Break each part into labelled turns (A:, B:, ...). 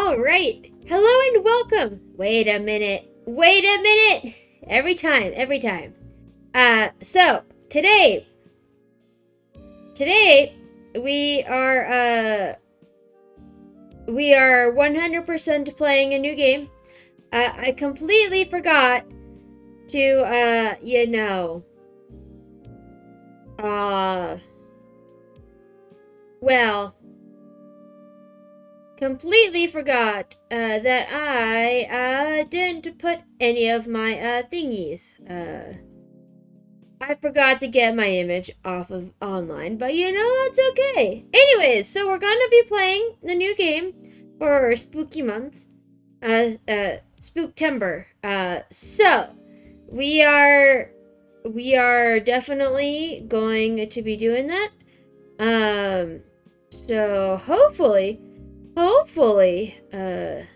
A: All right. Hello and welcome. Wait a minute. Every time. So today we are 100% playing a new game. I completely forgot to completely forgot that I didn't put any of my thingies. I forgot to get my image off of online, but that's okay. Anyways, so we're gonna be playing the new game for spooky month, Spooktember. So we are definitely going to be doing that. So hopefully it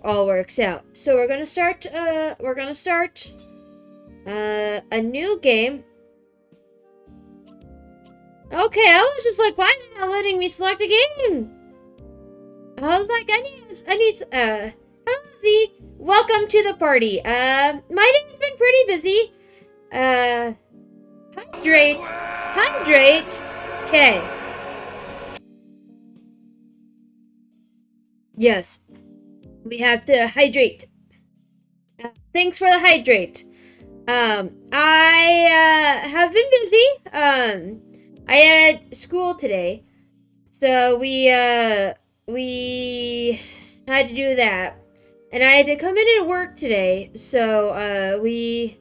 A: all works out. So we're gonna start a new game. Okay, I was just like, why is it not letting me select a game? I was like, hello Z, welcome to the party. My day's been pretty busy. Hydrate, okay. Yes, we have to hydrate. Thanks for the hydrate. I have been busy. I had school today, so we had to do that, and I had to come in and work today, so we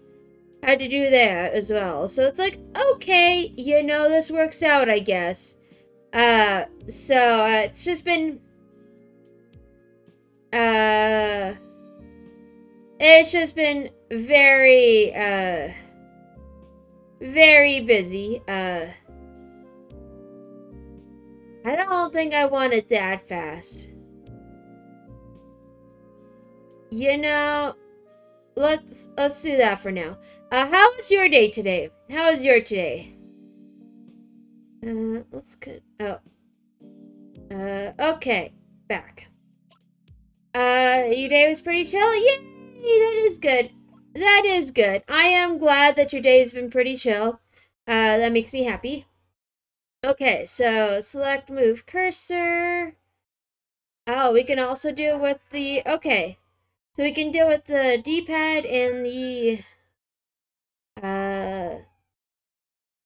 A: had to do that as well. So it's like, okay, this works out, I guess. So it's just been very busy. I don't think I want it that fast. Let's do that for now. How was your day today? Let's good. Oh. Okay. Back. Your day was pretty chill? Yay! That is good. I am glad that your day's been pretty chill. That makes me happy. Okay, so select move cursor. Oh, we can also do it with the, okay. So we can do it with the D-pad and the,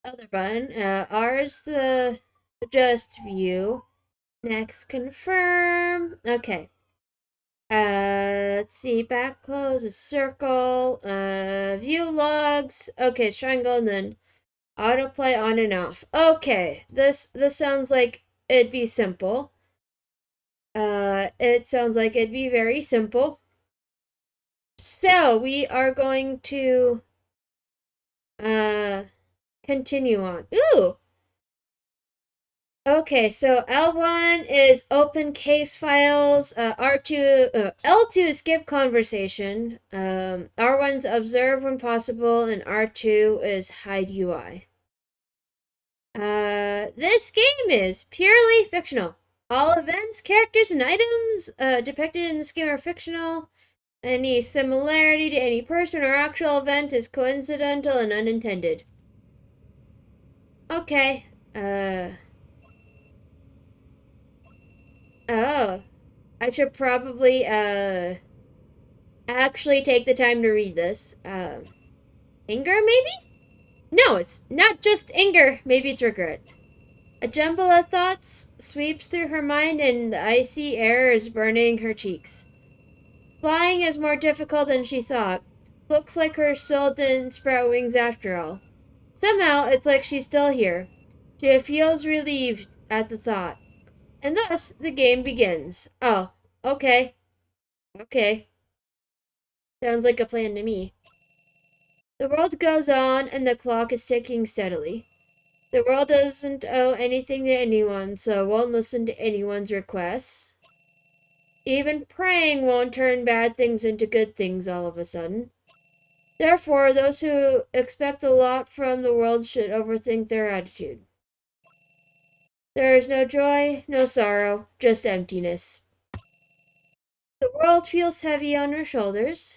A: other button. R is the adjust view. Next, confirm. Okay. Let's see, back close is circle, view logs, okay, it's triangle, and then autoplay on and off. Okay, this sounds like it'd be simple. It sounds like it'd be very simple. So, we are going to, continue on. Ooh! Okay, so L1 is open case files, L2 is skip conversation, R1's observe when possible, and R2 is hide UI. This game is purely fictional. All events, characters, and items depicted in this game are fictional. Any similarity to any person or actual event is coincidental and unintended. Okay, oh, I should probably, actually take the time to read this. Anger, maybe? No, it's not just anger. Maybe it's regret. A jumble of thoughts sweeps through her mind and the icy air is burning her cheeks. Flying is more difficult than she thought. Looks like her soul didn't sprout wings after all. Somehow, it's like she's still here. She feels relieved at the thought. And thus, the game begins. Oh, okay. Okay. Sounds like a plan to me. The world goes on, and the clock is ticking steadily. The world doesn't owe anything to anyone, so it won't listen to anyone's requests. Even praying won't turn bad things into good things all of a sudden. Therefore, those who expect a lot from the world should overthink their attitude. There is no joy, no sorrow, just emptiness. The world feels heavy on her shoulders.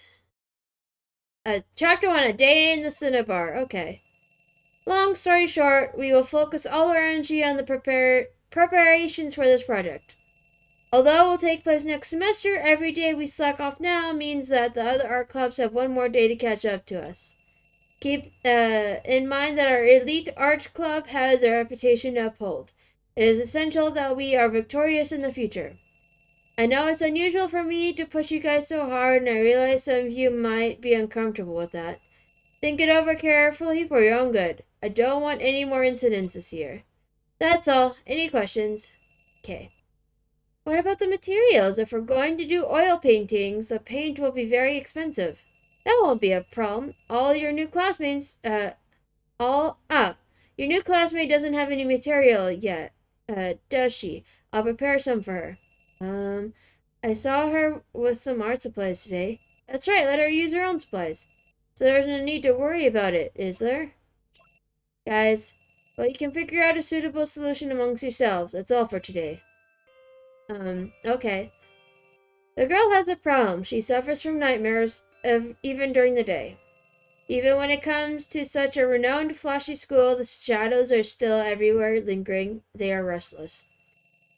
A: Chapter 1, A Day in the Cinnabar. Okay. Long story short, we will focus all our energy on the preparations for this project. Although it will take place next semester, every day we slack off now means that the other art clubs have one more day to catch up to us. Keep in mind that our elite art club has a reputation to uphold. It is essential that we are victorious in the future. I know it's unusual for me to push you guys so hard, and I realize some of you might be uncomfortable with that. Think it over carefully for your own good. I don't want any more incidents this year. That's all. Any questions? Okay. What about the materials? If we're going to do oil paintings, the paint will be very expensive. That won't be a problem. Your new classmate doesn't have any material yet, does she? I'll prepare some for her. I saw her with some art supplies today. That's right, let her use her own supplies. So there's no need to worry about it, is there? Guys, well, you can figure out a suitable solution amongst yourselves. That's all for today. Okay. The girl has a problem. She suffers from nightmares even during the day. Even when it comes to such a renowned, flashy school, the shadows are still everywhere, lingering. They are restless.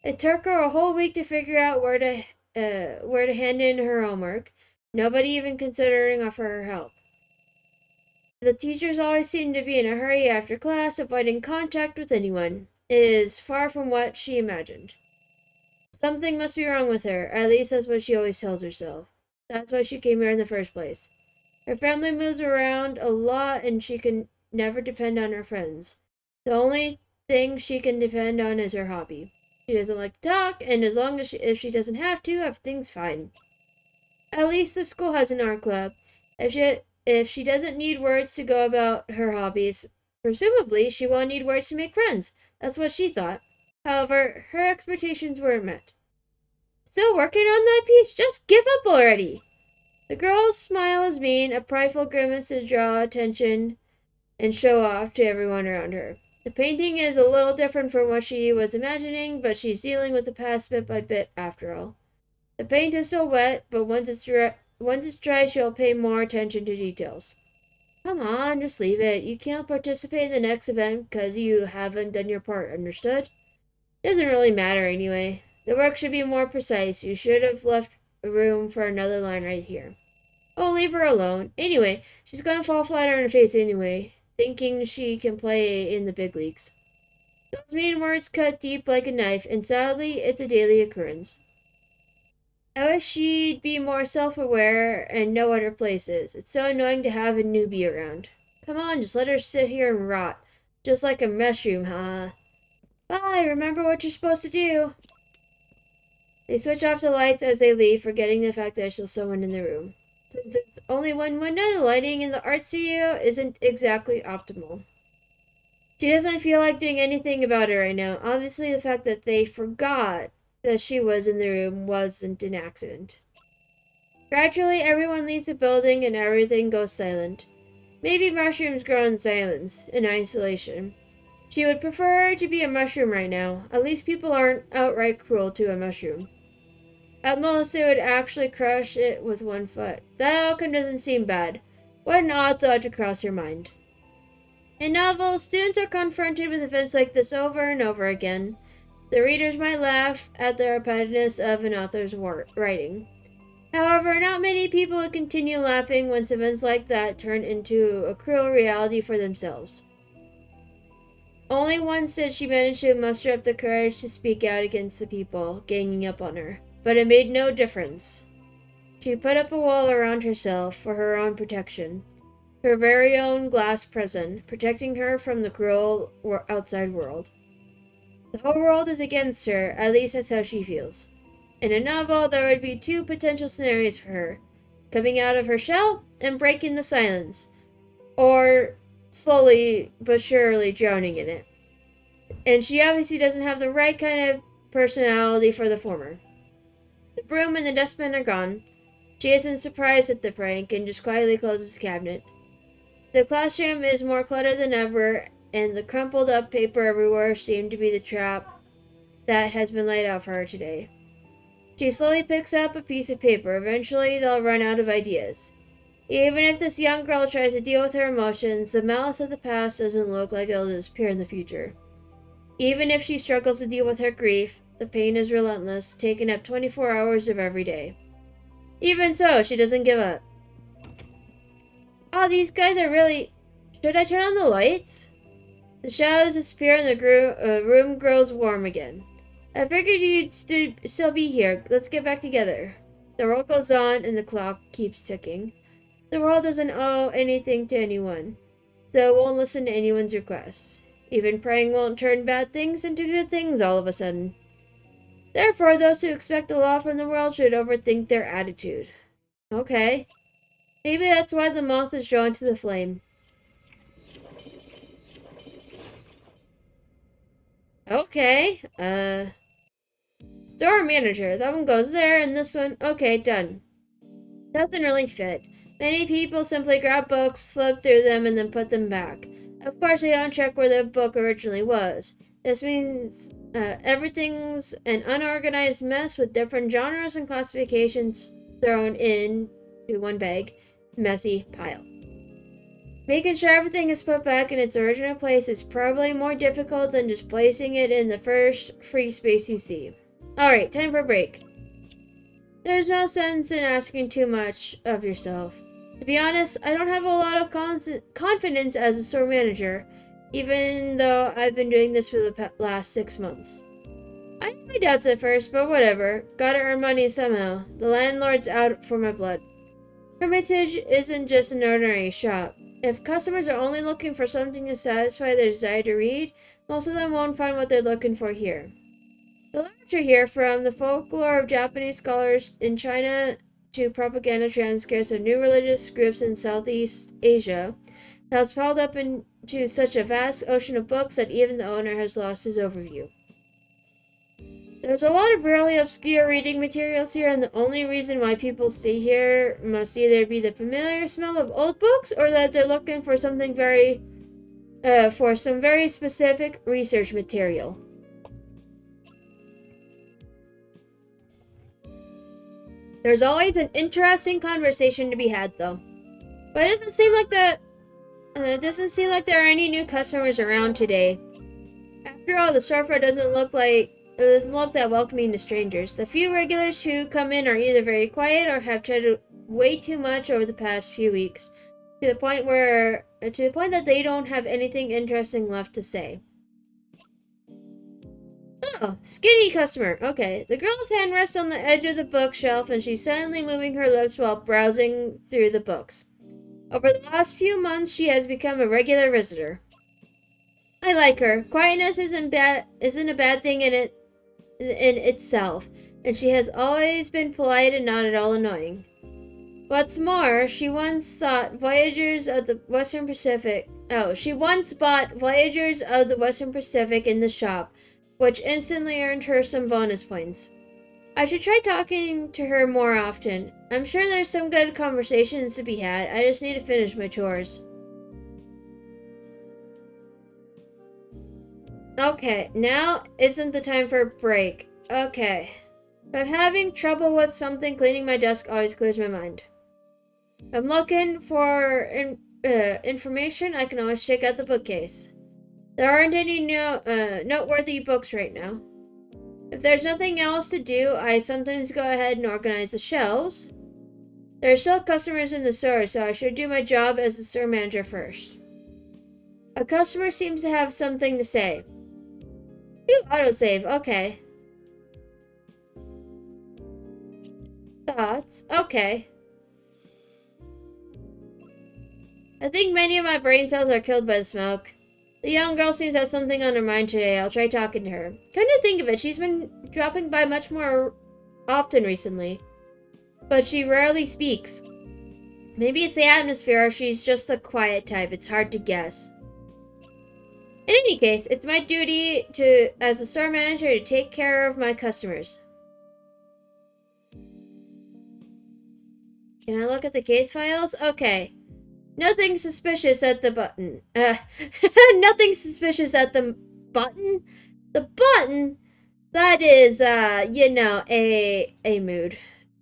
A: It took her a whole week to figure out where to hand in her homework. Nobody even considering offer her help. The teachers always seem to be in a hurry after class, avoiding contact with anyone. It is far from what she imagined. Something must be wrong with her. At least that's what she always tells herself. That's why she came here in the first place. Her family moves around a lot and she can never depend on her friends. The only thing she can depend on is her hobby. She doesn't like to talk, and as long as if she doesn't have to, everything's fine. At least the school has an art club. If she doesn't need words to go about her hobbies, presumably she won't need words to make friends. That's what she thought. However, her expectations weren't met. Still working on that piece? Just give up already! The girl's smile is mean, a prideful grimace to draw attention and show off to everyone around her. The painting is a little different from what she was imagining, but she's dealing with the past bit by bit after all. The paint is still wet, but once it's dry, she'll pay more attention to details. Come on, just leave it. You can't participate in the next event because you haven't done your part, understood? Doesn't really matter anyway. The work should be more precise. You should have left room for another line right here. Oh, leave her alone. Anyway, she's gonna fall flat on her face anyway, thinking she can play in the big leagues. Those mean words cut deep like a knife, and sadly, it's a daily occurrence. I wish she'd be more self-aware and know what her place is. It's so annoying to have a newbie around. Come on, just let her sit here and rot. Just like a mushroom, huh? Bye, remember what you're supposed to do. They switch off the lights as they leave, forgetting the fact that there's still someone in the room. Since there's only one window, the lighting in the art studio isn't exactly optimal. She doesn't feel like doing anything about it right now. Obviously, the fact that they forgot that she was in the room wasn't an accident. Gradually, everyone leaves the building and everything goes silent. Maybe mushrooms grow in silence, in isolation. She would prefer to be a mushroom right now. At least people aren't outright cruel to a mushroom. At most, they would actually crush it with one foot. That outcome doesn't seem bad. What an odd thought to cross your mind. In novels, students are confronted with events like this over and over again. The readers might laugh at the repetitiveness of an author's writing. However, not many people would continue laughing once events like that turn into a cruel reality for themselves. Only once did she manage to muster up the courage to speak out against the people ganging up on her, but it made no difference. She put up a wall around herself for her own protection, her very own glass prison, protecting her from the cruel outside world. The whole world is against her, at least that's how she feels. In a novel, there would be two potential scenarios for her: coming out of her shell and breaking the silence, or slowly but surely drowning in it. And she obviously doesn't have the right kind of personality for the former. The broom and the dustbin are gone. She isn't surprised at the prank and just quietly closes the cabinet. The classroom is more cluttered than ever, and the crumpled up paper everywhere seemed to be the trap that has been laid out for her today. She slowly picks up a piece of paper. Eventually, they'll run out of ideas. Even if this young girl tries to deal with her emotions, the malice of the past doesn't look like it'll disappear in the future. Even if she struggles to deal with her grief, the pain is relentless, taking up 24 hours of every day. Even so, she doesn't give up. Oh, these guys are really... Should I turn on the lights? The shadows disappear and the room grows warm again. I figured you'd still be here. Let's get back together. The world goes on and the clock keeps ticking. The world doesn't owe anything to anyone, so it won't listen to anyone's requests. Even praying won't turn bad things into good things all of a sudden. Therefore, those who expect a lot from the world should overthink their attitude. Okay. Maybe that's why the moth is drawn to the flame. Okay. Store manager. That one goes there, and this one... Okay, done. Doesn't really fit. Many people simply grab books, flip through them, and then put them back. Of course, they don't check where the book originally was. This means everything's an unorganized mess with different genres and classifications thrown in to one big, messy pile. Making sure everything is put back in its original place is probably more difficult than just placing it in the first free space you see. Alright, time for a break. There's no sense in asking too much of yourself. To be honest, I don't have a lot of confidence as a store manager, even though I've been doing this for the last 6 months. I had my doubts at first, but whatever. Gotta earn money somehow. The landlord's out for my blood. Hermitage isn't just an ordinary shop. If customers are only looking for something to satisfy their desire to read, most of them won't find what they're looking for here. The literature here, from the folklore of Japanese scholars in China to propaganda transcripts of new religious groups in Southeast Asia, has piled up into such a vast ocean of books that even the owner has lost his overview. There's a lot of really obscure reading materials here, and the only reason why people stay here must either be the familiar smell of old books or that they're looking for something for some very specific research material. There's always an interesting conversation to be had, though. But it doesn't seem like there are any new customers around today. After all, the storefront doesn't look that welcoming to strangers. The few regulars who come in are either very quiet or have chatted way too much over the past few weeks, to the point that they don't have anything interesting left to say. Oh, skinny customer. Okay. The girl's hand rests on the edge of the bookshelf and she's silently moving her lips while browsing through the books. Over the last few months, she has become a regular visitor. I like her. Quietness isn't a bad thing in itself, and she has always been polite and not at all annoying. What's more, she once bought Voyagers of the Western Pacific in the shop, which instantly earned her some bonus points. I should try talking to her more often. I'm sure there's some good conversations to be had. I just need to finish my chores. Okay, now isn't the time for a break. Okay. If I'm having trouble with something, cleaning my desk always clears my mind. If I'm looking for information, I can always check out the bookcase. There aren't any noteworthy books right now. If there's nothing else to do, I sometimes go ahead and organize the shelves. There are still customers in the store, so I should do my job as the store manager first. A customer seems to have something to say. Ooh, autosave, okay. Thoughts, okay. I think many of my brain cells are killed by the smoke. The young girl seems to have something on her mind today. I'll try talking to her. Come to think of it, she's been dropping by much more often recently. But she rarely speaks. Maybe it's the atmosphere or she's just the quiet type. It's hard to guess. In any case, it's my duty as a store manager to take care of my customers. Can I look at the case files? Okay. Nothing suspicious at the button. Nothing suspicious at the button? The button? That is, a mood.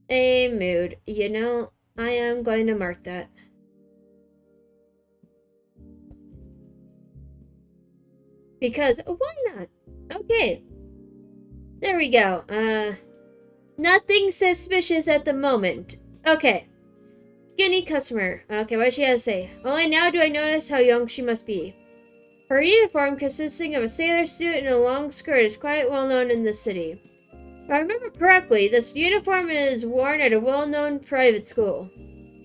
A: A mood. I am going to mark that. Because, why not? Okay. There we go. Nothing suspicious at the moment. Okay. Skinny customer. Okay, what does she have to say? Only now do I notice how young she must be. Her uniform, consisting of a sailor suit and a long skirt, is quite well known in the city. If I remember correctly, this uniform is worn at a well-known private school.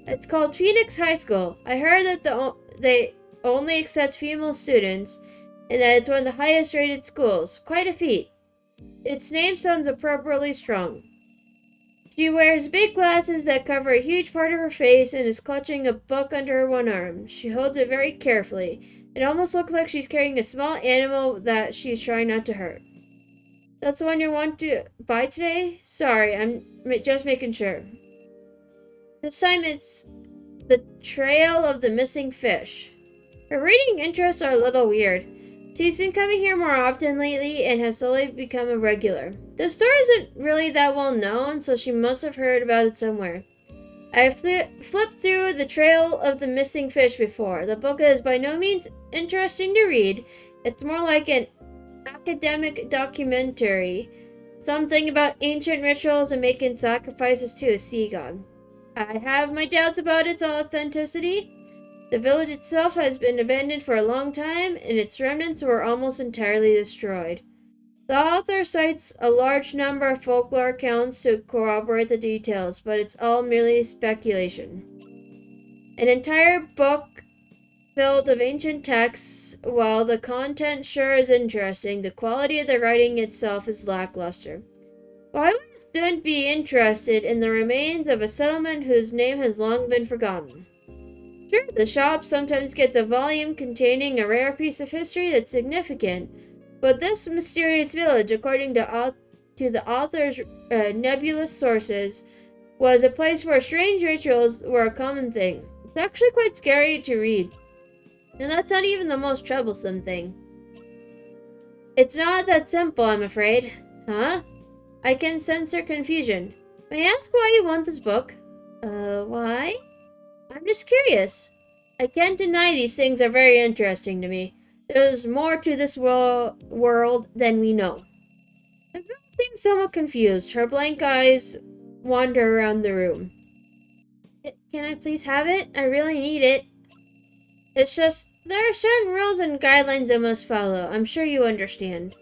A: It's called Phoenix High School. I heard that they only accept female students, and that it's one of the highest-rated schools. Quite a feat. Its name sounds appropriately strong. She wears big glasses that cover a huge part of her face and is clutching a book under her one arm. She holds it very carefully. It almost looks like she's carrying a small animal that she's trying not to hurt. That's the one you want to buy today? Sorry, I'm just making sure. This time it's The Trail of the Missing Fish. Her reading interests are a little weird. She's been coming here more often lately and has slowly become a regular. The store isn't really that well known, so she must have heard about it somewhere. I flipped through The Trail of the Missing Fish before. The book is by no means interesting to read. It's more like an academic documentary. Something about ancient rituals and making sacrifices to a sea god. I have my doubts about its authenticity. The village itself has been abandoned for a long time, and its remnants were almost entirely destroyed. The author cites a large number of folklore accounts to corroborate the details, but it's all merely speculation. An entire book filled of ancient texts. While the content sure is interesting, the quality of the writing itself is lackluster. Why would a student be interested in the remains of a settlement whose name has long been forgotten? Sure, the shop sometimes gets a volume containing a rare piece of history that's significant, but this mysterious village, according to the author's nebulous sources, was a place where strange rituals were a common thing. It's actually quite scary to read. And that's not even the most troublesome thing. It's not that simple, I'm afraid. Huh? I can sense her confusion. May I ask why you want this book? Why? I'm just curious. I can't deny these things are very interesting to me. There's more to this world than we know. The girl seems somewhat confused. Her blank eyes wander around the room. Can I please have it? I really need it. It's just, there are certain rules and guidelines I must follow. I'm sure you understand.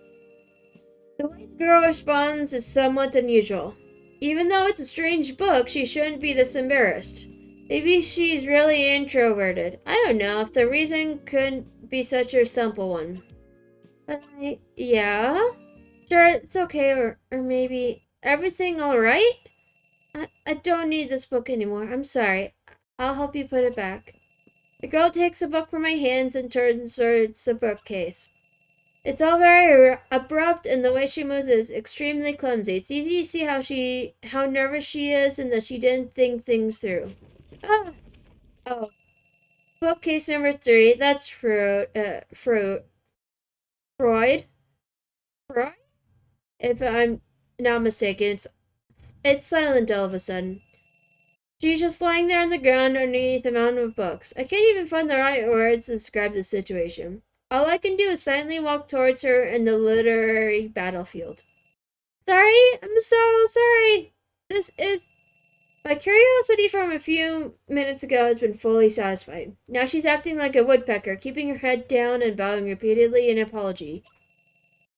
A: The way the girl responds is somewhat unusual. Even though it's a strange book, she shouldn't be this embarrassed. Maybe she's really introverted. I don't know if the reason couldn't be such a simple one. Yeah? Sure, it's okay, or maybe everything alright? I don't need this book anymore. I'm sorry. I'll help you put it back. The girl takes the book from my hands and turns towards the bookcase. It's all very abrupt, and the way she moves is extremely clumsy. It's easy to see how nervous she is and that she didn't think things through. Oh. Bookcase number 3. That's Freud. Freud? If I'm not mistaken, it's silent all of a sudden. She's just lying there on the ground underneath a mountain of books. I can't even find the right words to describe the situation. All I can do is silently walk towards her in the literary battlefield. Sorry, I'm so sorry. My curiosity from a few minutes ago has been fully satisfied. Now she's acting like a woodpecker, keeping her head down and bowing repeatedly in apology.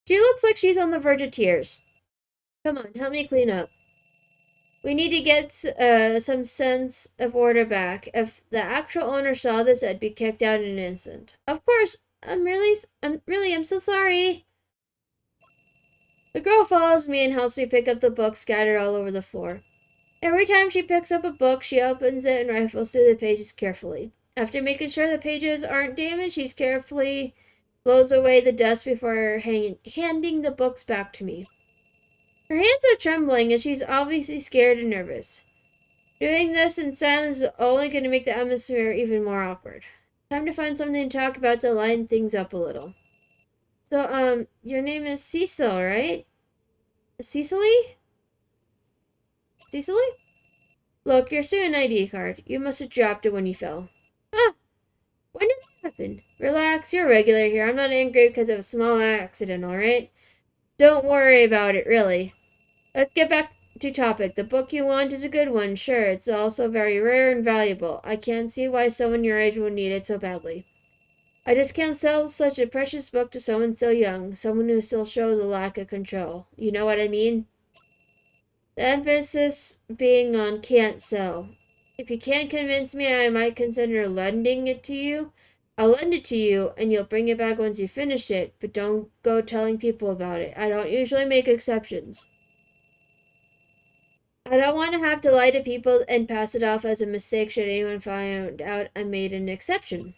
A: She looks like she's on the verge of tears. Come on, help me clean up. We need to get some sense of order back. If the actual owner saw this, I'd be kicked out in an instant. Of course, I'm so sorry. The girl follows me and helps me pick up the books scattered all over the floor. Every time she picks up a book, she opens it and rifles through the pages carefully. After making sure the pages aren't damaged, she carefully blows away the dust before handing the books back to me. Her hands are trembling and she's obviously scared and nervous. Doing this in silence is only going to make the atmosphere even more awkward. Time to find something to talk about to line things up a little. So, your name is Cecil, right? Cecily? Cecily? Look, your student ID card. You must have dropped it when you fell. Ah, when did that happen? Relax, you're regular here. I'm not angry because of a small accident, alright? Don't worry about it, really. Let's get back to topic. The book you want is a good one, sure. It's also very rare and valuable. I can't see why someone your age would need it so badly. I just can't sell such a precious book to someone so young, someone who still shows a lack of control. You know what I mean? The emphasis being on can't sell. If you can't convince me, I might consider lending it to you. I'll lend it to you, and you'll bring it back once you've finished it, but don't go telling people about it. I don't usually make exceptions. I don't want to have to lie to people and pass it off as a mistake should anyone find out I made an exception.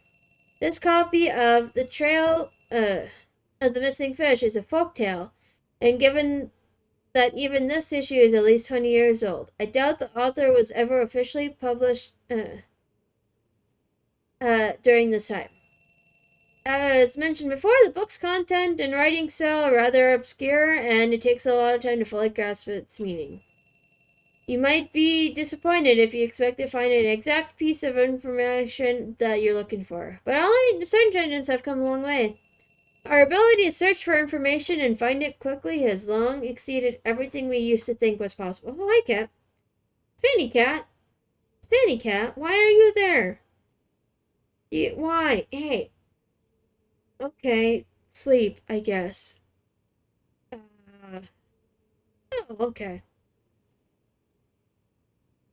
A: This copy of The Trail of the Missing Fish is a folktale, and given that even this issue is at least 20 years old, I doubt the author was ever officially published during this time. As mentioned before, the book's content and writing style are rather obscure, and it takes a lot of time to fully grasp its meaning. You might be disappointed if you expect to find an exact piece of information that you're looking for, but online search engines have come a long way. Our ability to search for information and find it quickly has long exceeded everything we used to think was possible. Oh, hi, Cat. Spanny Cat. Spanny Cat, why are you there? Why? Hey. Okay, sleep, I guess. Oh, okay.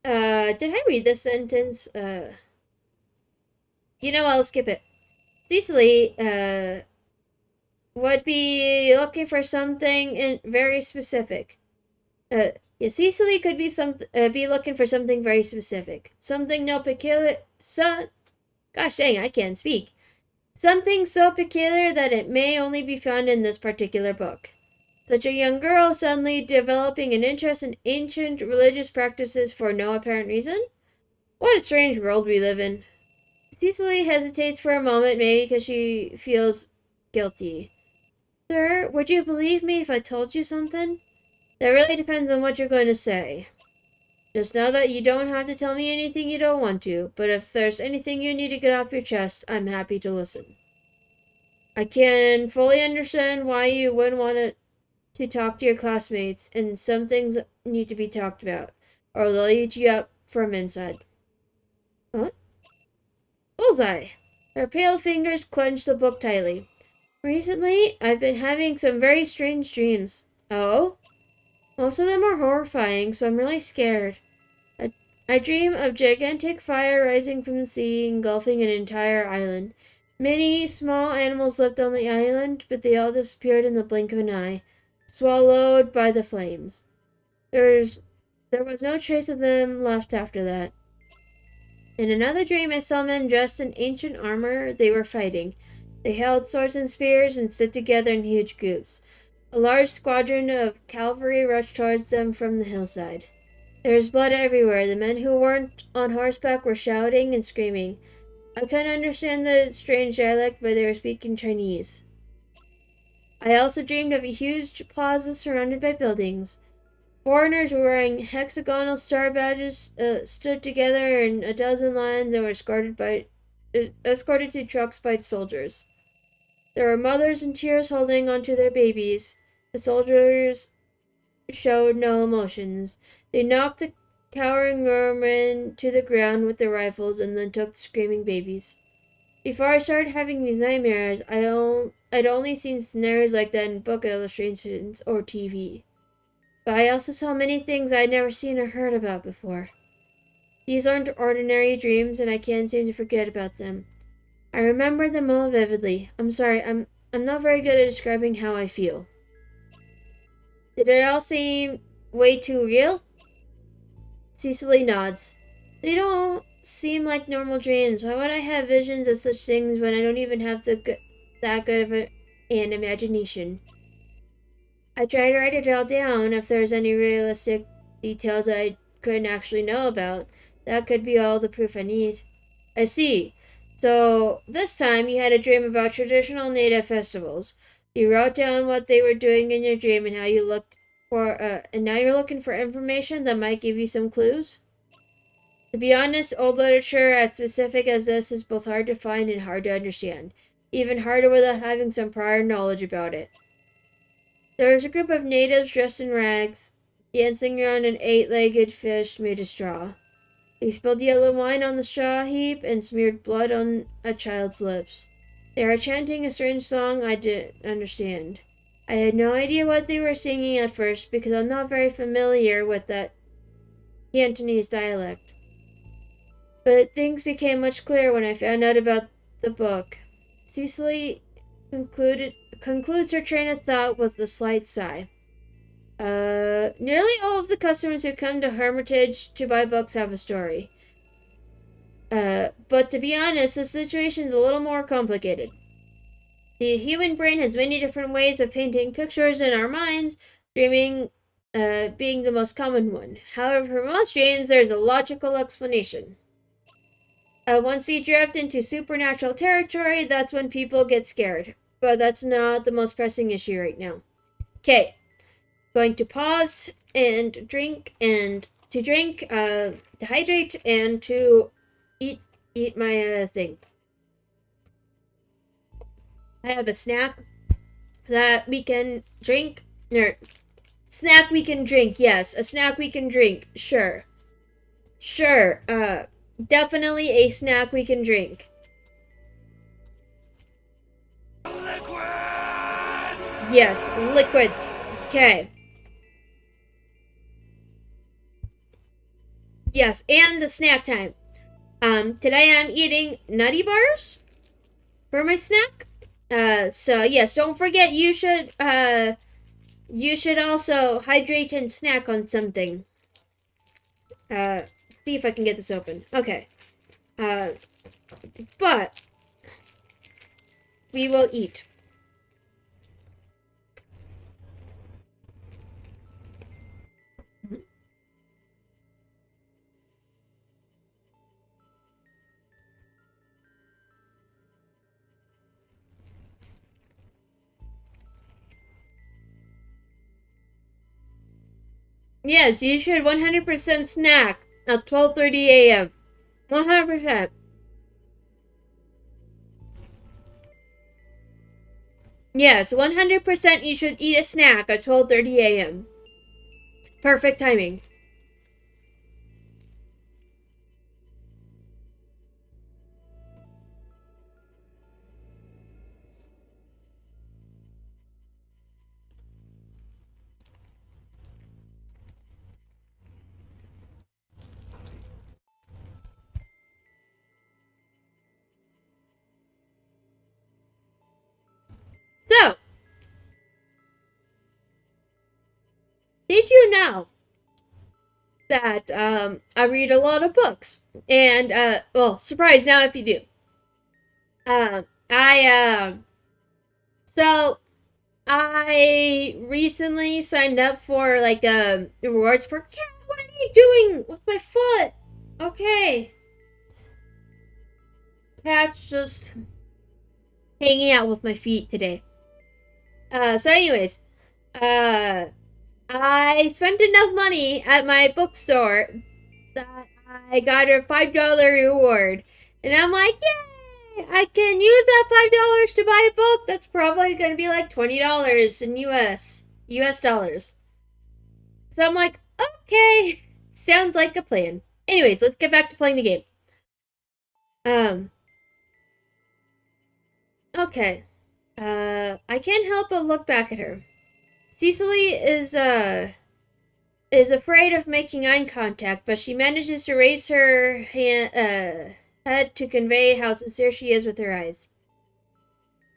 A: Did I read this sentence? I'll skip it. Cecily, would be looking for something very specific. Yeah, Cecily could be looking for something very specific. Something no peculiar. Gosh dang, I can't speak. Something so peculiar that it may only be found in this particular book. Such a young girl suddenly developing an interest in ancient religious practices for no apparent reason? What a strange world we live in. Cecily hesitates for a moment, maybe because she feels guilty. Sir, would you believe me if I told you something? That really depends on what you're going to say. Just know that you don't have to tell me anything you don't want to, but if there's anything you need to get off your chest, I'm happy to listen. I can fully understand why you wouldn't want to talk to your classmates, and some things need to be talked about, or they'll eat you up from inside. What? Bullseye! Her pale fingers clenched the book tightly. Recently, I've been having some very strange dreams. Oh? Most of them are horrifying, so I'm really scared. I dream of gigantic fire rising from the sea, engulfing an entire island. Many small animals lived on the island, but they all disappeared in the blink of an eye, swallowed by the flames. There was no trace of them left after that. In another dream, I saw men dressed in ancient armor. They were fighting. They held swords and spears and stood together in huge groups. A large squadron of cavalry rushed towards them from the hillside. There was blood everywhere. The men who weren't on horseback were shouting and screaming. I couldn't understand the strange dialect, but they were speaking Chinese. I also dreamed of a huge plaza surrounded by buildings. Foreigners wearing hexagonal star badges stood together in a dozen lines and were escorted to trucks by soldiers. There were mothers in tears holding onto their babies. The soldiers showed no emotions. They knocked the cowering women to the ground with their rifles and then took the screaming babies. Before I started having these nightmares, I'd only seen scenarios like that in book illustrations or TV. But I also saw many things I'd never seen or heard about before. These aren't ordinary dreams, and I can't seem to forget about them. I remember them all vividly. I'm sorry, I'm not very good at describing how I feel. Did it all seem way too real? Cecily nods. They don't seem like normal dreams. Why would I have visions of such things when I don't even have that good of an imagination? I tried to write it all down. If there's any realistic details I couldn't actually know about, that could be all the proof I need. I see. So, this time you had a dream about traditional native festivals. You wrote down what they were doing in your dream and how you looked for information that might give you some clues. To be honest, old literature as specific as this is both hard to find and hard to understand. Even harder without having some prior knowledge about it. There was a group of natives dressed in rags, dancing around an 8-legged fish made of straw. They spilled yellow wine on the straw heap and smeared blood on a child's lips. They were chanting a strange song I didn't understand. I had no idea what they were singing at first because I'm not very familiar with that Cantonese dialect. But things became much clearer when I found out about the book. Cecily concludes her train of thought with a slight sigh. Nearly all of the customers who come to Hermitage to buy books have a story. But to be honest, the situation is a little more complicated. The human brain has many different ways of painting pictures in our minds, dreaming being the most common one. However, for most dreams, there's a logical explanation. Once we drift into supernatural territory, that's when people get scared. But that's not the most pressing issue right now. Okay. Going to pause and drink and to drink, to hydrate and to eat my thing. I have a snack that we can drink. Snack we can drink, yes. A snack we can drink, sure. Sure, definitely a snack we can drink.
B: Liquid!
A: Yes, liquids. Okay. Yes, and the snack time. Today I'm eating nutty bars for my snack. So yes, don't forget you should also hydrate and snack on something. See if I can get this open. Okay. But we will eat. Yes, you should 100% snack at 12:30 a.m. 100%. Yes, 100% you should eat a snack at 12:30 a.m. Perfect timing. So, did you know that I read a lot of books? And well, surprise now if you do. So I recently signed up for like a rewards program. Yeah, what are you doing with my foot? Okay. Cat's just hanging out with my feet today. So anyways, I spent enough money at my bookstore that I got a $5 reward. And I'm like, yay! I can use that $5 to buy a book. That's probably going to be like $20 in US dollars. So I'm like, okay, sounds like a plan. Anyways, let's get back to playing the game. Okay. I can't help but look back at her. Cecily is afraid of making eye contact, but she manages to raise her head to convey how sincere she is with her eyes.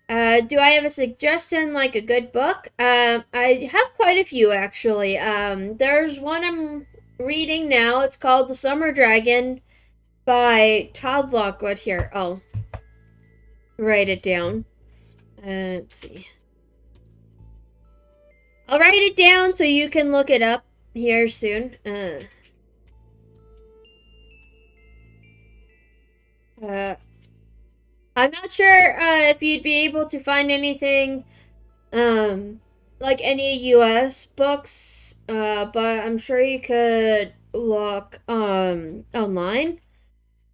A: Do I have a suggestion, like a good book? I have quite a few, actually. There's one I'm reading now. It's called The Summer Dragon by Todd Lockwood. Here, I'll write it down. Let's see. I'll write it down so you can look it up here soon. I'm not sure if you'd be able to find anything like any US books but I'm sure you could look online.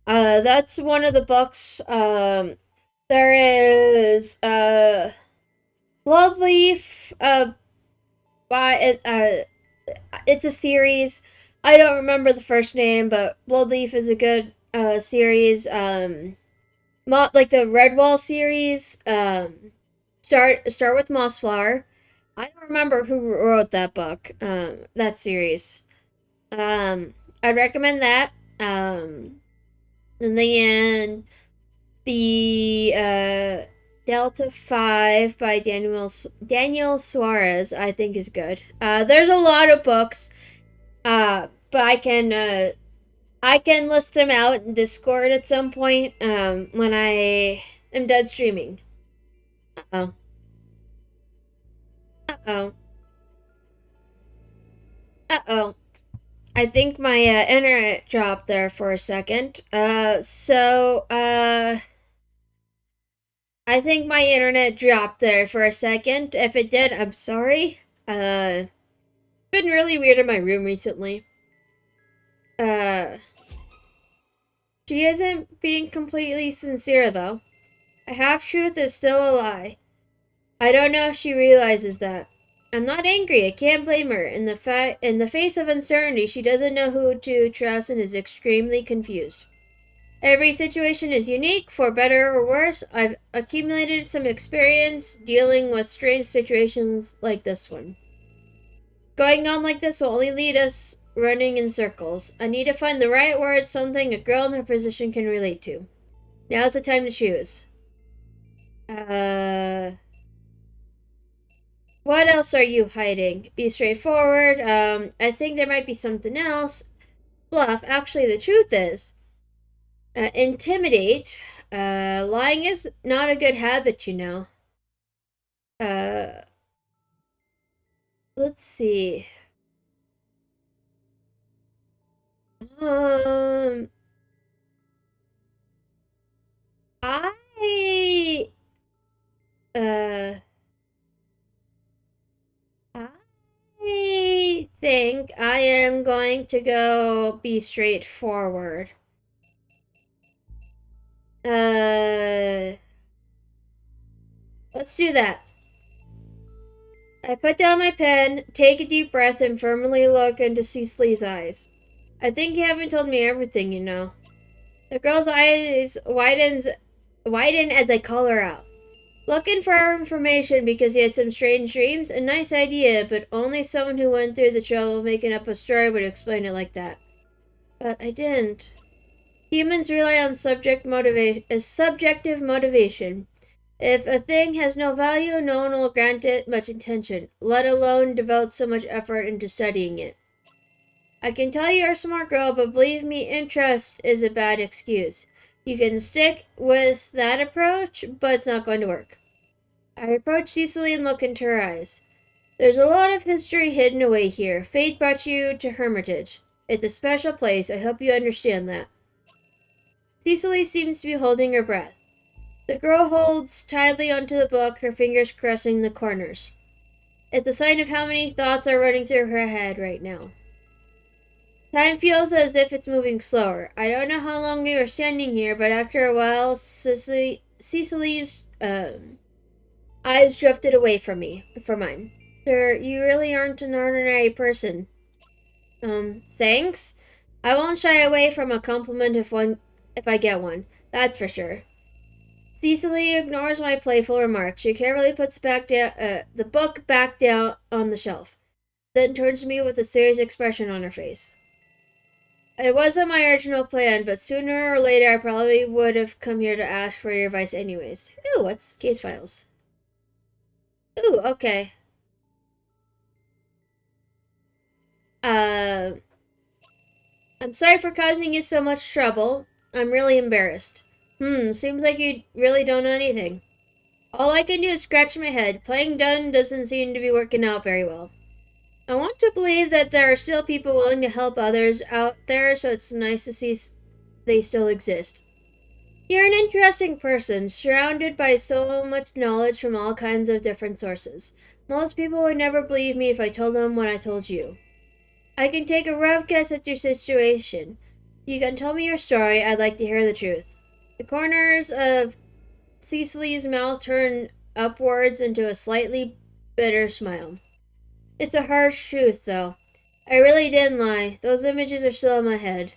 A: That's one of the books. There is Bloodleaf. By it. It's a series. I don't remember the first name, but Bloodleaf is a good series. Like the Redwall series. Start with Mossflower. I don't remember who wrote that book. That series. I'd recommend that. And then the Delta 5 by Daniel Suarez, I think is good. There's a lot of books, but I can list them out in Discord at some point when I am done streaming. Uh-oh. Uh-oh. Uh-oh. I think my internet dropped there for a second. I think my internet dropped there for a second. If it did, I'm sorry. It's been really weird in my room recently. She isn't being completely sincere, though. A half-truth is still a lie. I don't know if she realizes that. I'm not angry. I can't blame her. In the face of uncertainty, she doesn't know who to trust and is extremely confused. Every situation is unique, for better or worse. I've accumulated some experience dealing with strange situations like this one. Going on like this will only lead us running in circles. I need to find the right word, something a girl in her position can relate to. Now's the time to choose. What else are you hiding? Be straightforward. I think there might be something else. Bluff. Actually, the truth is, intimidate. Lying is not a good habit, you know. Let's see. I, uh, I think I am going to go be straightforward. Let's do that. I put down my pen, take a deep breath, and firmly look into Cecily's eyes. I think you haven't told me everything, you know. The girl's eyes widen as I call her out. Looking for information because he has some strange dreams? A nice idea, but only someone who went through the trouble of making up a story would explain it like that. But I didn't. Humans rely on subjective motivation. If a thing has no value, no one will grant it much attention, let alone devote so much effort into studying it. I can tell you're a smart girl, but believe me, interest is a bad excuse. You can stick with that approach, but it's not going to work. I approach Cecily and look into her eyes. There's a lot of history hidden away here. Fate brought you to Hermitage. It's a special place. I hope you understand that. Cecily seems to be holding her breath. The girl holds tightly onto the book, her fingers caressing the corners. It's a sign of how many thoughts are running through her head right now. Time feels as if it's moving slower. I don't know how long we were standing here, but after a while, Cecily's eyes drifted away from mine. Sir, you really aren't an ordinary person. Thanks? I won't shy away from a compliment if I get one. That's for sure. Cecily ignores my playful remark. She carefully puts the book back down on the shelf, then turns to me with a serious expression on her face. It wasn't my original plan, but sooner or later I probably would have come here to ask for your advice anyways. Ooh, what's case files? Ooh, okay. I'm sorry for causing you so much trouble. I'm really embarrassed. Seems like you really don't know anything. All I can do is scratch my head. Playing dumb doesn't seem to be working out very well. I want to believe that there are still people willing to help others out there, so it's nice to see they still exist. You're an interesting person, surrounded by so much knowledge from all kinds of different sources. Most people would never believe me if I told them what I told you. I can take a rough guess at your situation. You can tell me your story. I'd like to hear the truth. The corners of Cecily's mouth turned upwards into a slightly bitter smile. It's a harsh truth, though. I really didn't lie. Those images are still in my head.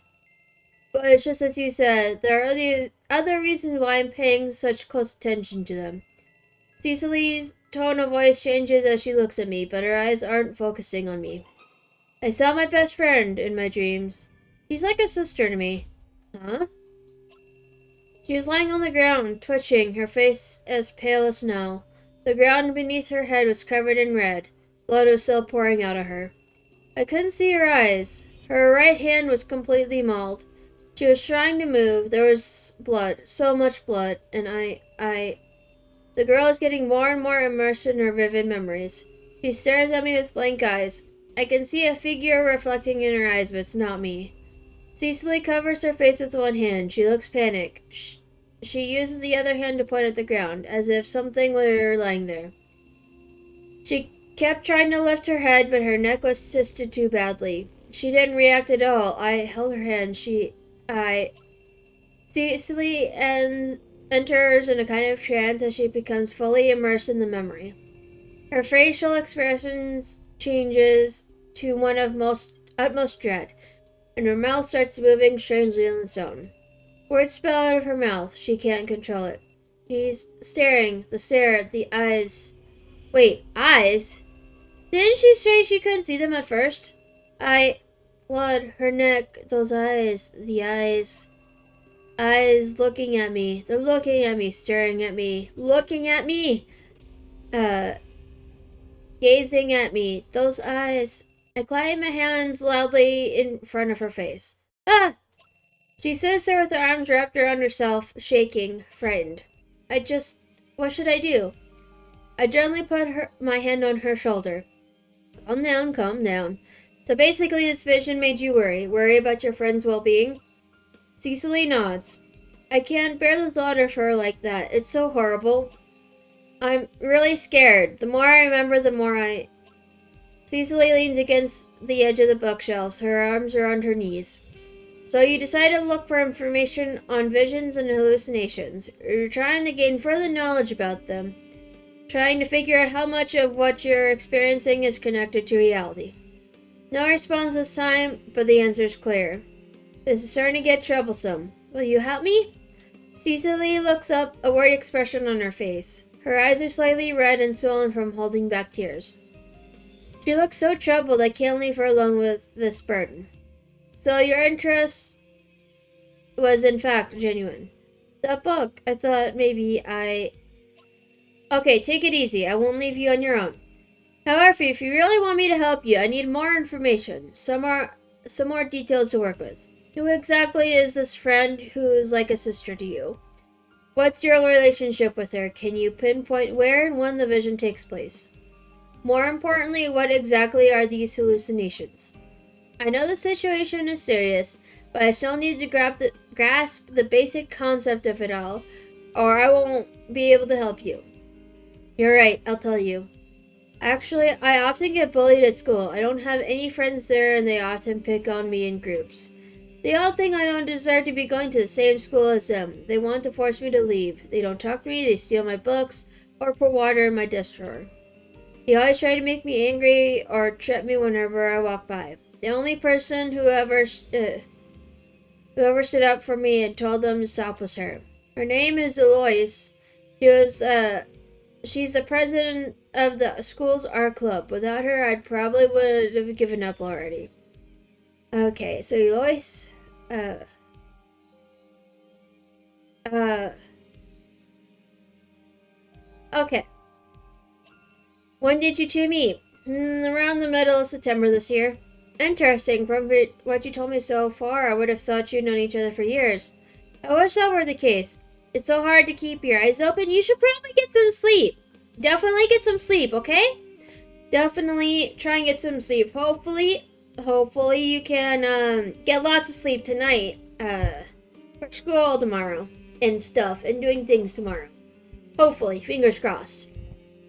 A: But it's just as you said, there are other reasons why I'm paying such close attention to them. Cecily's tone of voice changes as she looks at me, but her eyes aren't focusing on me. I saw my best friend in my dreams. She's like a sister to me. Huh? She was lying on the ground, twitching, her face as pale as snow. The ground beneath her head was covered in red. Blood was still pouring out of her. I couldn't see her eyes. Her right hand was completely mauled. She was trying to move. There was blood, so much blood, and The girl is getting more and more immersed in her vivid memories. She stares at me with blank eyes. I can see a figure reflecting in her eyes, but it's not me. Cecily covers her face with one hand. She looks panicked. She uses the other hand to point at the ground, as if something were lying there. She kept trying to lift her head, but her neck was twisted too badly. She didn't react at all. I held her hand. Cecily enters in a kind of trance as she becomes fully immersed in the memory. Her facial expressions changes to one of utmost dread, and her mouth starts moving strangely on its own. Words spill out of her mouth. She can't control it. She's staring. The stare, the eyes. Wait, eyes? Didn't she say she couldn't see them at first? Blood, her neck, those eyes, the eyes. Eyes looking at me. They're looking at me, staring at me, looking at me. Gazing at me. Those eyes. I clap my hands loudly in front of her face. Ah! She sits there with her arms wrapped around herself, shaking, frightened. What should I do? I gently put my hand on her shoulder. Calm down, calm down. So basically this vision made you worry about your friend's well-being? Cecily nods. I can't bear the thought of her like that. It's so horrible. I'm really scared. The more I remember, the more I... Cecily leans against the edge of the bookshelves, her arms around her knees. So you decided to look for information on visions and hallucinations. You're trying to gain further knowledge about them. Trying to figure out how much of what you're experiencing is connected to reality. No response this time, but the answer's clear. This is starting to get troublesome. Will you help me? Cecily looks up, a worried expression on her face. Her eyes are slightly red and swollen from holding back tears. She looks so troubled I can't leave her alone with this burden. So your interest was in fact genuine. That book, I thought maybe Okay, take it easy. I won't leave you on your own. However, if you really want me to help you, I need more information. Some more details to work with. Who exactly is this friend who's like a sister to you? What's your relationship with her? Can you pinpoint where and when the vision takes place? More importantly, what exactly are these hallucinations? I know the situation is serious, but I still need to grasp the basic concept of it all, or I won't be able to help you. You're right, I'll tell you. Actually, I often get bullied at school. I don't have any friends there, and they often pick on me in groups. They all think I don't deserve to be going to the same school as them. They want to force me to leave. They don't talk to me, they steal my books, or pour water in my desk drawer. They always try to make me angry or trip me whenever I walk by. The only person who ever stood up for me and told them to stop was her. Her name is Eloise. She's the president of the school's art club. Without her, I probably would have given up already. Okay, so Eloise, okay. When did you two meet? Around the middle of September this year. Interesting. From what you told me so far, I would have thought you'd known each other for years. I wish that were the case. It's so hard to keep your eyes open. You should probably get some sleep. Definitely get some sleep, okay? Definitely try and get some sleep. Hopefully you can get lots of sleep tonight. For school tomorrow and stuff and doing things tomorrow. Hopefully, fingers crossed.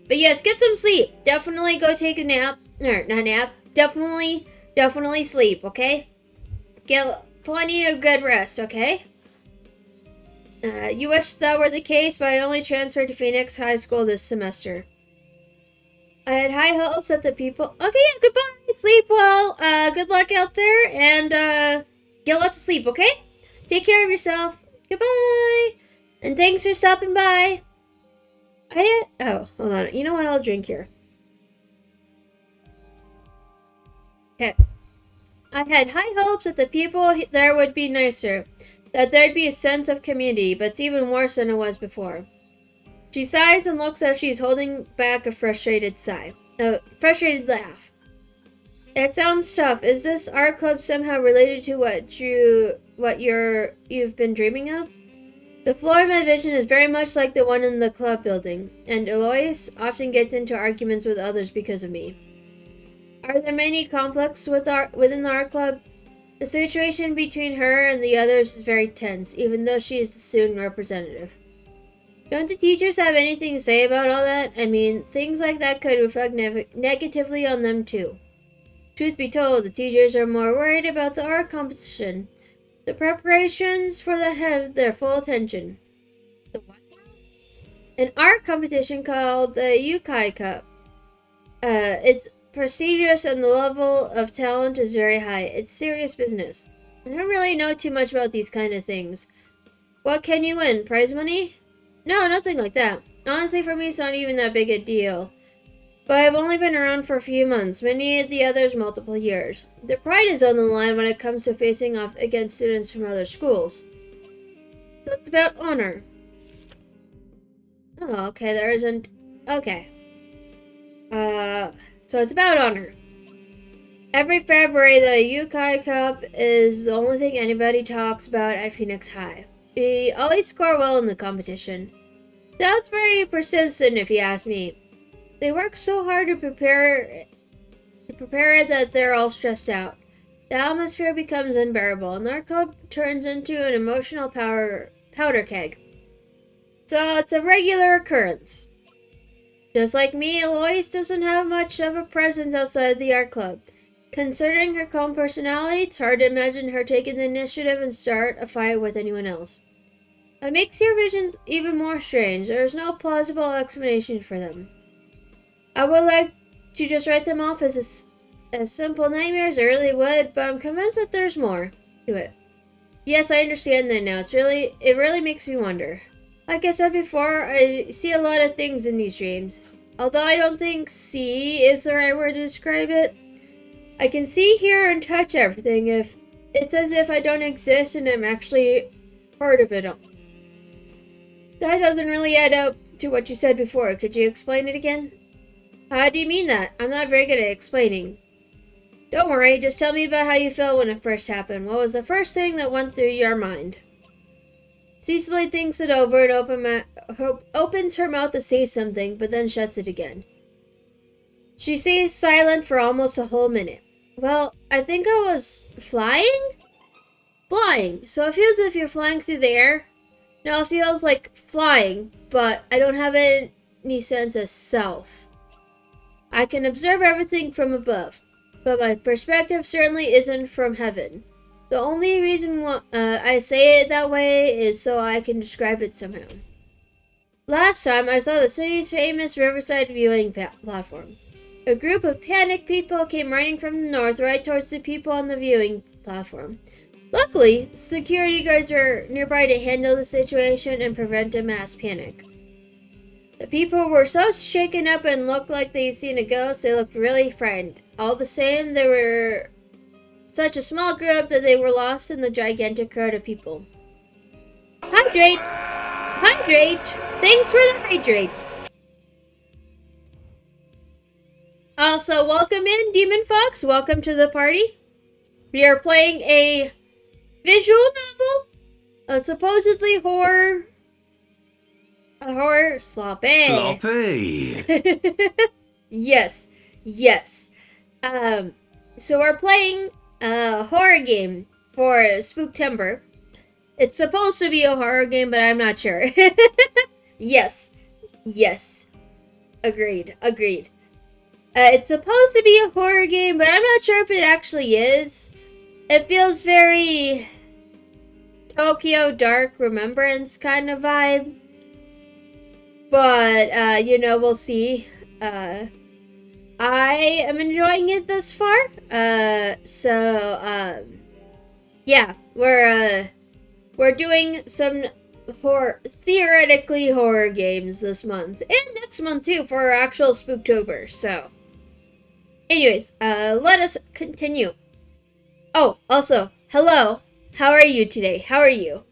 A: But yes, get some sleep. Definitely go take a nap. Or not nap. Definitely definitely sleep, okay? Get plenty of good rest, okay? You wish that were the case, but I only transferred to Phoenix High School this semester. I had high hopes that the people... Okay, yeah, goodbye. Sleep well. Good luck out there, and, get lots of sleep, okay? Take care of yourself. Goodbye. And thanks for stopping by. Oh, hold on. You know what? I'll drink here. Okay. I had high hopes that the people there would be nicer, that there'd be a sense of community, but it's even worse than it was before. She sighs and looks as she's holding back a frustrated laugh. It sounds tough. Is this art club somehow related to what you've been dreaming of? The floor in my vision is very much like the one in the club building, and Eloise often gets into arguments with others because of me. Are there many conflicts within the art club? The situation between her and the others is very tense, even though she is the student representative. Don't the teachers have anything to say about all that? I mean, things like that could reflect negatively on them too. Truth be told, the teachers are more worried about the art competition. The preparations for that have their full attention. The what? An art competition called the Yukai Cup. It's prestigious and the level of talent is very high. It's serious business. I don't really know too much about these kind of things. What can you win? Prize money? No, nothing like that. Honestly, for me, it's not even that big a deal. But I've only been around for a few months, many of the others multiple years. The pride is on the line when it comes to facing off against students from other schools. So it's about honor. Oh, okay, there isn't... Okay. So it's about honor. Every February, the Yukai Cup is the only thing anybody talks about at Phoenix High. We always score well in the competition. That's very persistent if you ask me. They work so hard to prepare it that they're all stressed out. The atmosphere becomes unbearable, and our club turns into an emotional powder keg. So it's a regular occurrence. Just like me, Eloise doesn't have much of a presence outside the art club. Considering her calm personality, it's hard to imagine her taking the initiative and start a fight with anyone else. It makes your visions even more strange. There's no plausible explanation for them. I would like to just write them off as simple nightmares, I really would, but I'm convinced that there's more to it. Yes, I understand that now. It really makes me wonder. Like I said before, I see a lot of things in these dreams. Although I don't think see is the right word to describe it. I can see, hear, and touch everything. It's as if I don't exist and I'm actually part of it all. That doesn't really add up to what you said before. Could you explain it again? How do you mean that? I'm not very good at explaining. Don't worry, just tell me about how you felt when it first happened. What was the first thing that went through your mind? Cecily thinks it over and opens her mouth to say something, but then shuts it again. She stays silent for almost a whole minute. Well, I think I was flying? Flying. So it feels as if you're flying through the air. Now it feels like flying, but I don't have any sense of self. I can observe everything from above, but my perspective certainly isn't from heaven. The only reason I say it that way is so I can describe it somehow. Last time, I saw the city's famous riverside viewing platform. A group of panicked people came running from the north right towards the people on the viewing platform. Luckily, security guards were nearby to handle the situation and prevent a mass panic. The people were so shaken up and looked like they'd seen a ghost, they looked really frightened. All the same, they were such a small group that they were lost in the gigantic crowd of people. Hydrate! Hydrate! Thanks for the hydrate! Also, welcome in, Demon Fox. Welcome to the party. We are playing a visual novel, a supposedly a horror sloppy.
B: Sloppy.
A: Yes. So we're playing a horror game for Spooktember. It's supposed to be a horror game, but I'm not sure. Yes. Agreed. It's supposed to be a horror game, but I'm not sure if it actually is. It feels very Tokyo Dark Remembrance kind of vibe. But, we'll see. I am enjoying it thus far. Yeah, we're doing some theoretically horror games this month. And next month, too, for our actual Spooktober, so. Anyways, let us continue. Oh, also, hello. How are you today? How are you?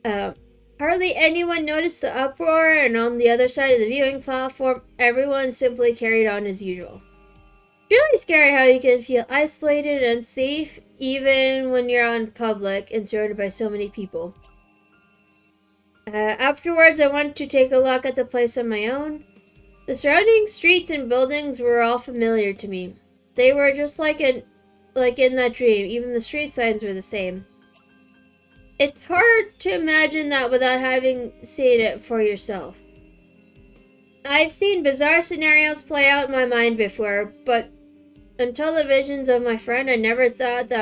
A: Hardly anyone noticed the uproar, and on the other side of the viewing platform, everyone simply carried on as usual. It's really scary how you can feel isolated and unsafe, even when you're on public and surrounded by so many people. Afterwards, I went to take a look at the place on my own. The surrounding streets and buildings were all familiar to me. They were just like in that dream. Even the street signs were the same. It's hard to imagine that without having seen it for yourself. I've seen bizarre scenarios play out in my mind before, but until the visions of my friend, I never thought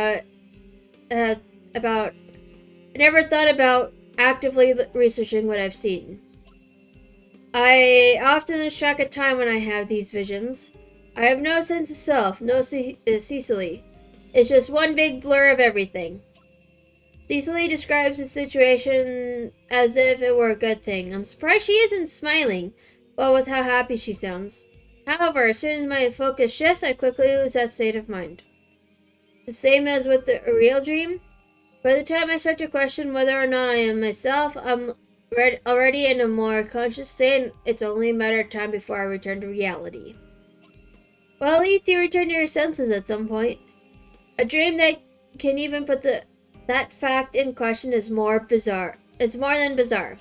A: about actively researching what I've seen. I often lose track of time when I have these visions. I have no sense of self, no Cecily. It's just one big blur of everything. Cecily describes the situation as if it were a good thing. I'm surprised she isn't smiling, but with how happy she sounds. However, as soon as my focus shifts, I quickly lose that state of mind. The same as with the real dream. By the time I start to question whether or not I am myself, I'm already in a more conscious state, and it's only a matter of time before I return to reality. Well, at least you return to your senses at some point. A dream that can even put that fact in question is more bizarre. It's more than bizarre.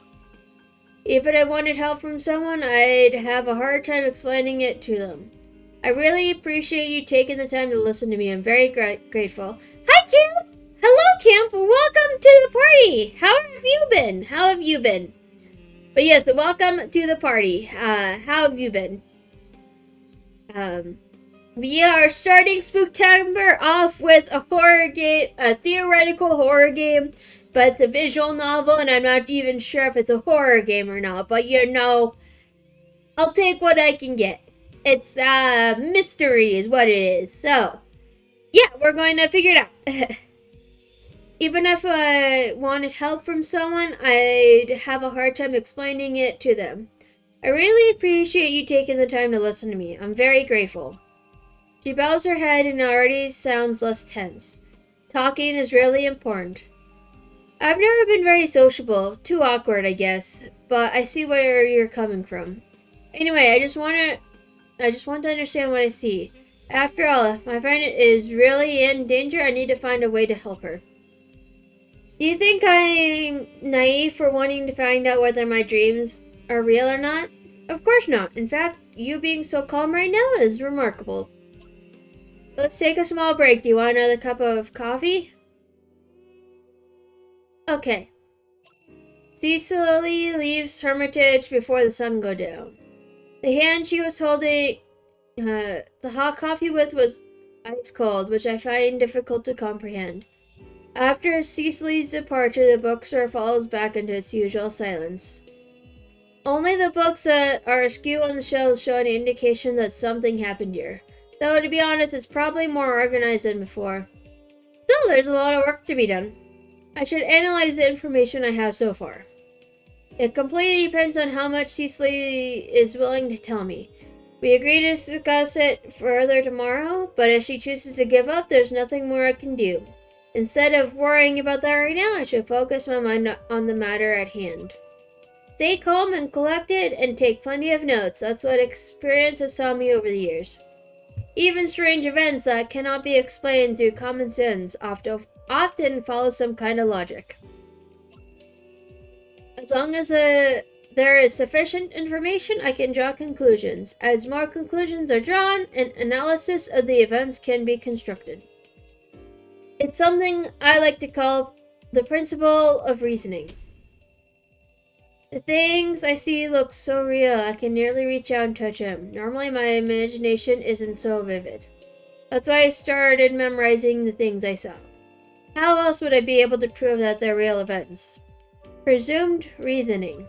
A: If I wanted help from someone, I'd have a hard time explaining it to them. I really appreciate you taking the time to listen to me. I'm very grateful. Hi, Camp! Hello, Camp! Welcome to the party! How have you been? But yes, welcome to the party. How have you been? We are starting Spooktober off with a horror game, a theoretical horror game, but it's a visual novel, and I'm not even sure if it's a horror game or not, but I'll take what I can get. It's, mystery is what it is, so, yeah, we're going to figure it out. Even if I wanted help from someone, I'd have a hard time explaining it to them. I really appreciate you taking the time to listen to me. I'm very grateful. She bows her head and already sounds less tense. Talking is really important. I've never been very sociable. Too awkward, I guess. But I see where you're coming from. Anyway, I just want to understand what I see. After all, if my friend is really in danger, I need to find a way to help her. Do you think I'm naive for wanting to find out whether my dreams are real or not? Of course not. In fact, you being so calm right now is remarkable. Let's take a small break. Do you want another cup of coffee? Okay. Cecily leaves Hermitage before the sun goes down. The hand she was holding the hot coffee with was ice cold, which I find difficult to comprehend. After Cecily's departure, the bookstore falls back into its usual silence. Only the books that are askew on the shelves show any indication that something happened here. Though, to be honest, it's probably more organized than before. Still, there's a lot of work to be done. I should analyze the information I have so far. It completely depends on how much Cecily is willing to tell me. We agree to discuss it further tomorrow, but if she chooses to give up, there's nothing more I can do. Instead of worrying about that right now, I should focus my mind on the matter at hand. Stay calm and collected, and take plenty of notes. That's what experience has taught me over the years. Even strange events that cannot be explained through common sense often follow some kind of logic. As long as there is sufficient information, I can draw conclusions. As more conclusions are drawn, an analysis of the events can be constructed. It's something I like to call the principle of reasoning. The things I see look so real, I can nearly reach out and touch them. Normally, my imagination isn't so vivid. That's why I started memorizing the things I saw. How else would I be able to prove that they're real events? Presumed reasoning.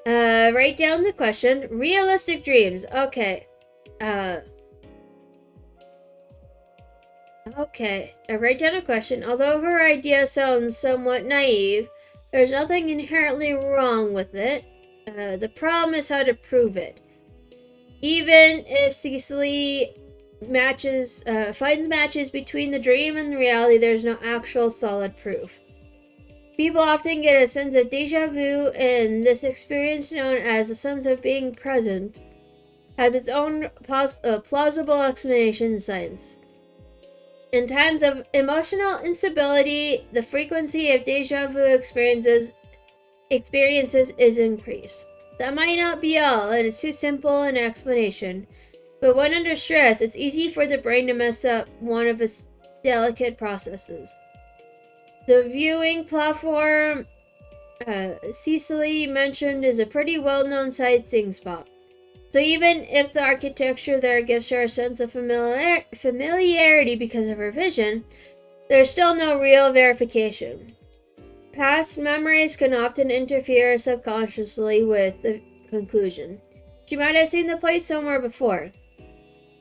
A: Write down the question. Realistic dreams. Okay. Okay. I write down a question. Although her idea sounds somewhat naive, there's nothing inherently wrong with it. The problem is how to prove it. Even if Cecily finds matches between the dream and the reality, there's no actual solid proof. People often get a sense of deja vu, and this experience, known as a sense of being present, has its own plausible explanation in science. In times of emotional instability, the frequency of deja vu experiences is increased. That might not be all, and it's too simple an explanation. But when under stress, it's easy for the brain to mess up one of its delicate processes. The viewing platform Cecily mentioned is a pretty well-known sightseeing spot. So even if the architecture there gives her a sense of familiarity because of her vision, there's still no real verification. Past memories can often interfere subconsciously with the conclusion. She might have seen the place somewhere before.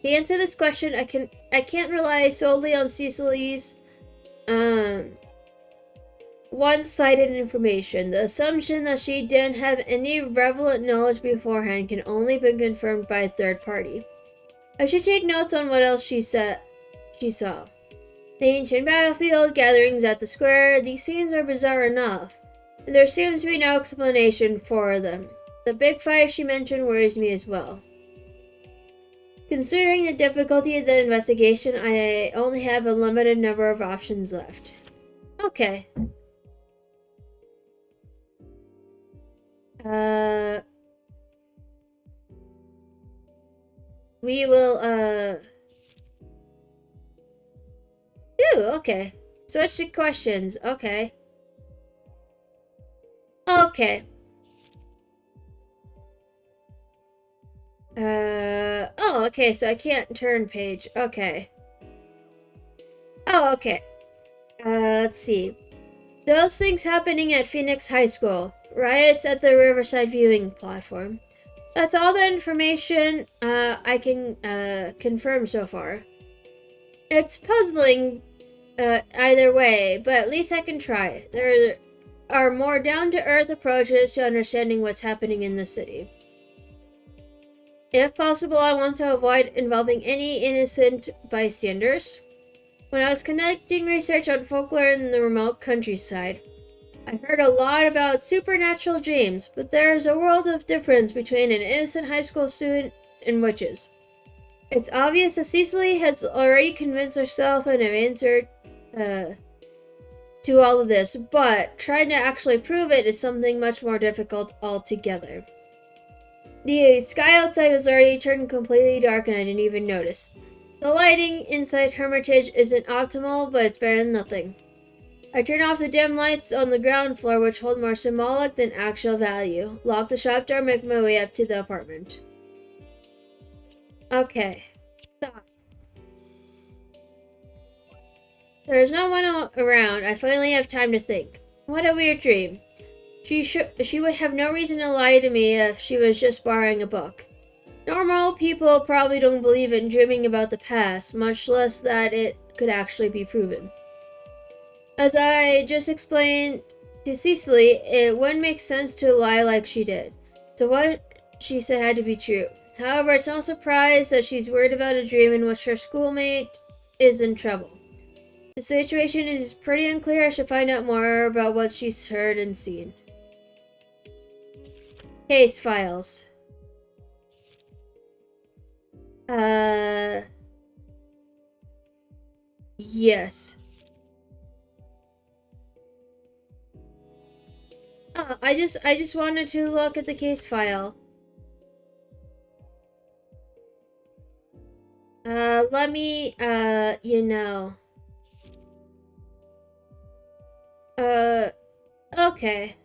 A: To answer this question, I can't rely solely on Cecily's one-sided information. The assumption that she didn't have any relevant knowledge beforehand can only be confirmed by a third party. I should take notes on what else she saw. The ancient battlefield, gatherings at the square, these scenes are bizarre enough, and there seems to be no explanation for them. The big fire she mentioned worries me as well. Considering the difficulty of the investigation, I only have a limited number of options left. Okay. We will, Ooh, okay. Switch to questions. Okay. Okay. Oh, okay, so I can't turn page. Okay. Oh, okay. Let's see. Those things happening at Phoenix High School. Riots at the Riverside viewing platform. That's all the information I can confirm so far. It's puzzling either way, but at least I can try. There are more down-to-earth approaches to understanding what's happening in the city. If possible, I want to avoid involving any innocent bystanders. When I was conducting research on folklore in the remote countryside, I heard a lot about supernatural dreams, but there's a world of difference between an innocent high school student and witches. It's obvious that Cecily has already convinced herself and have answered to all of this, but trying to actually prove it is something much more difficult altogether. The sky outside was already turned completely dark and I didn't even notice. The lighting inside Hermitage isn't optimal, but it's better than nothing. I turn off the dim lights on the ground floor, which hold more symbolic than actual value. Lock the shop door, make my way up to the apartment. Okay. Thoughts. There's no one around. I finally have time to think. What a weird dream. She would have no reason to lie to me if she was just borrowing a book. Normal people probably don't believe in dreaming about the past, much less that it could actually be proven. As I just explained to Cecily, it wouldn't make sense to lie like she did. So what she said had to be true. However, it's no surprise that she's worried about a dream in which her schoolmate is in trouble. The situation is pretty unclear. I should find out more about what she's heard and seen. Case files. Yes. Oh, I just wanted to look at the case file. Let me, okay.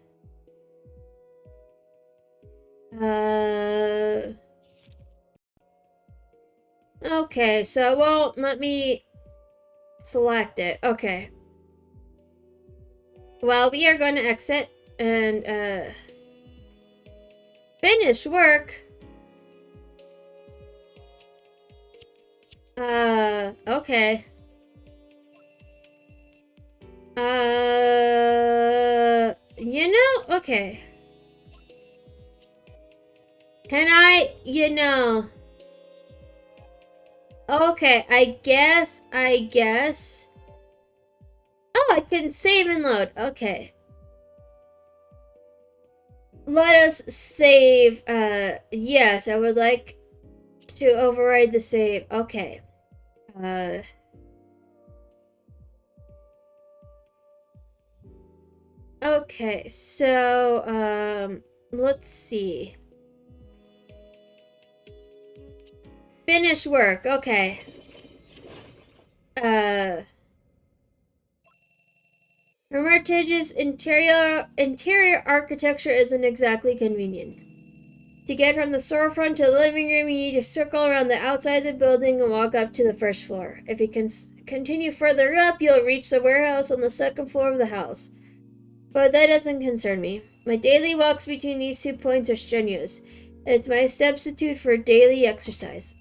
A: Okay, so it won't let me select it. Okay. Well, we are going to exit and, finish work. Okay. Okay. Can I, okay, I guess. Oh, I can save and load. Okay. Let us save. Yes, I would like to override the save. Okay. Okay, so, let's see. Finish work. Okay. Hermitage's interior architecture isn't exactly convenient. To get from the storefront to the living room, you need to circle around the outside of the building and walk up to the first floor. If you can continue further up, you'll reach the warehouse on the second floor of the house. But that doesn't concern me. My daily walks between these 2 points are strenuous. It's my substitute for daily exercise.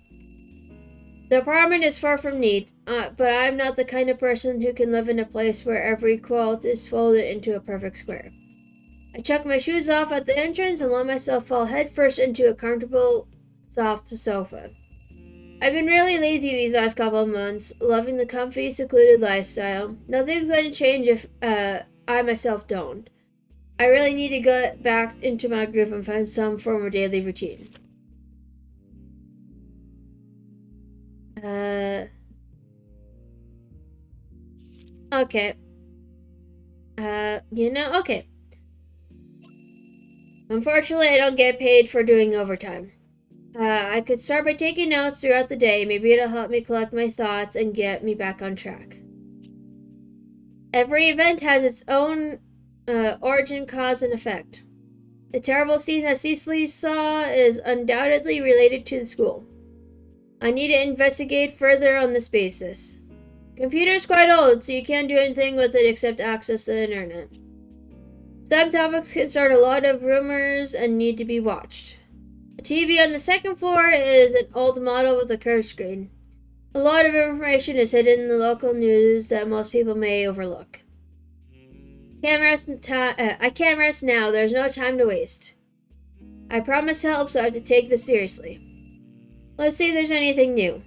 A: The apartment is far from neat, but I'm not the kind of person who can live in a place where every quilt is folded into a perfect square. I chuck my shoes off at the entrance and let myself fall headfirst into a comfortable, soft sofa. I've been really lazy these last couple of months, loving the comfy, secluded lifestyle. Nothing's going to change if I myself don't. I really need to get back into my groove and find some form of daily routine. Okay. Okay. Unfortunately, I don't get paid for doing overtime. I could start by taking notes throughout the day. Maybe it'll help me collect my thoughts and get me back on track. Every event has its own origin, cause, and effect. The terrible scene that Cecily saw is undoubtedly related to the school. I need to investigate further on this basis. Computer's quite old, so you can't do anything with it except access the internet. Some topics can start a lot of rumors and need to be watched. The TV on the second floor is an old model with a curved screen. A lot of information is hidden in the local news that most people may overlook. I can't rest now. There's no time to waste. I promised to help, so I have to take this seriously. Let's see if there's anything new.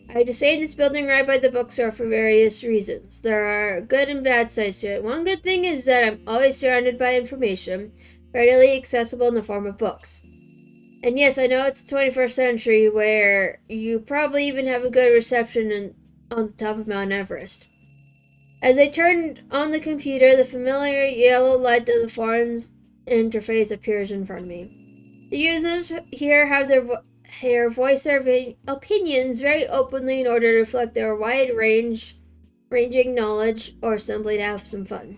A: I had to stay in this building right by the bookstore for various reasons. There are good and bad sides to it. One good thing is that I'm always surrounded by information, readily accessible in the form of books. And yes, I know it's the 21st century where you probably even have a good reception on the top of Mount Everest. As I turned on the computer, the familiar yellow light of the forum's interface appears in front of me. The users here have voice their opinions very openly in order to reflect their ranging knowledge or simply to have some fun.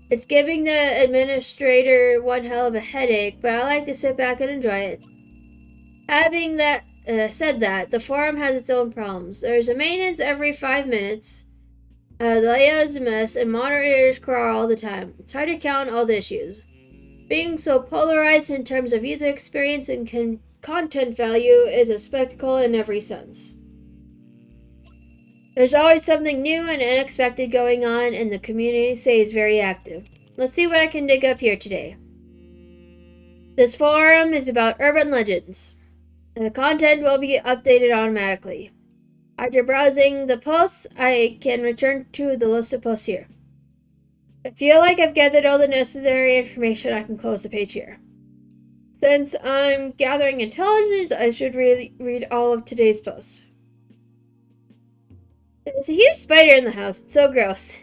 A: It's giving the administrator one hell of a headache, but I like to sit back and enjoy it. Having said that, the forum has its own problems. There's a maintenance every 5 minutes. The layout is a mess, and moderators crawl all the time. It's hard to count all the issues. Being so polarized in terms of user experience and content value is a spectacle in every sense. There's always something new and unexpected going on, and the community stays very active. Let's see what I can dig up here today. This forum is about urban legends. The content will be updated automatically. After browsing the posts, I can return to the list of posts here. I feel like I've gathered all the necessary information. I can close the page here. Since I'm gathering intelligence, I should really read all of today's posts. There's a huge spider in the house. It's so gross.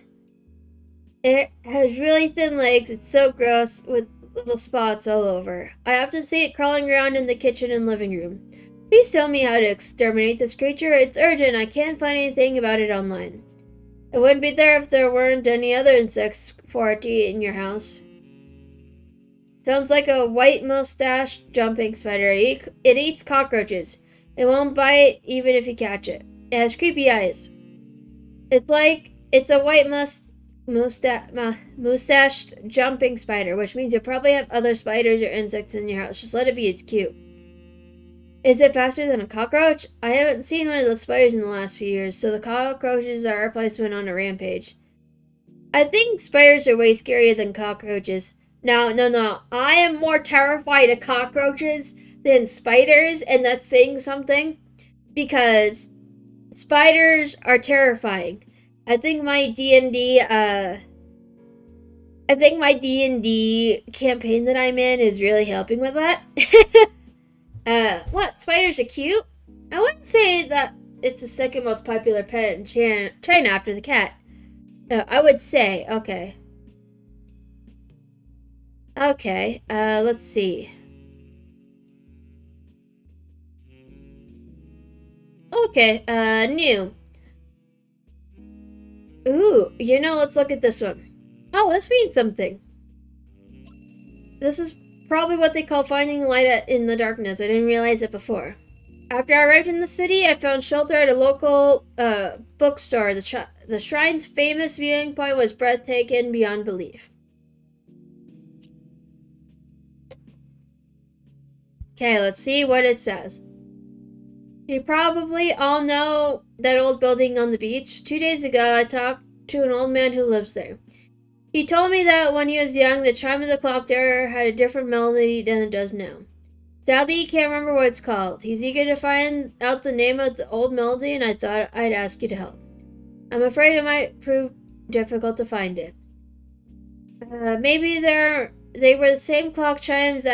A: It has really thin legs. It's so gross with little spots all over. I often see it crawling around in the kitchen and living room. Please tell me how to exterminate this creature. It's urgent. I can't find anything about it online. It wouldn't be there if there weren't any other insects for it to eat in your house. Sounds like a white mustache jumping spider. It eats cockroaches. It won't bite even if you catch it. It has creepy eyes. It's a white mustached jumping spider, which means you probably have other spiders or insects in your house. Just let it be, it's cute. Is it faster than a cockroach? I haven't seen one of those spiders in the last few years, so the cockroaches are a replacement on a rampage. I think spiders are way scarier than cockroaches. No. I am more terrified of cockroaches than spiders, and that's saying something. Because spiders are terrifying. I think my D&D campaign that I'm in is really helping with that. What? Spiders are cute? I wouldn't say that it's the second most popular pet in China after the cat. I would say, okay. Okay, let's see. Okay, new. Ooh, let's look at this one. Oh, this means something. This is probably what they call finding light in the darkness. I didn't realize it before. After I arrived in the city, I found shelter at a local bookstore. The shrine's famous viewing point was breathtaking beyond belief. Okay, let's see what it says. You probably all know that old building on the beach. 2 days ago, I talked to an old man who lives there. He told me that when he was young, the chime of the clock there had a different melody than it does now. Sadly, he can't remember what it's called. He's eager to find out the name of the old melody, and I thought I'd ask you to help. I'm afraid it might prove difficult to find it. Maybe they were the same clock chimes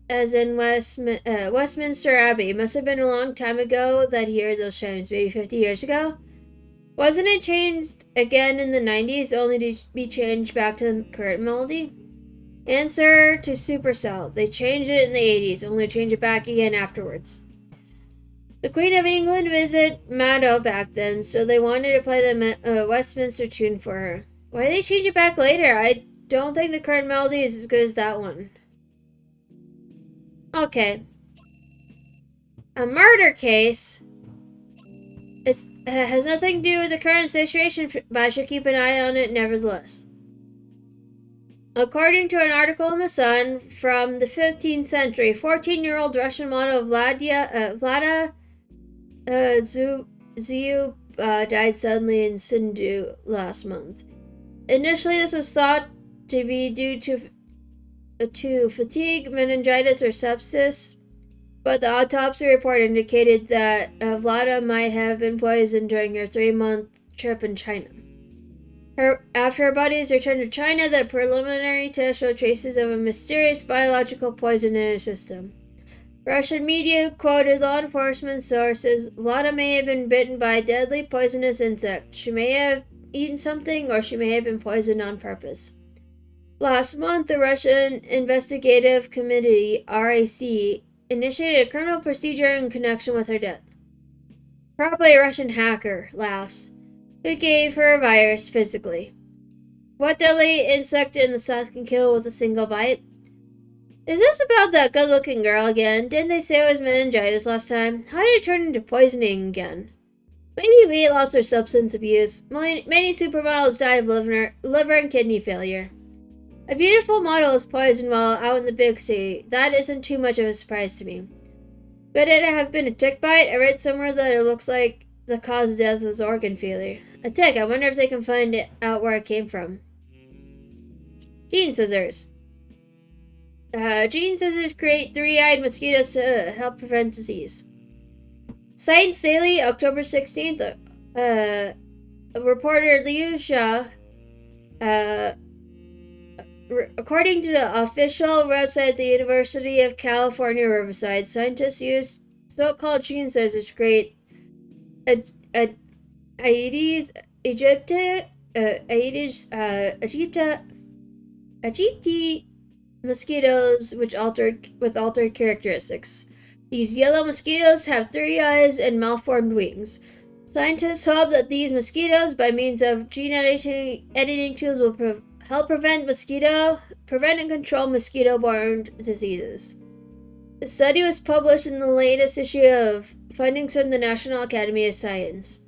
A: as in Westminster Abbey. It must have been a long time ago that he heard those chimes, maybe 50 years ago. Wasn't it changed again in the 90s, only to be changed back to the current melody? Answer to Supercell. They changed it in the 80s, only to change it back again afterwards. The Queen of England visited Maddow back then, so they wanted to play the Westminster tune for her. Why did they change it back later? I don't think the current melody is as good as that one. Okay. A murder case. It has nothing to do with the current situation, but I should keep an eye on it nevertheless. According to an article in The Sun from the 15th century, 14-year-old Russian model Vlada Ziu died suddenly in Sindhu last month. Initially, this was thought to be due to fatigue, meningitis, or sepsis, but the autopsy report indicated that Vlada might have been poisoned during her 3-month trip in China. After her body's return to China, the preliminary test showed traces of a mysterious biological poison in her system. Russian media quoted law enforcement sources. Vlada may have been bitten by a deadly poisonous insect. She may have eaten something, or she may have been poisoned on purpose. Last month, the Russian Investigative Committee, RAC, initiated a criminal procedure in connection with her death. Probably a Russian hacker, laughs, who gave her a virus physically. What deadly insect in the south can kill with a single bite? Is this about that good-looking girl again? Didn't they say it was meningitis last time? How did it turn into poisoning again? Maybe weight loss or substance abuse. Many supermodels die of liver and kidney failure. A beautiful model is poisoned while out in the big city. That isn't too much of a surprise to me. Could it have been a tick bite? I read somewhere that it looks like the cause of death was organ failure. A tick. I wonder if they can find out where it came from. Gene scissors. Gene scissors create 3-eyed mosquitoes to help prevent disease. Science Daily, October 16th. Reporter Liu Xia, according to the official website of the University of California, Riverside, scientists used so-called gene scissors to create Aedes aegypti mosquitoes with altered characteristics. These yellow mosquitoes have 3 eyes and malformed wings. Scientists hope that these mosquitoes, by means of gene editing tools, will help prevent and control mosquito-borne diseases. The study was published in the latest issue of Findings from the National Academy of Science.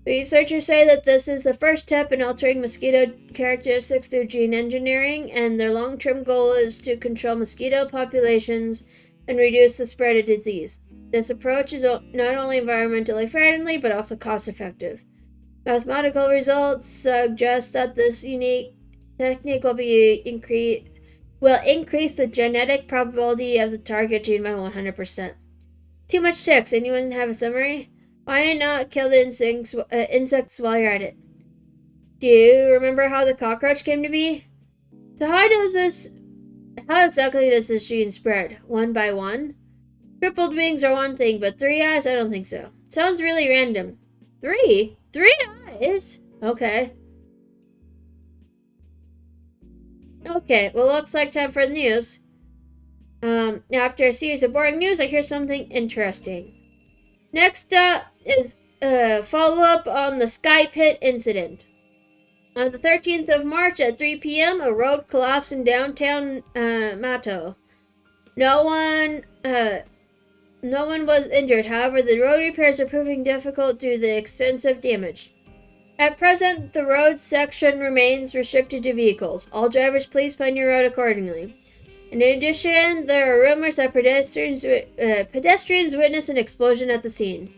A: Researchers say that this is the first step in altering mosquito characteristics through gene engineering, and their long-term goal is to control mosquito populations and reduce the spread of disease. This approach is not only environmentally friendly, but also cost-effective. Mathematical results suggest that this unique technique will increase the genetic probability of the target gene by 100%. Too much ticks. Anyone have a summary? Why not kill the insects while you're at it? Do you remember how the cockroach came to be? So how exactly does this gene spread? One by one? Crippled wings are one thing, but 3 eyes? I don't think so. Sounds really random. 3? 3 eyes? Okay. Okay, well, looks like time for the news. After a series of boring news, I hear something interesting. Next up is follow-up on the Sky Pit incident. On the 13th of March at 3 p.m., a road collapsed in downtown Mato. No one was injured. However, the road repairs are proving difficult due to the extensive damage. At present, the road section remains restricted to vehicles. All drivers, please plan your road accordingly. In addition, there are rumors that pedestrians witnessed an explosion at the scene.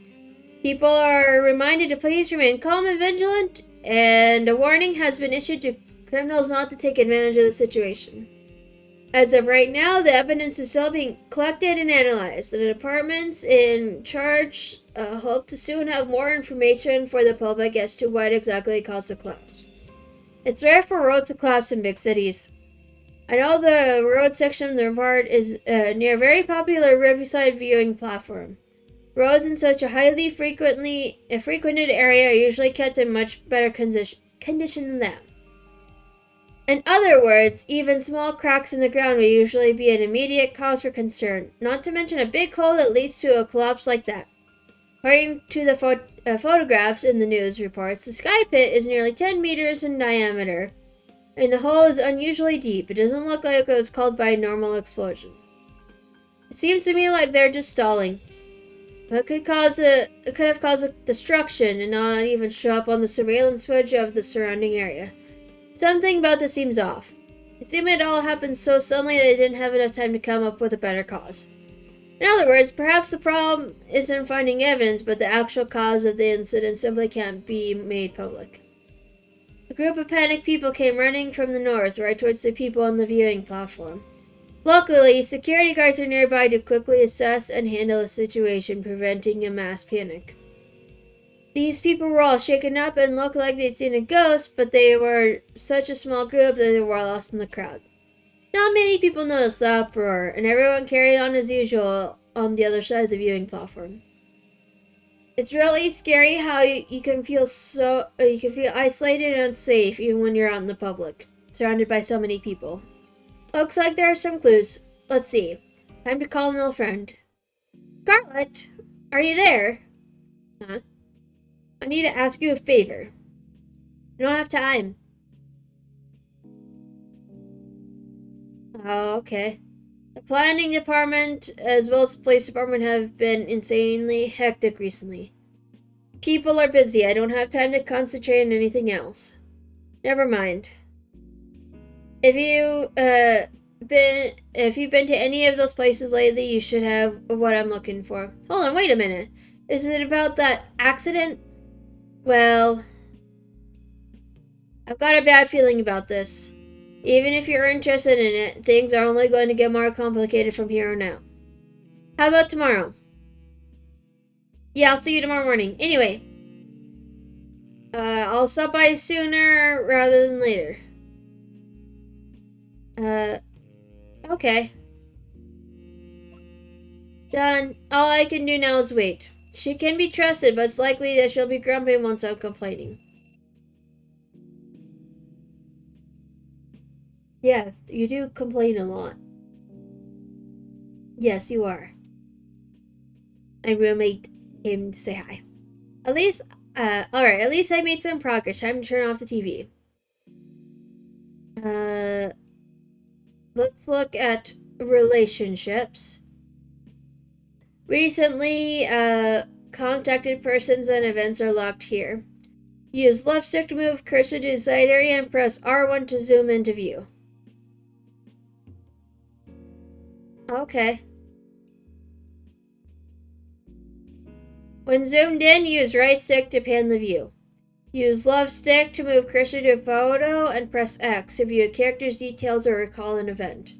A: People are reminded to please remain calm and vigilant, and a warning has been issued to criminals not to take advantage of the situation. As of right now, the evidence is still being collected and analyzed. The departments in charge hope to soon have more information for the public as to what exactly caused the collapse. It's rare for roads to collapse in big cities. I know the road section of the report is near a very popular riverside viewing platform. Roads in such a highly frequented area are usually kept in much better condition than that. In other words, even small cracks in the ground would usually be an immediate cause for concern, not to mention a big hole that leads to a collapse like that. According to the photographs in the news reports, the Sky Pit is nearly 10 meters in diameter, and the hole is unusually deep. It doesn't look like it was caused by a normal explosion. It seems to me like they're just stalling. It could have caused a destruction and not even show up on the surveillance footage of the surrounding area. Something about this seems off. It seemed it all happened so suddenly that they didn't have enough time to come up with a better cause. In other words, perhaps the problem isn't finding evidence, but the actual cause of the incident simply can't be made public. A group of panicked people came running from the north, right towards the people on the viewing platform. Luckily, security guards are nearby to quickly assess and handle the situation, preventing a mass panic. These people were all shaken up and looked like they'd seen a ghost, but they were such a small group that they were lost in the crowd. Not many people noticed the uproar, and everyone carried on as usual on the other side of the viewing platform. It's really scary how you can feel isolated and unsafe even when you're out in the public, surrounded by so many people. Looks like there are some clues. Let's see. Time to call an old friend. Scarlett, are you there? Huh? I need to ask you a favor. I don't have time. Oh, okay. The planning department as well as the police department have been insanely hectic recently. People are busy. I don't have time to concentrate on anything else. Never mind. If you've been to any of those places lately, you should have what I'm looking for. Hold on, wait a minute. Is it about that accident? Well, I've got a bad feeling about this. Even if you're interested in it, things are only going to get more complicated from here on out. How about tomorrow? Yeah, I'll see you tomorrow morning. Anyway, I'll stop by sooner rather than later. Okay. Done. All I can do now is wait. She can be trusted, but it's likely that she'll be grumpy once I'm complaining. Yes, you do complain a lot. Yes, you are. My roommate came to say hi. At least, alright, at least I made some progress. Time to turn off the TV. Let's look at relationships. Recently, contacted persons and events are locked here. Use left stick to move cursor to the side area and press R1 to zoom into view. Okay. When zoomed in, use right stick to pan the view. Use left stick to move cursor to a photo and press X to view a character's details or recall an event.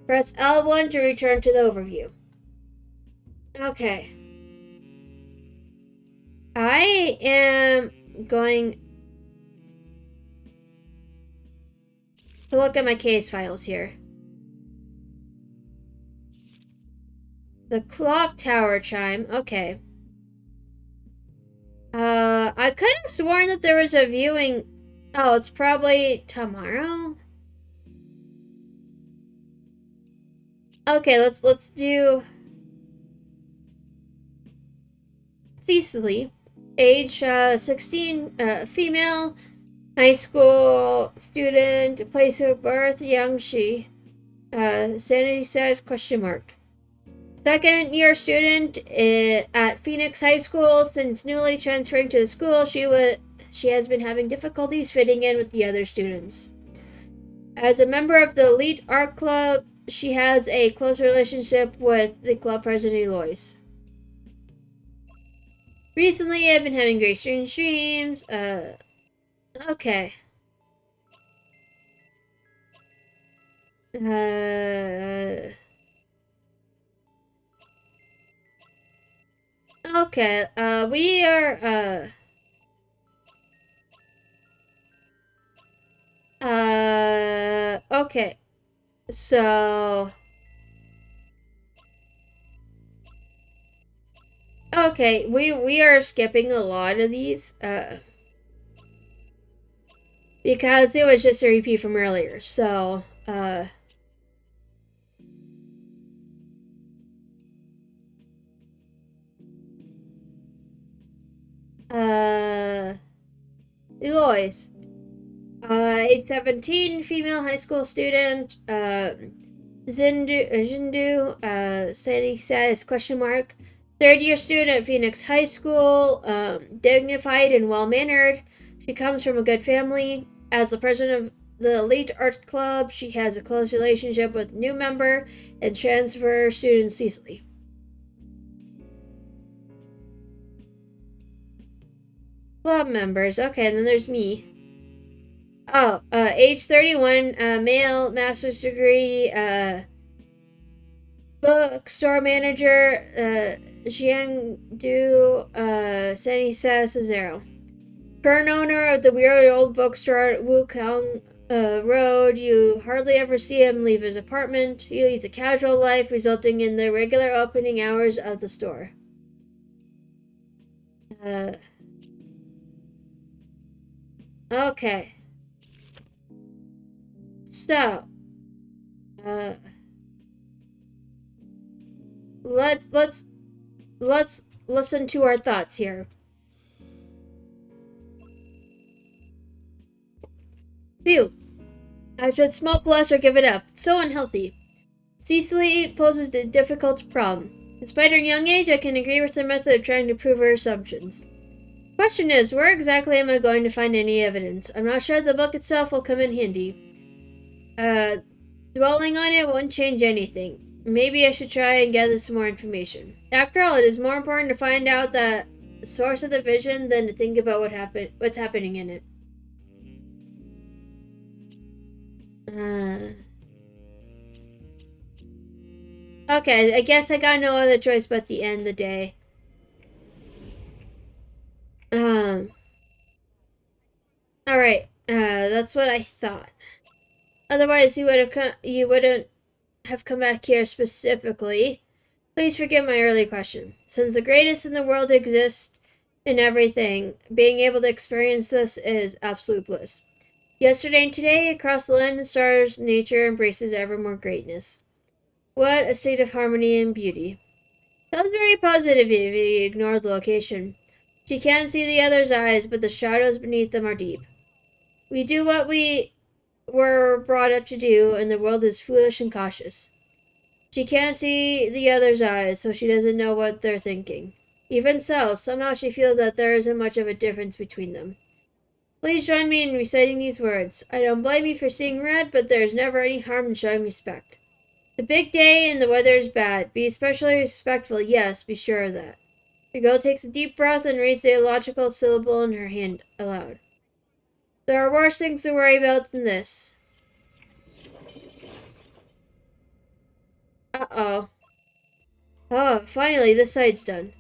A: Press L1 to return to the overview. Okay. I am going to look at my case files here. The clock tower chime. Okay. I could have sworn that there was a viewing. Oh, it's probably tomorrow. Okay, let's do Cecily, age 16, female, high school student, place of birth, Yangshi, sanity status, question mark. Second year student at Phoenix High School. Since newly transferring to the school, she has been having difficulties fitting in with the other students. As a member of the elite art club, she has a close relationship with the club president, Eloise. Recently, I've been having very strange dreams. Okay. Okay, we are, okay. So... Okay, we are skipping a lot of these, because it was just a repeat from earlier, so, Eloise, age 17, female high school student, Jindu, sanity status, question mark, third year student at Phoenix High School, dignified and well-mannered. She comes from a good family. As the president of the elite art club, she has a close relationship with new member and transfer student Cecily. Club members. Okay, and then there's me. Oh, age 31, male, master's degree, bookstore manager, Jiangdu, sanity status is 0. Current owner of the weird old bookstore at Wukong Road. You hardly ever see him leave his apartment. He leads a casual life, resulting in the regular opening hours of the store. Okay. So, let's listen to our thoughts here. Phew. I should smoke less or give it up. It's so unhealthy. Cecily poses a difficult problem. Despite her young age, I can agree with her method of trying to prove her assumptions. Question is, where exactly am I going to find any evidence? I'm not sure the book itself will come in handy. Dwelling on it won't change anything. Maybe I should try and gather some more information. After all, it is more important to find out the source of the vision than to think about what's happening in it. Okay, I guess I got no other choice but to end the day. Alright, that's what I thought. Otherwise, you wouldn't have come back here specifically. Please forgive my early question. Since the greatest in the world exists in everything, being able to experience this is absolute bliss. Yesterday and today, across the land and stars, nature embraces ever more greatness. What a state of harmony and beauty. Sounds very positive if you ignore the location. She can't see the other's eyes, but the shadows beneath them are deep. We do what we we're brought up to do, and the world is foolish and cautious. She can't see the other's eyes, so she doesn't know what they're thinking. Even so, somehow she feels that there isn't much of a difference between them. Please join me in reciting these words. I don't blame you for seeing red, but there is never any harm in showing respect. The big day and the weather is bad. Be especially respectful, yes, be sure of that. The girl takes a deep breath and reads the illogical syllable in her hand aloud. There are worse things to worry about than this. Uh-oh. Oh, finally, this side's done.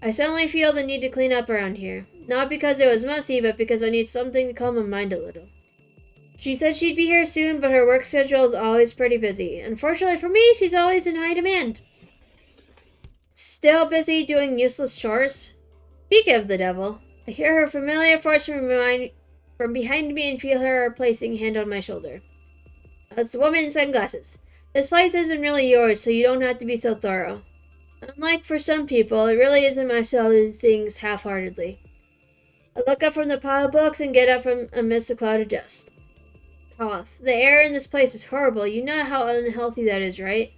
A: I suddenly feel the need to clean up around here. Not because it was messy, but because I need something to calm my mind a little. She said she'd be here soon, but her work schedule is always pretty busy. Unfortunately for me, she's always in high demand. Still busy doing useless chores? Speak of the devil. I hear her familiar voice from behind me and feel her placing a hand on my shoulder. That's the woman in sunglasses. This place isn't really yours, so you don't have to be so thorough. Unlike for some people, it really isn't my style to do things half-heartedly. I look up from the pile of books and get up from amidst a cloud of dust. Cough. The air in this place is horrible. You know how unhealthy that is, right?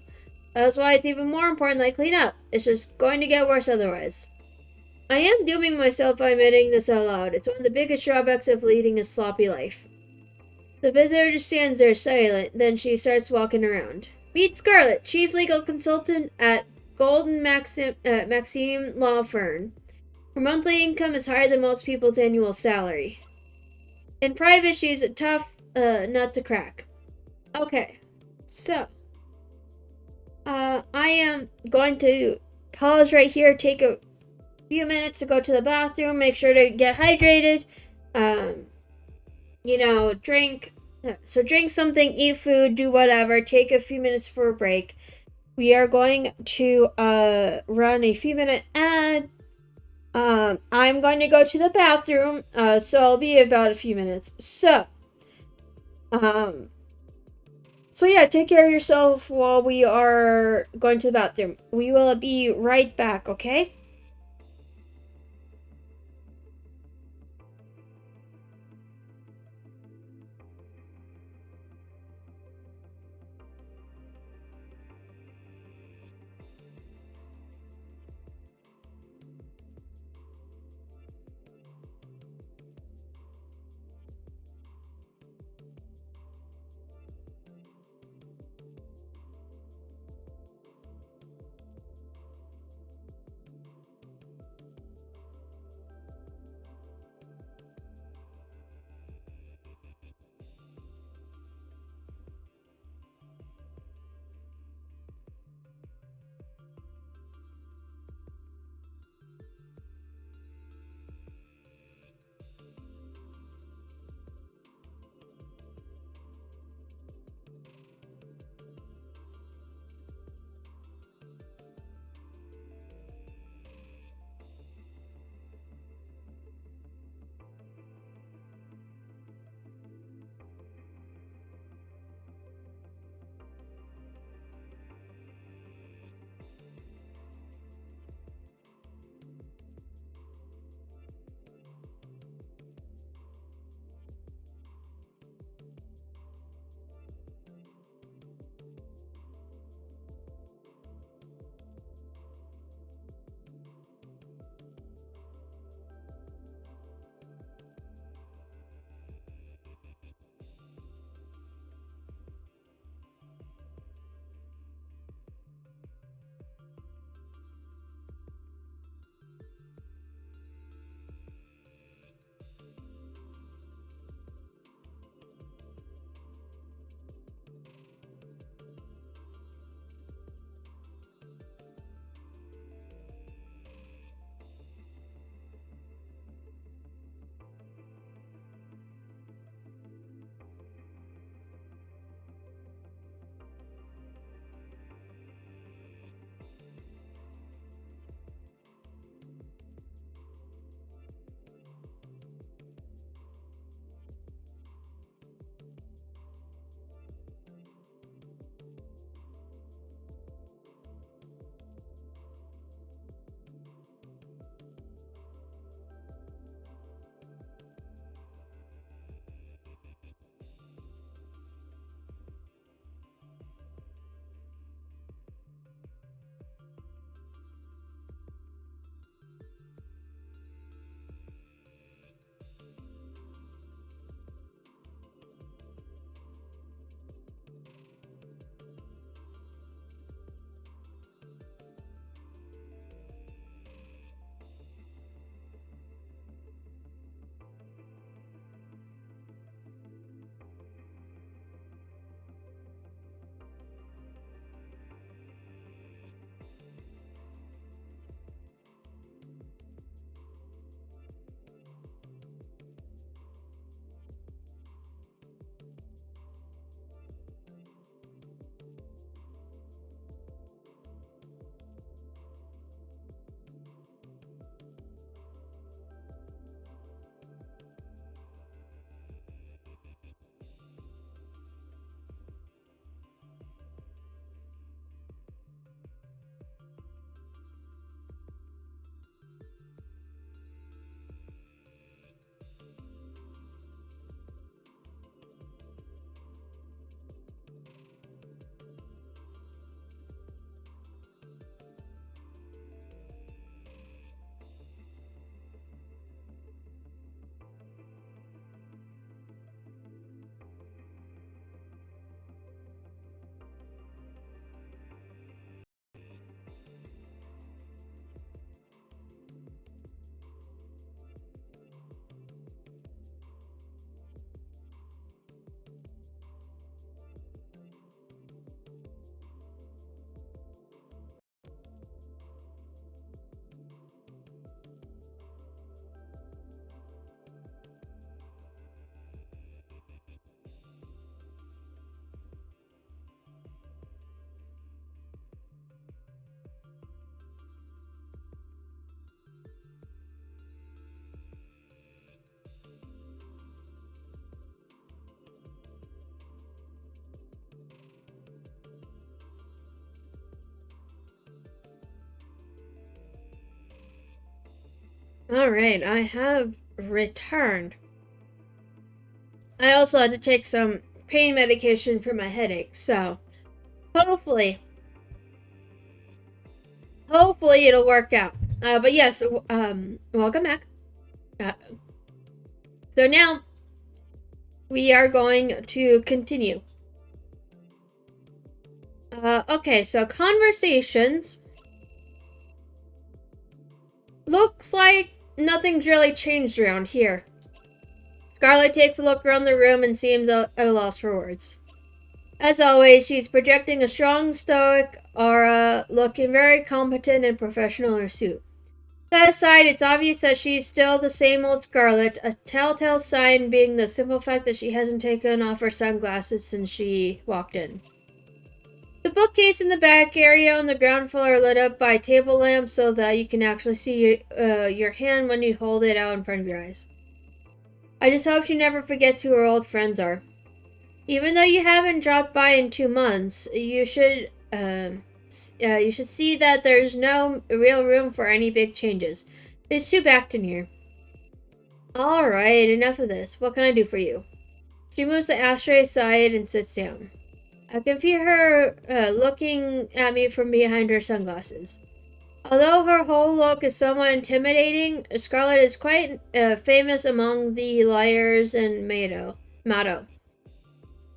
A: That's why it's even more important that I clean up. It's just going to get worse otherwise. I am dooming myself by admitting this out loud. It's one of the biggest drawbacks of leading a sloppy life. The visitor just stands there silent, then she starts walking around. Meet Scarlett, Chief Legal Consultant at Golden Maxime Law Firm. Her monthly income is higher than most people's annual salary. In private, she's a tough nut to crack. Okay, so I am going to pause right here, take a few minutes to go to the bathroom, make sure to get hydrated, drink. So drink something, eat food, do whatever, take a few minutes for a break. We are going to run a few minute ad. I'm going to go to the bathroom, so I'll be about a few minutes. So yeah, take care of yourself while we are going to the bathroom. We will be right back, okay? Alright, I have returned. I also had to take some pain medication for my headache, so hopefully it'll work out. But yes, welcome back. So now we are going to continue. Okay, so conversations. Looks like nothing's really changed around here. Scarlet takes a look around the room and seems at a loss for words. As always, she's projecting a strong, stoic aura, looking very competent and professional in her suit. That aside, it's obvious that she's still the same old Scarlet, a telltale sign being the simple fact that she hasn't taken off her sunglasses since she walked in. The bookcase in the back area on the ground floor are lit up by table lamps so that you can actually see your hand when you hold it out in front of your eyes. I just hope she never forgets who her old friends are. Even though you haven't dropped by in 2 months, you should see that there's no real room for any big changes. It's too backed in here. Alright, enough of this. What can I do for you? She moves the ashtray aside and sits down. I can feel her looking at me from behind her sunglasses. Although her whole look is somewhat intimidating, Scarlet is quite famous among the liars and Motto.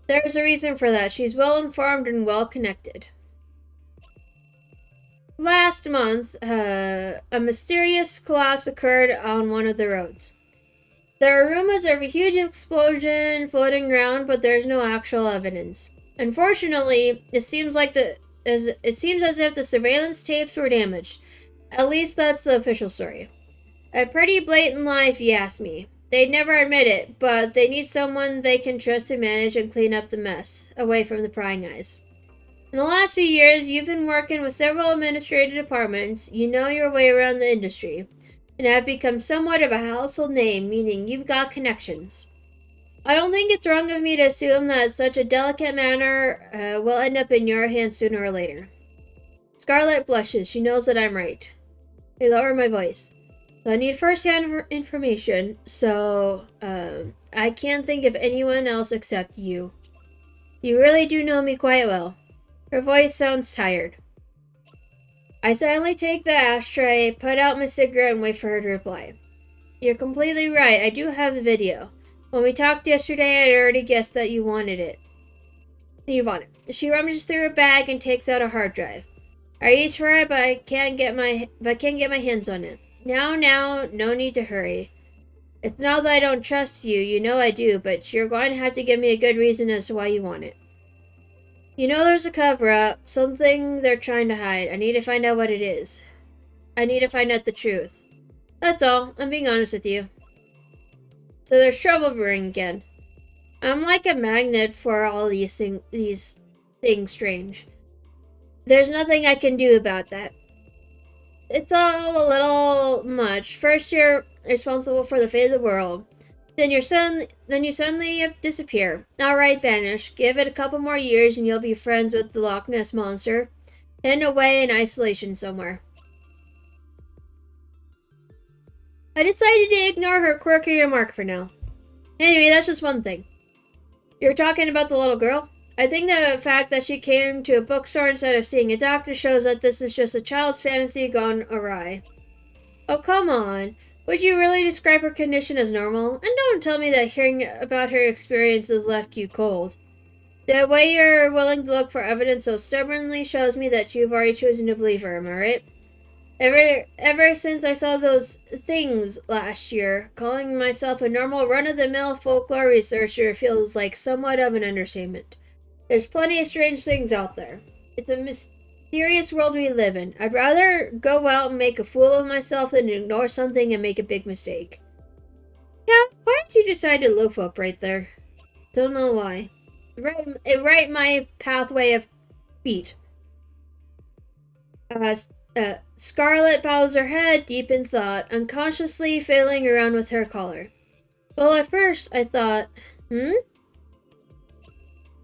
A: There's a reason for that. She's well-informed and well-connected. Last month, a mysterious collapse occurred on one of the roads. There are rumors of a huge explosion floating around, but there's no actual evidence. Unfortunately, it seems as if the surveillance tapes were damaged. At least that's the official story. A pretty blatant lie if you ask me. They'd never admit it, but they need someone they can trust to manage and clean up the mess, away from the prying eyes. In the last few years, you've been working with several administrative departments, you know your way around the industry, and have become somewhat of a household name, meaning you've got connections. I don't think it's wrong of me to assume that such a delicate matter will end up in your hands sooner or later. Scarlet blushes. She knows that I'm right. I lower my voice. So I need first-hand information, so I can't think of anyone else except you. You really do know me quite well. Her voice sounds tired. I silently take the ashtray, put out my cigarette, and wait for her to reply. You're completely right. I do have the video. When we talked yesterday, I'd already guessed that you wanted it. You want it. She rummages through her bag and takes out a hard drive. I reach for it, but I can't get my hands on it. Now, no need to hurry. It's not that I don't trust you. You know I do, but you're going to have to give me a good reason as to why you want it. You know there's a cover-up, something they're trying to hide. I need to find out what it is. I need to find out the truth. That's all. I'm being honest with you. So there's trouble brewing again. I'm like a magnet for all these things strange. There's nothing I can do about that. It's all a little much. First you're responsible for the fate of the world. Then you suddenly disappear. Alright, vanish. Give it a couple more years and you'll be friends with the Loch Ness Monster. Hidden away in isolation somewhere. I decided to ignore her quirky remark for now. Anyway, that's just one thing. You're talking about the little girl? I think the fact that she came to a bookstore instead of seeing a doctor shows that this is just a child's fantasy gone awry. Oh, come on. Would you really describe her condition as normal? And don't tell me that hearing about her experiences left you cold. The way you're willing to look for evidence so stubbornly shows me that you've already chosen to believe her, am I right? Ever since I saw those things last year, calling myself a normal run-of-the-mill folklore researcher feels like somewhat of an understatement. There's plenty of strange things out there. It's a mysterious world we live in. I'd rather go out and make a fool of myself than ignore something and make a big mistake. Yeah, why did you decide to loaf up right there? Don't know why. Right my pathway of feet. Scarlet bows her head deep in thought, unconsciously fiddling around with her collar. Well, at first, I thought,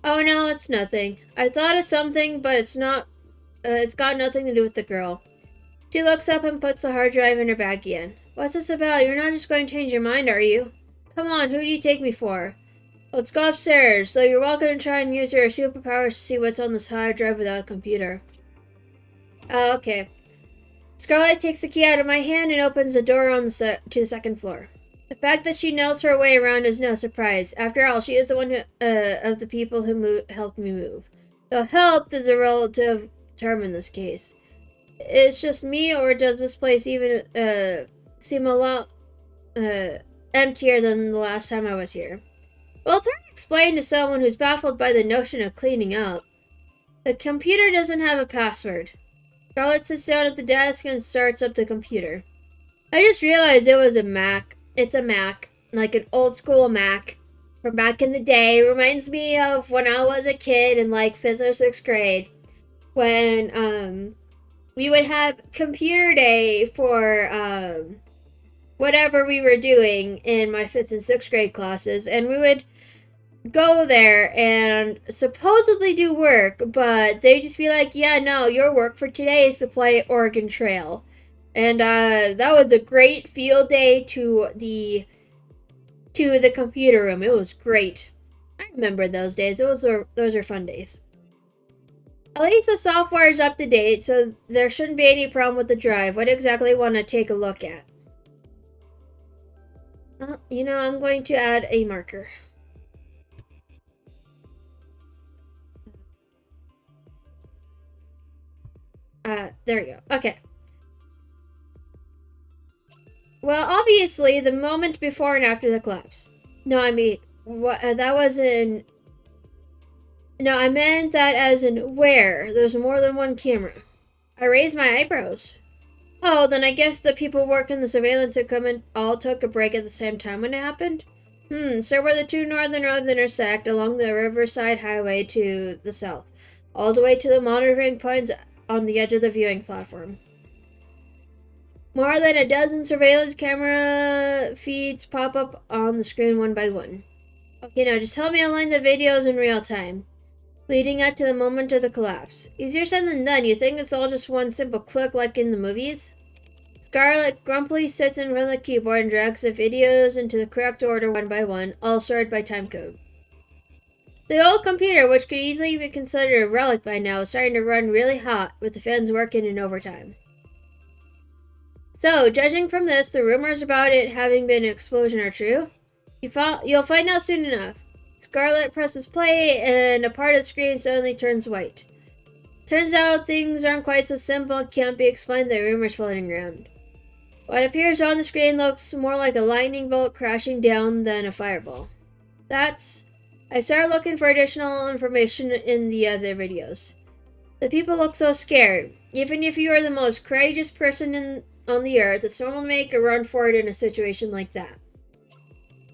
A: Oh no, it's nothing. I thought of something, but it's got nothing to do with the girl. She looks up and puts the hard drive in her bag again. What's this about? You're not just going to change your mind, are you? Come on, who do you take me for? Let's go upstairs, though you're welcome to try and use your superpowers to see what's on this hard drive without a computer. Oh, okay. Scarlet takes the key out of my hand and opens the door on to the second floor. The fact that she knows her way around is no surprise. After all, she is the one who, of the people who helped me move. So helped is a relative term in this case. It's just me, or does this place even seem a lot emptier than the last time I was here? Well, it's hard to explain to someone who's baffled by the notion of cleaning up. The computer doesn't have a password. Scarlet sits down at the desk and starts up the computer. I just realized it was a Mac. It's a Mac, like an old school Mac from back in the day. It reminds me of when I was a kid in like 5th or 6th grade, when we would have computer day for whatever we were doing in my 5th and 6th grade classes, and we would go there and supposedly do work, but they'd just be like, yeah, no, your work for today is to play Oregon Trail. And that was a great field day to the computer room. It was great. I remember those days. Those were fun days. At least the software is up to date, so there shouldn't be any problem with the drive. What exactly want to take a look at? You know, I'm going to add a marker. There we go. Okay. Well, obviously, the moment before and after the collapse. No, I mean, what? That was in... No, I meant that as in where. There's more than one camera. I raised my eyebrows. Oh, then I guess the people working the surveillance equipment all took a break at the same time when it happened? So where the two northern roads intersect along the Riverside Highway to the south, all the way to the monitoring points on the edge of the viewing platform. More than a dozen surveillance camera feeds pop up on the screen one by one. Okay, now just help me align the videos in real time, leading up to the moment of the collapse. Easier said than done. You think it's all just one simple click like in the movies? Scarlet grumpily sits in front of the keyboard and drags the videos into the correct order one by one, all sorted by timecode. The old computer, which could easily be considered a relic by now, is starting to run really hot, with the fans working in overtime. So, judging from this, the rumors about it having been an explosion are true. You'll find out soon enough. Scarlet presses play, and a part of the screen suddenly turns white. Turns out things aren't quite so simple and can't be explained by rumors floating around. What appears on the screen looks more like a lightning bolt crashing down than a fireball. I started looking for additional information in the other videos. The people look so scared. Even if you are the most courageous person on the earth, it's normal to make a run for it in a situation like that.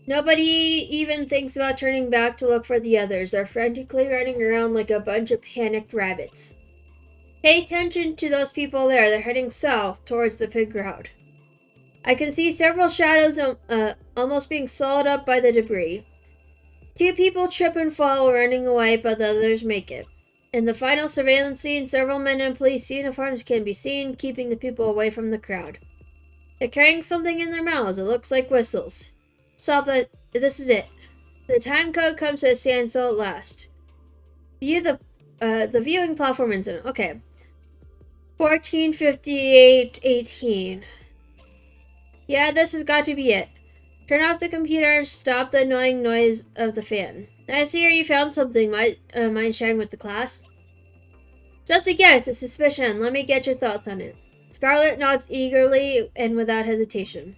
A: Nobody even thinks about turning back to look for the others. They're frantically running around like a bunch of panicked rabbits. Pay attention to those people there. They're heading south towards the pig crowd. I can see several shadows almost being swallowed up by the debris. 2 people trip and fall running away, but the others make it. In the final surveillance scene, several men in police uniforms can be seen, keeping the people away from the crowd. They're carrying something in their mouths. It looks like whistles. Stop that. This is it. The time code comes to a standstill at last. View the viewing platform incident. Okay. 14:58:18. Yeah, this has got to be it. Turn off the computer and stop the annoying noise of the fan. I see you found something. Mind sharing with the class? Just a guess, a suspicion. Let me get your thoughts on it. Scarlet nods eagerly and without hesitation.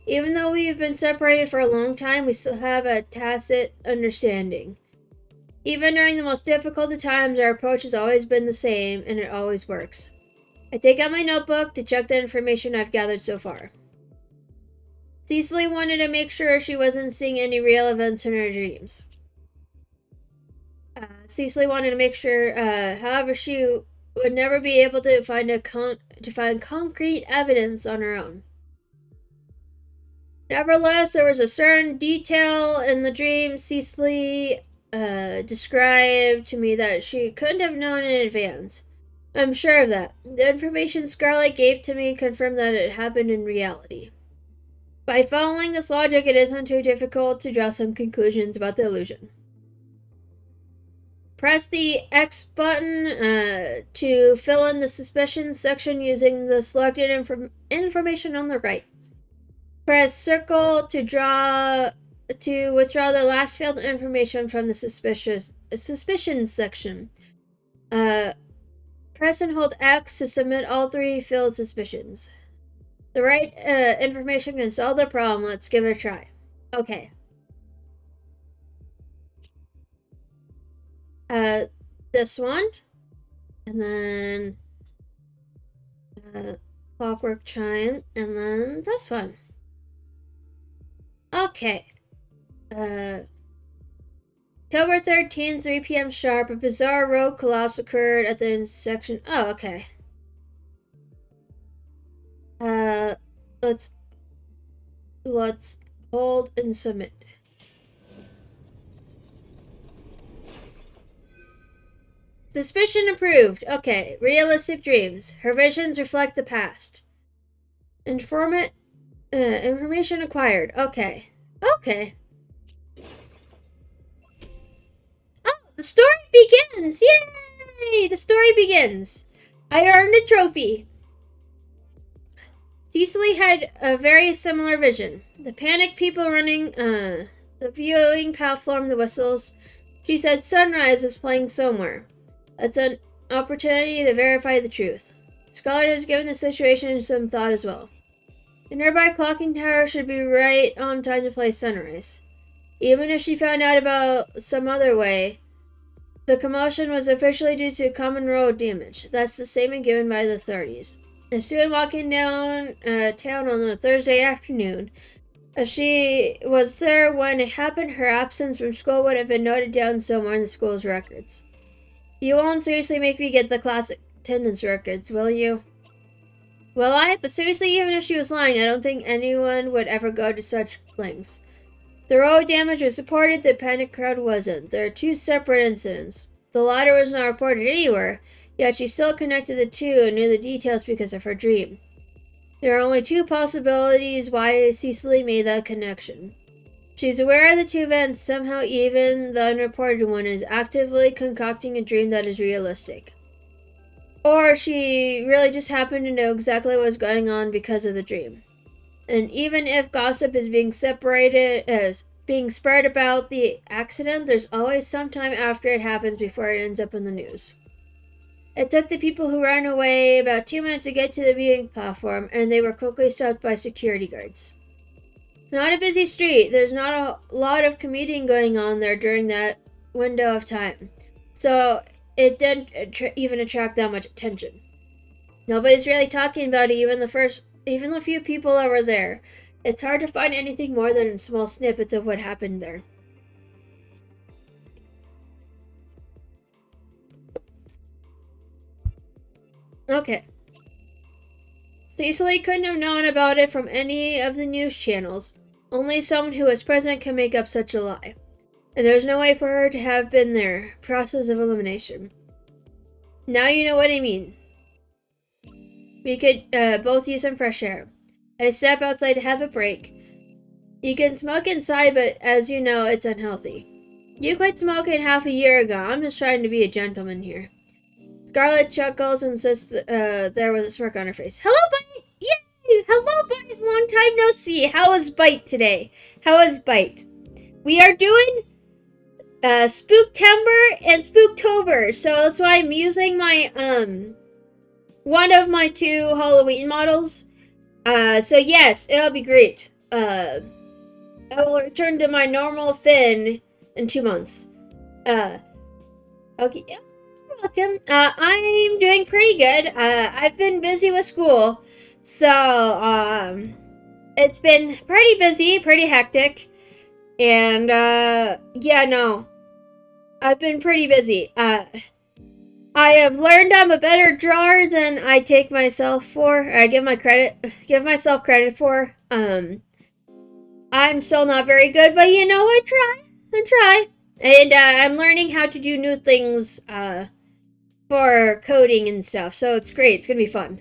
A: Even though we have been separated for a long time, we still have a tacit understanding. Even during the most difficult of times, our approach has always been the same, and it always works. I take out my notebook to check the information I've gathered so far. Cecily wanted to make sure she wasn't seeing any real events in her dreams. Cecily wanted to make sure, however, she would never be able to find concrete evidence on her own. Nevertheless, there was a certain detail in the dream Cecily described to me that she couldn't have known in advance. I'm sure of that. The information Scarlet gave to me confirmed that it happened in reality. By following this logic, it isn't too difficult to draw some conclusions about the illusion. Press the X button to fill in the suspicion section using the selected information on the right. Press circle to withdraw the last filled information from the suspicion section. Press and hold X to submit all 3 filled suspicions. The right information can solve the problem. Let's give it a try. Okay. This one. And then clockwork chime. And then this one. Okay. October 13th, 3 p.m. sharp, a bizarre road collapse occurred at the intersection. Oh, okay. Let's hold and submit. Suspicion approved. Okay. Realistic dreams. Her visions reflect the past. Information acquired. Okay. Okay. Oh, the story begins! Yay! The story begins. I earned a trophy. Cecily had a very similar vision. The panicked people running the viewing platform, the whistles. She said sunrise is playing somewhere. That's an opportunity to verify the truth. Scarlett has given the situation some thought as well. The nearby clocking tower should be right on time to play sunrise. Even if she found out about some other way, the commotion was officially due to common road damage. That's the statement given by the authorities. A student walking down town on a Thursday afternoon. If she was there when it happened, her absence from school would have been noted down somewhere in the school's records. You won't seriously make me get the class attendance records, will you? Will I? But seriously, even if she was lying, I don't think anyone would ever go to such lengths. The road damage was reported, the panic crowd wasn't. There are 2 separate incidents. The latter was not reported anywhere, yet she still connected the 2 and knew the details because of her dream. There are only 2 possibilities why Cecily made that connection. She's aware of the 2 events, somehow even the unreported one is actively concocting a dream that is realistic. Or she really just happened to know exactly what was going on because of the dream. And even if gossip is being spread about the accident, there's always some time after it happens before it ends up in the news. It took the people who ran away about 2 minutes to get to the viewing platform, and they were quickly stopped by security guards. It's not a busy street. There's not a lot of commuting going on there during that window of time. So it didn't even attract that much attention. Nobody's really talking about it, even the few people that were there. It's hard to find anything more than small snippets of what happened there. Okay. Cecily couldn't have known about it from any of the news channels. Only someone who was present can make up such a lie. And there's no way for her to have been there. Process of elimination. Now you know what I mean. We could both use some fresh air. I step outside to have a break. You can smoke inside, but as you know, it's unhealthy. You quit smoking half a year ago. I'm just trying to be a gentleman here. Scarlett chuckles and sits there with a smirk on her face. Hello, Bite! Yay! Hello, Bite! Long time no see. How was Bite today? How was Bite? We are doing Spooktember and Spooktober, so that's why I'm using my one of my 2 Halloween models. So yes, it'll be great. I will return to my normal Finn in 2 months. Okay. Welcome. I'm doing pretty good. I've been busy with school, so it's been pretty busy, pretty hectic, and yeah, no, I've been pretty busy. I have learned I'm a better drawer than I take myself for. Or I give myself credit for. I'm still not very good, but you know, I try, and I'm learning how to do new things. For coding and stuff, so it's great. It's gonna be fun.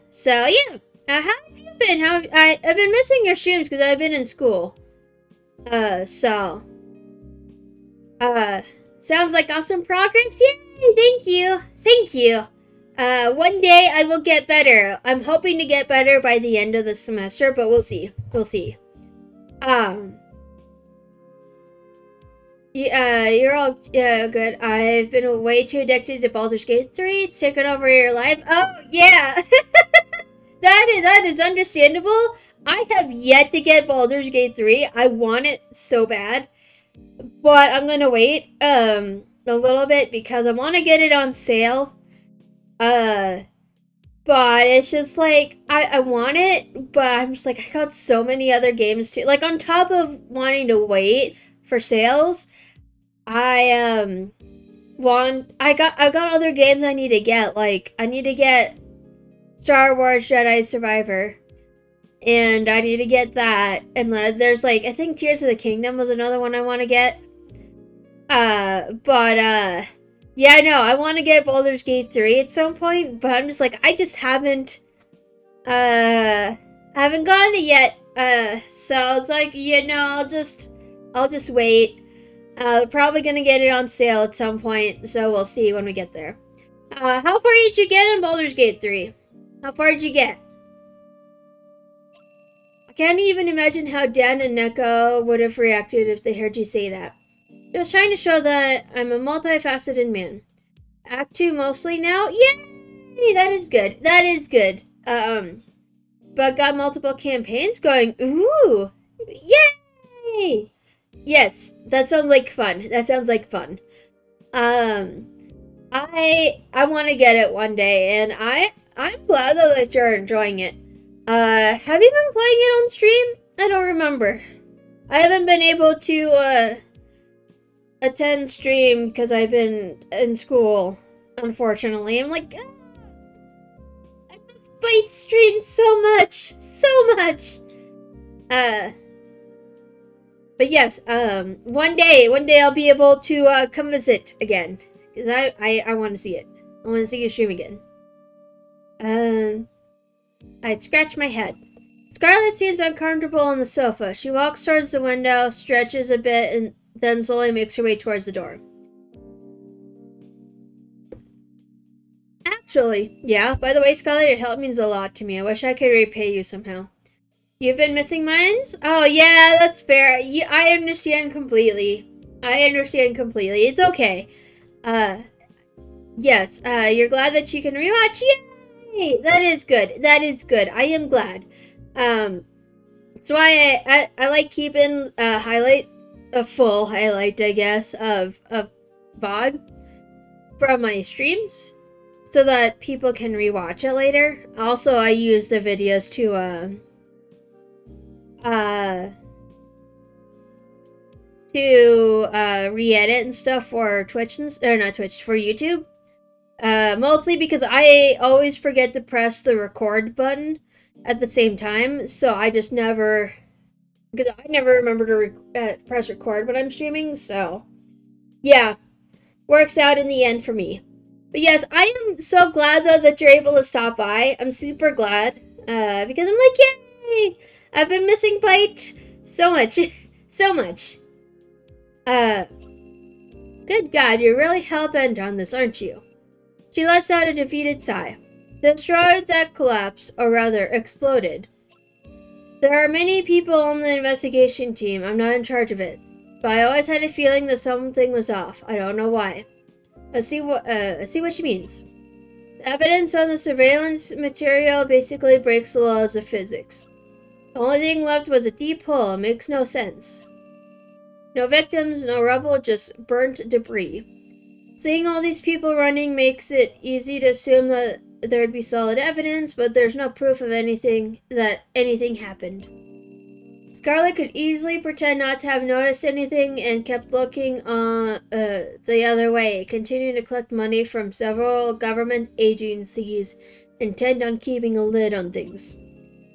A: So yeah, how have you been? I've been missing your streams because I've been in school. So. Sounds like awesome progress. Yay! Thank you. Thank you. One day I will get better. I'm hoping to get better by the end of the semester, but we'll see. We'll see. You're all good. I've been way too addicted to Baldur's Gate 3. It's taken over your life. Oh, yeah. That is understandable. I have yet to get Baldur's Gate 3. I want it so bad. But I'm gonna wait a little bit because I want to get it on sale. But it's just like I want it, but I'm just like I got so many other games too. Like on top of wanting to wait for sales, I got other games I need to get. Like I need to get Star Wars Jedi Survivor. And I need to get that. And there's like, I think Tears of the Kingdom was another one I want to get. Yeah, no, I want to get Baldur's Gate 3 at some point. But I'm just like, I just haven't gotten it yet. So it's like, you know, I'll just wait. Probably gonna get it on sale at some point. So we'll see when we get there. How far did you get in Baldur's Gate 3? How far did you get? I can't even imagine how Dan and Neko would have reacted if they heard you say that. Just trying to show that I'm a multifaceted man. Act 2 mostly now? Yay! That is good. That is good. But got multiple campaigns going. Ooh! Yay! Yes, that sounds like fun. That sounds like fun. I want to get it one day, and I'm glad though that you're enjoying it. Have you been playing it on stream? I don't remember. I haven't been able to, attend stream because I've been in school, unfortunately. I'm like, I miss Bite stream so much! So much! But yes, one day I'll be able to, come visit again. Because I want to see it. I want to see you stream again. I'd scratch my head. Scarlet seems uncomfortable on the sofa. She walks towards the window, stretches a bit, and then slowly makes her way towards the door. Actually, yeah, by the way, Scarlet, your help means a lot to me. I wish I could repay you somehow. You've been missing mines? Oh, yeah, that's fair. I understand completely. It's okay. Yes, you're glad that you can rewatch? Yay! That is good. I am glad. That's why I like keeping a full highlight, I guess, of VOD from my streams so that people can rewatch it later. Also, I use the videos to re-edit and stuff for Twitch for YouTube. Mostly because I always forget to press the record button at the same time, so I just never remember to press record when I'm streaming, so yeah, works out in the end for me. But yes, I am so glad though that you're able to stop by. I'm super glad, because I'm like, yay! I've been missing Bite so much, so much. Good God, you're really hell-bent on this, aren't you? She lets out a defeated sigh. The asteroid that collapsed, or rather, exploded. There are many people on the investigation team. I'm not in charge of it. But I always had a feeling that something was off. I don't know why. I see what she means. The evidence on the surveillance material basically breaks the laws of physics. The only thing left was a deep hole. It makes no sense. No victims, no rubble, just burnt debris. Seeing all these people running makes it easy to assume that there'd be solid evidence, but there's no proof of anything happened. Scarlet could easily pretend not to have noticed anything and kept looking the other way, continuing to collect money from several government agencies intent on keeping a lid on things.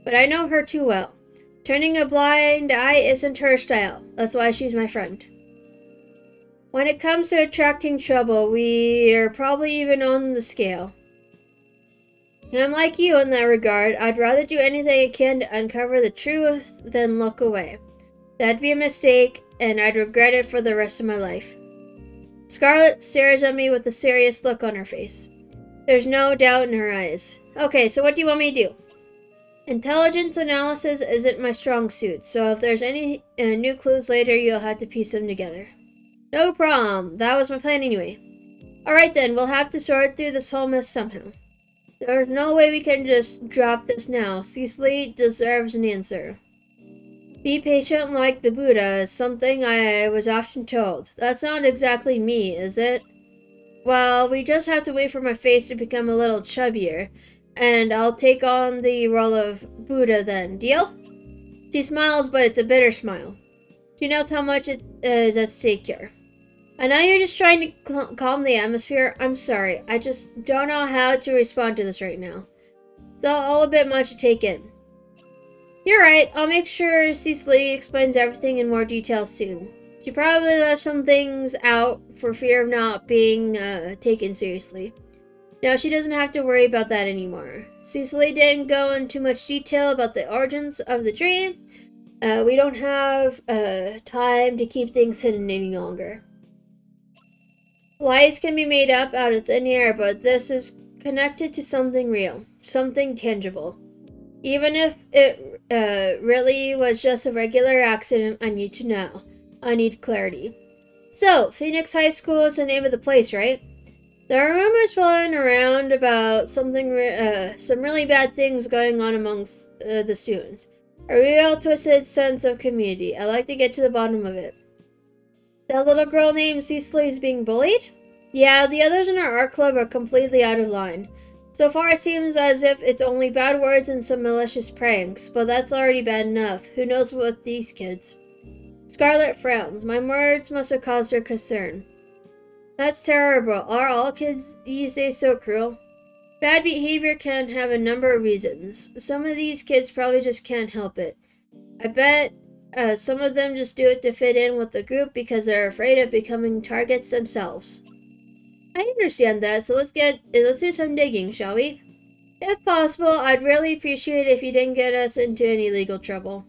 A: But I know her too well. Turning a blind eye isn't her style. That's why she's my friend. When it comes to attracting trouble, we are probably even on the scale. I'm like you in that regard. I'd rather do anything I can to uncover the truth than look away. That'd be a mistake, and I'd regret it for the rest of my life. Scarlet stares at me with a serious look on her face. There's no doubt in her eyes. Okay, so what do you want me to do? Intelligence analysis isn't my strong suit, so if there's any new clues later, you'll have to piece them together. No problem. That was my plan anyway. Alright then, we'll have to sort through this whole mess somehow. There's no way we can just drop this now. Cecily deserves an answer. Be patient like the Buddha is something I was often told. That's not exactly me, is it? Well, we just have to wait for my face to become a little chubbier, and I'll take on the role of Buddha then. Deal? She smiles, but it's a bitter smile. She knows how much it is at stake here. I know you're just trying to calm the atmosphere. I'm sorry. I just don't know how to respond to this right now. It's all a bit much to take in. You're right. I'll make sure Cecily explains everything in more detail soon. She probably left some things out for fear of not being taken seriously. Now she doesn't have to worry about that anymore. Cecily didn't go into much detail about the origins of the dream. We don't have time to keep things hidden any longer. Lies can be made up out of thin air, but this is connected to something real, something tangible. Even if it really was just a regular accident, I need to know. I need clarity. So, Phoenix High School is the name of the place, right? There are rumors floating around about some really bad things going on amongst the students. A real twisted sense of community. I'd like to get to the bottom of it. That little girl named Cecily is being bullied? Yeah, the others in our art club are completely out of line. So far it seems as if it's only bad words and some malicious pranks, but that's already bad enough. Who knows what these kids? Scarlet frowns. My words must have caused her concern. That's terrible. Are all kids these days so cruel? Bad behavior can have a number of reasons. Some of these kids probably just can't help it. I bet some of them just do it to fit in with the group because they're afraid of becoming targets themselves. I understand that, so let's do some digging, shall we? If possible, I'd really appreciate it if you didn't get us into any legal trouble.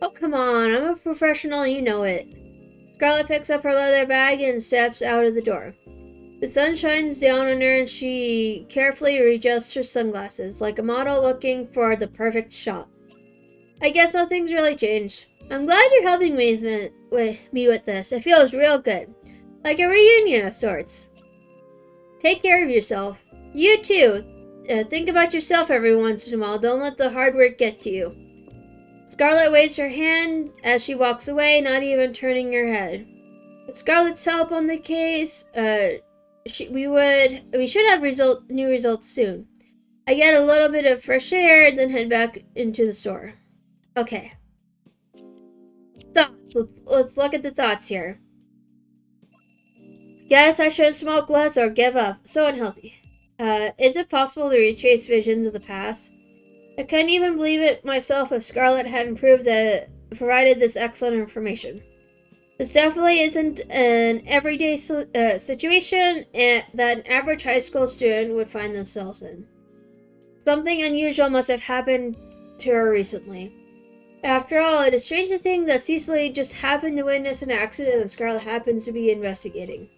A: Oh, come on, I'm a professional, you know it. Scarlet picks up her leather bag and steps out of the door. The sun shines down on her and she carefully readjusts her sunglasses, like a model looking for the perfect shot. I guess nothing's really changed. I'm glad you're helping me with this. It feels real good. Like a reunion of sorts. Take care of yourself. You too. Think about yourself every once in a while. Don't let the hard work get to you. Scarlet waves her hand as she walks away, not even turning her head. With Scarlet's help on the case, we should have new results soon. I get a little bit of fresh air, then head back into the store. Okay. Thoughts. Let's look at the thoughts here. Guess I should smoke less or give up. So unhealthy. Is it possible to retrace visions of the past? I couldn't even believe it myself if Scarlet hadn't provided this excellent information. This definitely isn't an everyday situation that an average high school student would find themselves in. Something unusual must have happened to her recently. After all, it is strange to think that Cecily just happened to witness an accident and Scarlet happens to be investigating.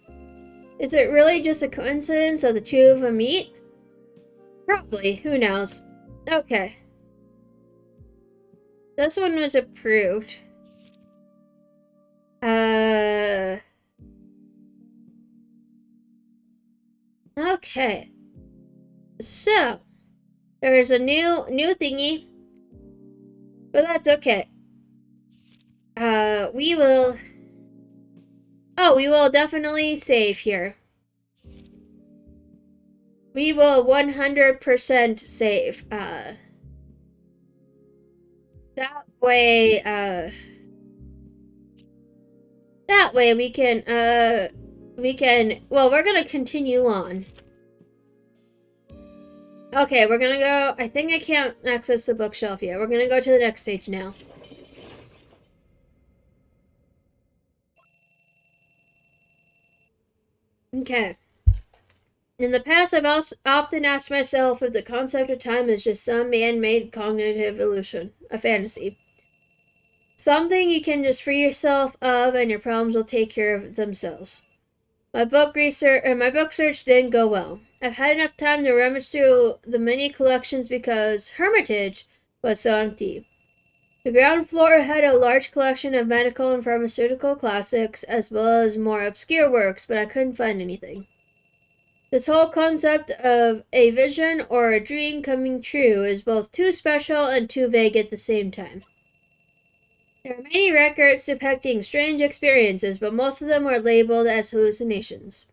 A: Is it really just a coincidence that the two of them meet? Probably. Who knows? Okay. This one was approved. Okay. So, there's a new thingy. But that's okay. We will definitely save here. We will 100% save. That way we can, well, we're gonna continue on. Okay, we're gonna go, I think I can't access the bookshelf yet. We're gonna go to the next stage now. Okay. In the past, I've also often asked myself if the concept of time is just some man-made cognitive illusion, a fantasy. Something you can just free yourself of and your problems will take care of themselves. My book search didn't go well. I've had enough time to rummage through the many collections because Hermitage was so empty. The ground floor had a large collection of medical and pharmaceutical classics as well as more obscure works, but I couldn't find anything. This whole concept of a vision or a dream coming true is both too special and too vague at the same time. There are many records depicting strange experiences, but most of them are labeled as hallucinations.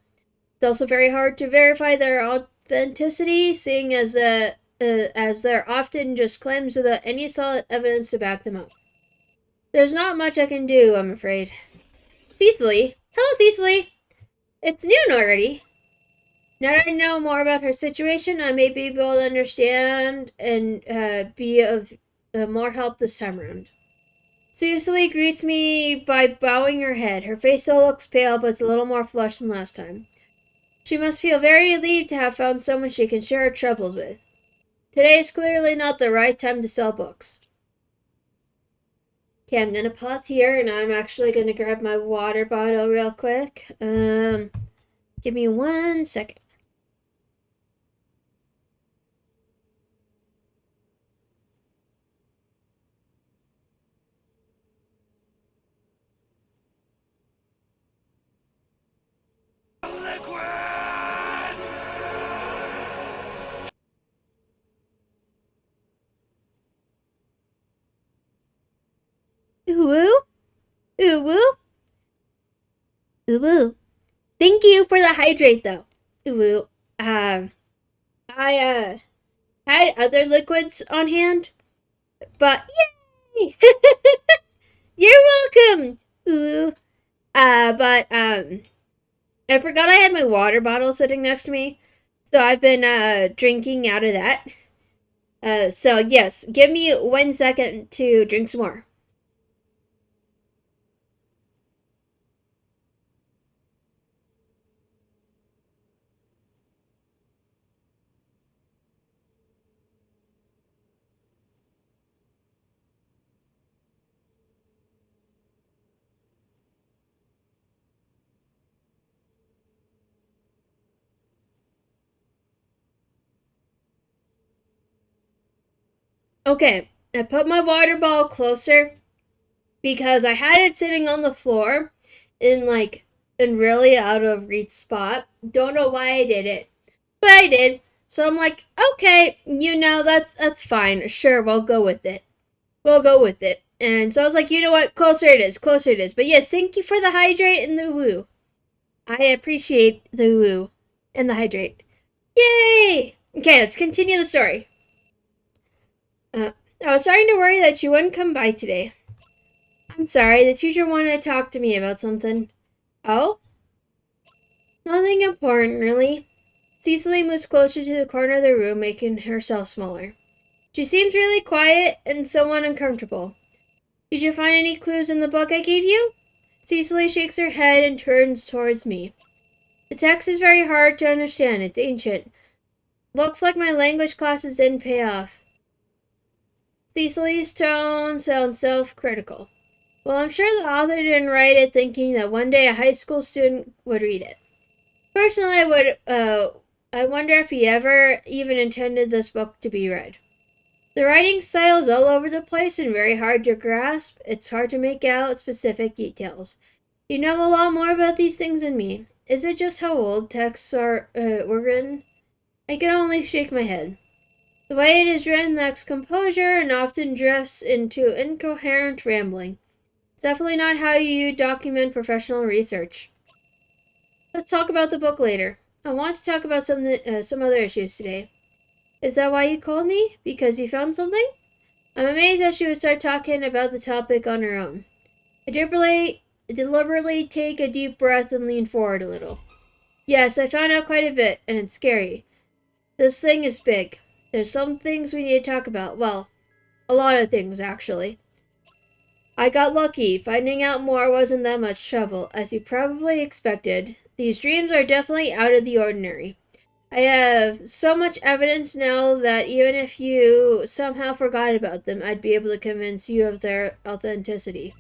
A: It's also very hard to verify their authenticity, seeing as they're often just claims without any solid evidence to back them up. There's not much I can do, I'm afraid. Cecily? Hello, Cecily! It's noon already. Now that I know more about her situation, I may be able to understand and be of more help this time around. Cecily greets me by bowing her head. Her face still looks pale, but it's a little more flushed than last time. She must feel very relieved to have found someone she can share her troubles with. Today is clearly not the right time to sell books. Okay, I'm gonna pause here, and I'm actually gonna grab my water bottle real quick. Give me 1 second.
B: Liquid!
A: Ooh woo? Ooh woo? Ooh woo. Thank you for the hydrate, though. Ooh woo. I had other liquids on hand, but yay! You're welcome. Ooh. I forgot I had my water bottle sitting next to me, so I've been drinking out of that. So yes, give me 1 second to drink some more. Okay, I put my water bottle closer because I had it sitting on the floor in really out of reach spot. Don't know why I did it, but I did. So I'm like, okay, that's fine. Sure, we'll go with it. We'll go with it. And so I was like, you know what? Closer it is. Closer it is. But yes, thank you for the hydrate and the woo. I appreciate the woo and the hydrate. Yay! Okay, let's continue the story. I was starting to worry that you wouldn't come by today. I'm sorry, the teacher wanted to talk to me about something. Oh? Nothing important, really. Cecily moves closer to the corner of the room, making herself smaller. She seems really quiet and somewhat uncomfortable. Did you find any clues in the book I gave you? Cecily shakes her head and turns towards me. The text is very hard to understand. It's ancient. Looks like my language classes didn't pay off. Cecily's tone sounds self-critical. Well, I'm sure the author didn't write it thinking that one day a high school student would read it. Personally, I wonder if he ever even intended this book to be read. The writing style is all over the place and very hard to grasp. It's hard to make out specific details. You know a lot more about these things than me. Is it just how old texts were written? I can only shake my head. The way it is written lacks composure and often drifts into incoherent rambling. It's definitely not how you document professional research. Let's talk about the book later. I want to talk about some other issues today. Is that why you called me? Because you found something? I'm amazed that she would start talking about the topic on her own. I deliberately take a deep breath and lean forward a little. Yes, I found out quite a bit, and it's scary. This thing is big. There's some things we need to talk about. Well, a lot of things, actually. I got lucky. Finding out more wasn't that much trouble, as you probably expected. These dreams are definitely out of the ordinary. I have so much evidence now that even if you somehow forgot about them, I'd be able to convince you of their authenticity.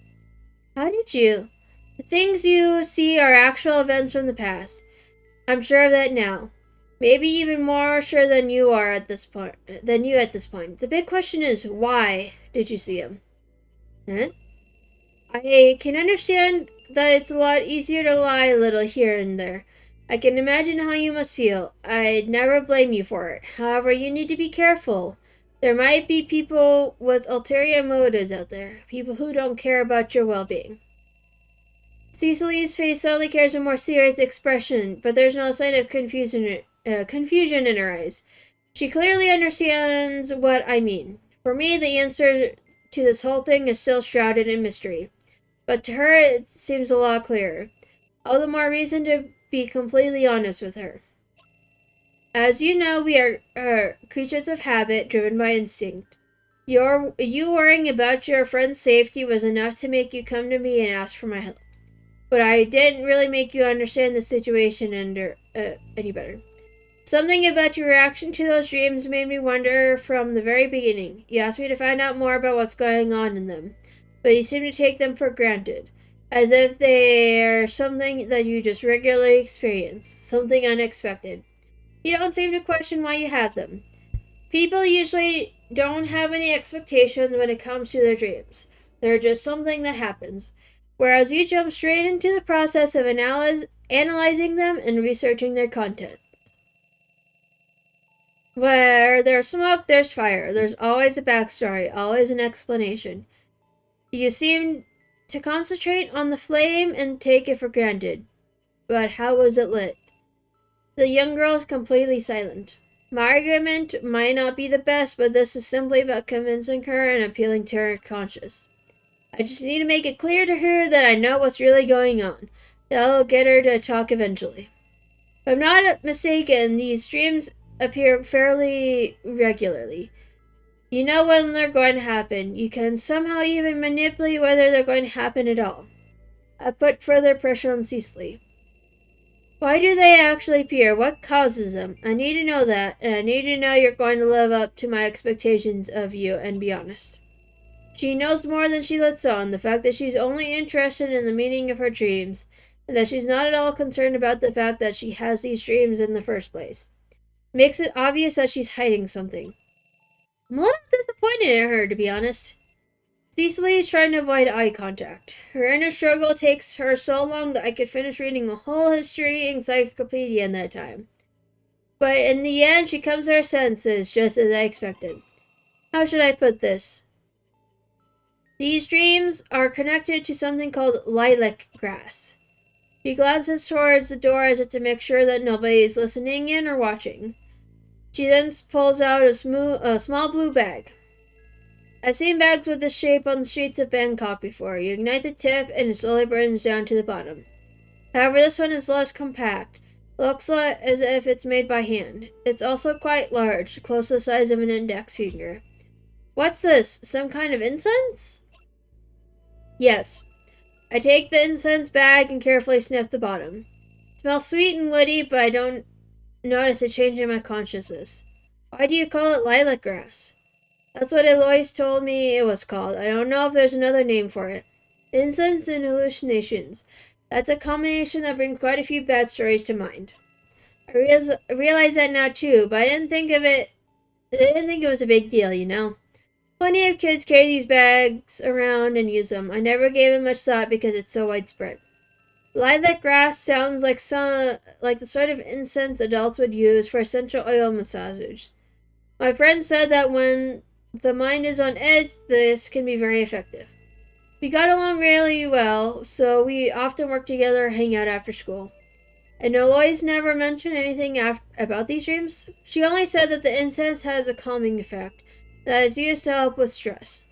A: How did you? The things you see are actual events from the past. I'm sure of that now. Maybe even more sure than you are at this point. The big question is, why did you see him? Huh? I can understand that it's a lot easier to lie a little here and there. I can imagine how you must feel. I'd never blame you for it. However, you need to be careful. There might be people with ulterior motives out there, people who don't care about your well-being. Cecily's face suddenly carries a more serious expression, but there's no sign of confusion in her eyes. She clearly understands what I mean. For me, the answer to this whole thing is still shrouded in mystery. But to her, it seems a lot clearer. All the more reason to be completely honest with her. As you know, we are creatures of habit, driven by instinct. You worrying about your friend's safety was enough to make you come to me and ask for my help. But I didn't really make you understand the situation any better. Something about your reaction to those dreams made me wonder from the very beginning. You asked me to find out more about what's going on in them, but you seem to take them for granted, as if they're something that you just regularly experience, something unexpected. You don't seem to question why you have them. People usually don't have any expectations when it comes to their dreams. They're just something that happens. Whereas you jump straight into the process of analyzing them and researching their content. Where there's smoke, there's fire. There's always a backstory, always an explanation. You seem to concentrate on the flame and take it for granted. But how was it lit? The young girl is completely silent. My argument might not be the best, but this is simply about convincing her and appealing to her conscience. I just need to make it clear to her that I know what's really going on. That'll get her to talk eventually. If I'm not mistaken, these dreams appear fairly regularly. You know when they're going to happen. You can somehow even manipulate whether they're going to happen at all. I put further pressure on Cecily. Why do they actually appear? What causes them? I need to know that, and I need to know you're going to live up to my expectations of you and be honest. She knows more than she lets on. The fact that she's only interested in the meaning of her dreams, and that she's not at all concerned about the fact that she has these dreams in the first place, makes it obvious that she's hiding something. I'm a little disappointed in her, to be honest. Cecily is trying to avoid eye contact. Her inner struggle takes her so long that I could finish reading a whole history encyclopedia in that time. But in the end, she comes to her senses, just as I expected. How should I put this? These dreams are connected to something called lilac grass. She glances towards the door as if to make sure that nobody is listening in or watching. She then pulls out a small blue bag. I've seen bags with this shape on the streets of Bangkok before. You ignite the tip and it slowly burns down to the bottom. However, this one is less compact. Looks as if it's made by hand. It's also quite large, close to the size of an index finger. What's this? Some kind of incense? Yes. I take the incense bag and carefully sniff the bottom. It smells sweet and woody, but I don't notice a change in my consciousness. Why do you call it lilac grass? That's what Eloise told me it was called. I don't know if there's another name for it. Incense and hallucinations. That's a combination that brings quite a few bad stories to mind. I realize that now too, but I didn't think it was a big deal, you know? Plenty of kids carry these bags around and use them. I never gave it much thought because it's so widespread. Lilac grass sounds like the sort of incense adults would use for essential oil massages. My friend said that when the mind is on edge, this can be very effective. We got along really well, so we often worked together or hang out after school. And Eloise never mentioned anything about these dreams. She only said that the incense has a calming effect, that is used to help with stress.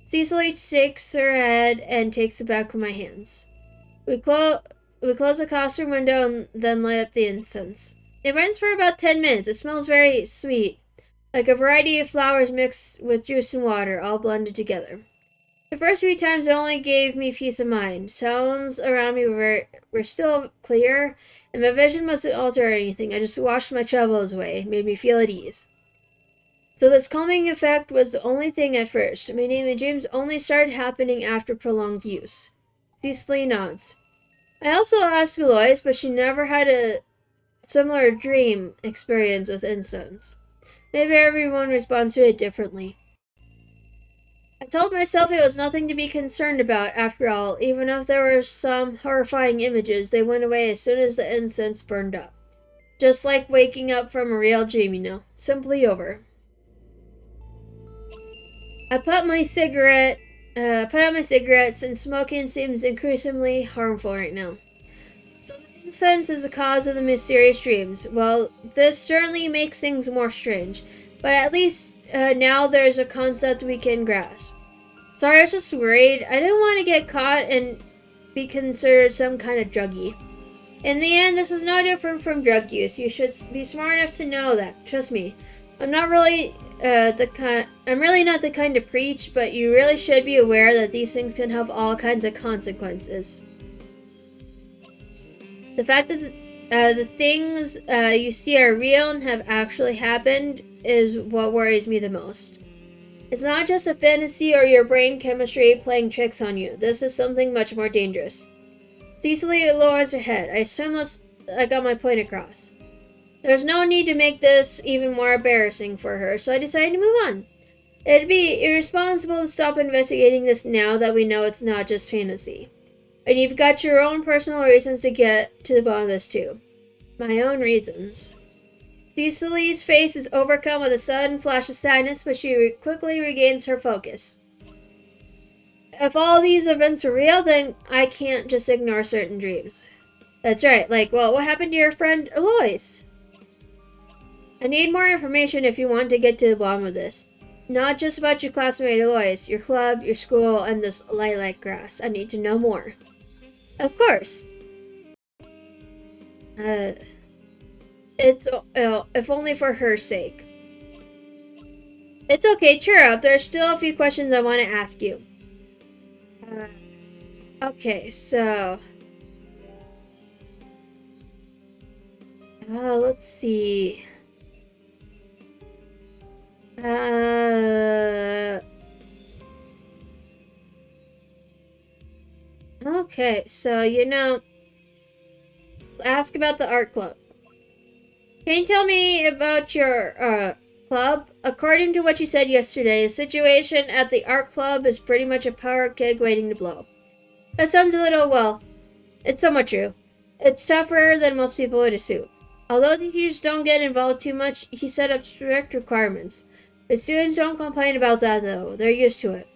A: Cecily shakes her head and takes the bag from my hands. We close the classroom window and then light up the incense. It burns for about 10 minutes. It smells very sweet, like a variety of flowers mixed with juice and water, all blended together. The first few times only gave me peace of mind. Sounds around me were still clear, and my vision wasn't altered or anything. I just washed my troubles away, made me feel at ease. So this calming effect was the only thing at first, meaning the dreams only started happening after prolonged use. Cecily nods. I also asked Eloise, but she never had a similar dream experience with incense. Maybe everyone responds to it differently. I told myself it was nothing to be concerned about after all. Even if there were some horrifying images, they went away as soon as the incense burned up. Just like waking up from a real dream, you know. Simply over. I put out my cigarette since smoking seems increasingly harmful right now. So the incense is the cause of the mysterious dreams. Well, this certainly makes things more strange, but at least now there's a concept we can grasp. Sorry, I was just worried. I didn't want to get caught and be considered some kind of druggie. In the end, this is no different from drug use. You should be smart enough to know that. Trust me. I'm really not the kind to preach, but you really should be aware that these things can have all kinds of consequences. The fact that the things you see are real and have actually happened is what worries me the most. It's not just a fantasy or your brain chemistry playing tricks on you. This is something much more dangerous. Cecily lowers her head. I assume I got my point across. There's no need to make this even more embarrassing for her, so I decided to move on. It'd be irresponsible to stop investigating this now that we know it's not just fantasy. And you've got your own personal reasons to get to the bottom of this too. My own reasons. Cecily's face is overcome with a sudden flash of sadness, but she quickly regains her focus. If all these events are real, then I can't just ignore certain dreams. That's right, what happened to your friend Eloise? I need more information if you want to get to the bottom of this. Not just about your classmate Eloise, your club, your school, and this lilac grass. I need to know more. Of course. If only for her sake. It's okay, cheer up. There are still a few questions I want to ask you. Okay, so... let's see... Okay, so, ask about the art club. Can you tell me about your, club? According to what you said yesterday, the situation at the art club is pretty much a power keg waiting to blow. That sounds a little, well, it's somewhat true. It's tougher than most people would assume. Although the teachers don't get involved too much, he set up strict requirements. The students don't complain about that, though. They're used to it.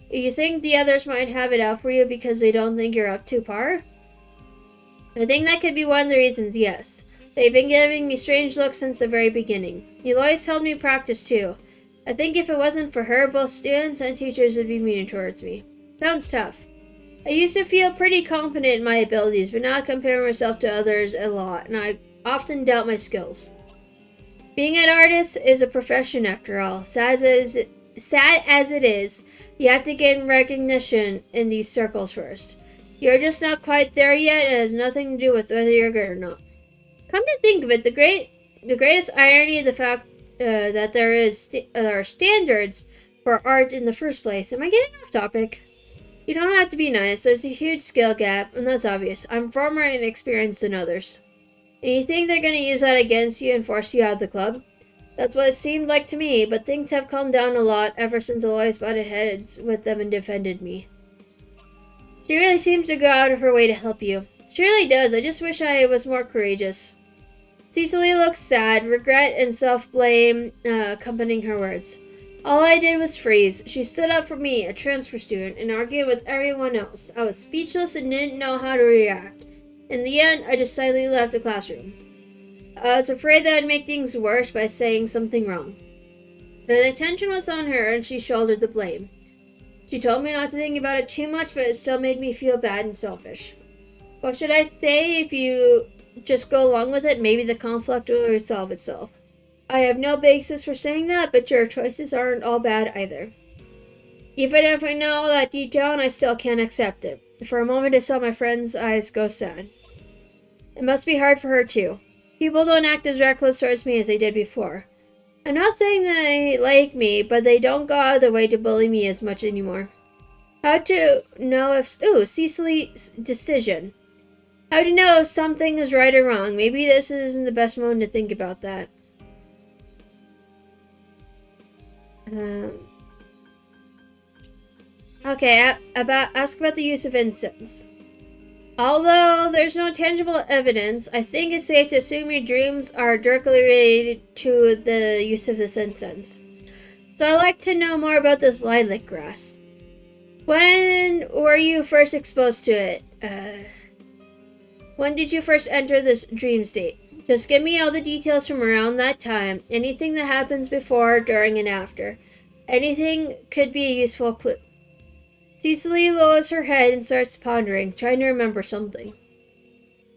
A: You think the others might have it out for you because they don't think you're up to par? I think that could be one of the reasons, yes. They've been giving me strange looks since the very beginning. Eloise helped me practice, too. I think if it wasn't for her, both students and teachers would be meaner towards me. Sounds tough. I used to feel pretty confident in my abilities, but now I compare myself to others a lot, and I often doubt my skills. Being an artist is a profession after all. Sad as it is, you have to gain recognition in these circles first. You're just not quite there yet, and it has nothing to do with whether you're good or not. Come to think of it, the greatest irony of the fact that there are standards for art in the first place. Am I getting off topic? You don't have to be nice. There's a huge skill gap, and that's obvious. I'm far more inexperienced than others. And you think they're going to use that against you and force you out of the club? That's what it seemed like to me, but things have calmed down a lot ever since Eloise butted heads with them and defended me. She really seems to go out of her way to help you. She really does. I just wish I was more courageous. Cecily looks sad, regret and self-blame accompanying her words. All I did was freeze. She stood up for me, a transfer student, and argued with everyone else. I was speechless and didn't know how to react. In the end, I just silently left the classroom. I was afraid that I'd make things worse by saying something wrong. So the attention was on her, and she shouldered the blame. She told me not to think about it too much, but it still made me feel bad and selfish. What should I say? If you just go along with it, maybe the conflict will resolve itself. I have no basis for saying that, but your choices aren't all bad either. Even if I know that deep down, I still can't accept it. For a moment, I saw my friend's eyes go sad. It must be hard for her, too. People don't act as reckless towards me as they did before. I'm not saying they like me, but they don't go out of their way to bully me as much anymore. How to know if... Ooh, Cecily's decision. How to know if something is right or wrong. Maybe this isn't the best moment to think about that. Okay, ask about the use of incense. Although there's no tangible evidence, I think it's safe to assume your dreams are directly related to the use of this incense. So I'd like to know more about this lilac grass. When were you first exposed to it? When did you first enter this dream state? Just give me all the details from around that time. Anything that happens before, during, and after. Anything could be a useful clue. Cecily lowers her head and starts pondering, trying to remember something.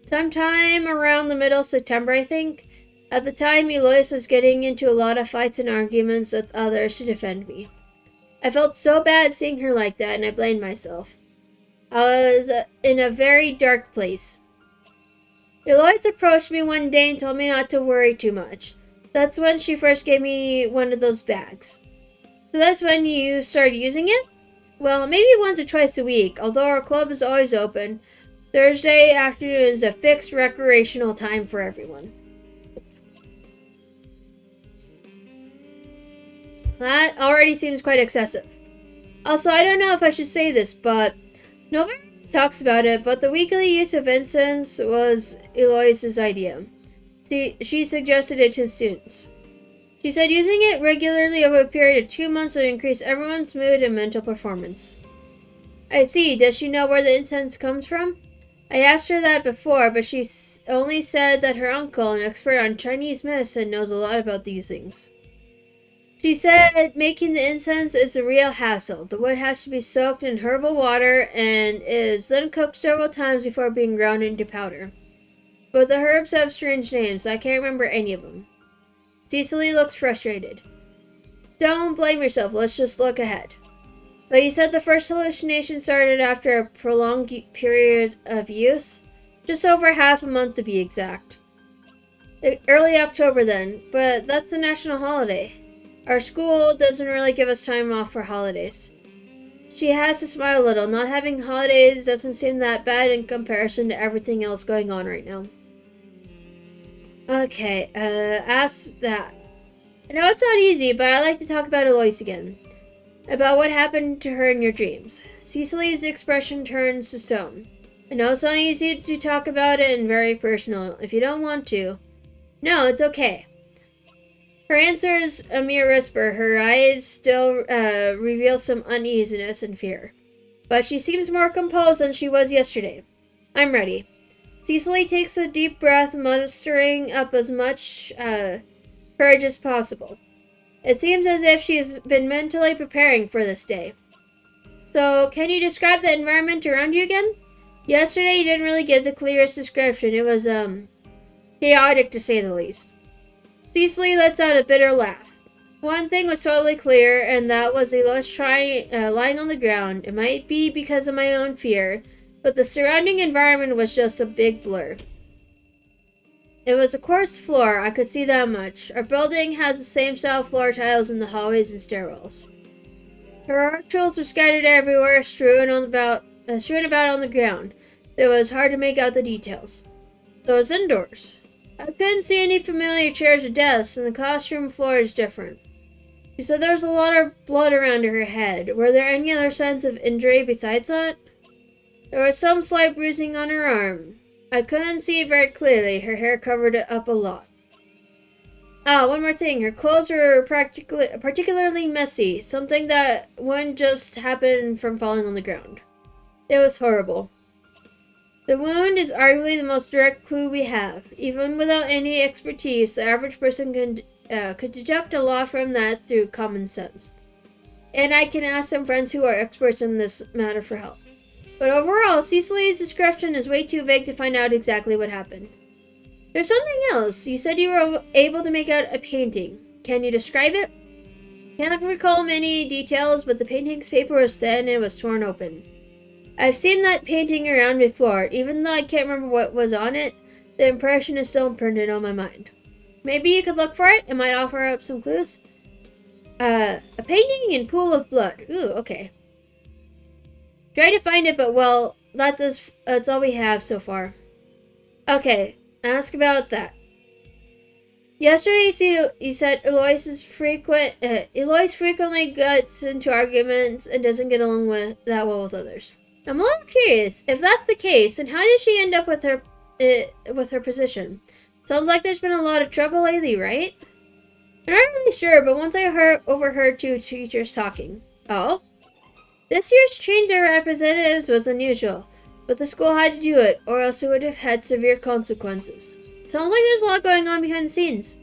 A: Sometime around the middle of September, I think. At the time, Eloise was getting into a lot of fights and arguments with others to defend me. I felt so bad seeing her like that, and I blamed myself. I was in a very dark place. Eloise approached me one day and told me not to worry too much. That's when she first gave me one of those bags. So that's when you started using it? Well, maybe once or twice a week, although our club is always open. Thursday afternoon is a fixed recreational time for everyone. That already seems quite excessive. Also, I don't know if I should say this, but nobody talks about it, but the weekly use of incense was Eloise's idea. She suggested it to students. She said using it regularly over a period of 2 months would increase everyone's mood and mental performance. I see. Does she know where the incense comes from? I asked her that before, but she only said that her uncle, an expert on Chinese medicine, knows a lot about these things. She said making the incense is a real hassle. The wood has to be soaked in herbal water and is then cooked several times before being ground into powder. But the herbs have strange names. I can't remember any of them. Cecily looks frustrated. Don't blame yourself. Let's just look ahead. So you said the first hallucination started after a prolonged period of use? Just over half a month to be exact. Early October then, but that's a national holiday. Our school doesn't really give us time off for holidays. She has to smile a little. Not having holidays doesn't seem that bad in comparison to everything else going on right now. Okay, ask that. I know it's not easy, but I'd like to talk about Eloise again. About what happened to her in your dreams. Cecily's expression turns to stone. I know it's not easy to talk about it and very personal. If you don't want to. No, it's okay. Her answer is a mere whisper. Her eyes still reveal some uneasiness and fear. But she seems more composed than she was yesterday. I'm ready. Cecily takes a deep breath, mustering up as much courage as possible. It seems as if she's been mentally preparing for this day. So, can you describe the environment around you again? Yesterday you didn't really give the clearest description. It was, chaotic to say the least. Cecily lets out a bitter laugh. One thing was totally clear, and that was Eloise lying on the ground. It might be because of my own fear, but the surrounding environment was just a big blur. It was a coarse floor, I could see that much. Our building has the same style floor tiles in the hallways and stairwells. Her art tools were scattered everywhere, strewn about on the ground. It was hard to make out the details. So it was indoors. I couldn't see any familiar chairs or desks, and the classroom floor is different. She said there was a lot of blood around her head. Were there any other signs of injury besides that? There was some slight bruising on her arm. I couldn't see it very clearly. Her hair covered it up a lot. One more thing. Her clothes were particularly messy. Something that wouldn't just happen from falling on the ground. It was horrible. The wound is arguably the most direct clue we have. Even without any expertise, the average person could deduct a lot from that through common sense. And I can ask some friends who are experts in this matter for help. But overall, Cecily's description is way too vague to find out exactly what happened. There's something else. You said you were able to make out a painting. Can you describe it? Can't recall many details, but the painting's paper was thin and it was torn open. I've seen that painting around before. Even though I can't remember what was on it, the impression is still imprinted on my mind. Maybe you could look for it. It might offer up some clues. A painting in pool of blood. Ooh, okay. Try to find it, but well, that's all we have so far. Okay, ask about that. Yesterday, he said Eloise frequently gets into arguments and doesn't get along that well with others. I'm a little curious. If that's the case, then how did she end up with her position? Sounds like there's been a lot of trouble lately, right? I'm not really sure, but once I overheard two teachers talking. Oh? This year's change of representatives was unusual, but the school had to do it, or else it would have had severe consequences. Sounds like there's a lot going on behind the scenes.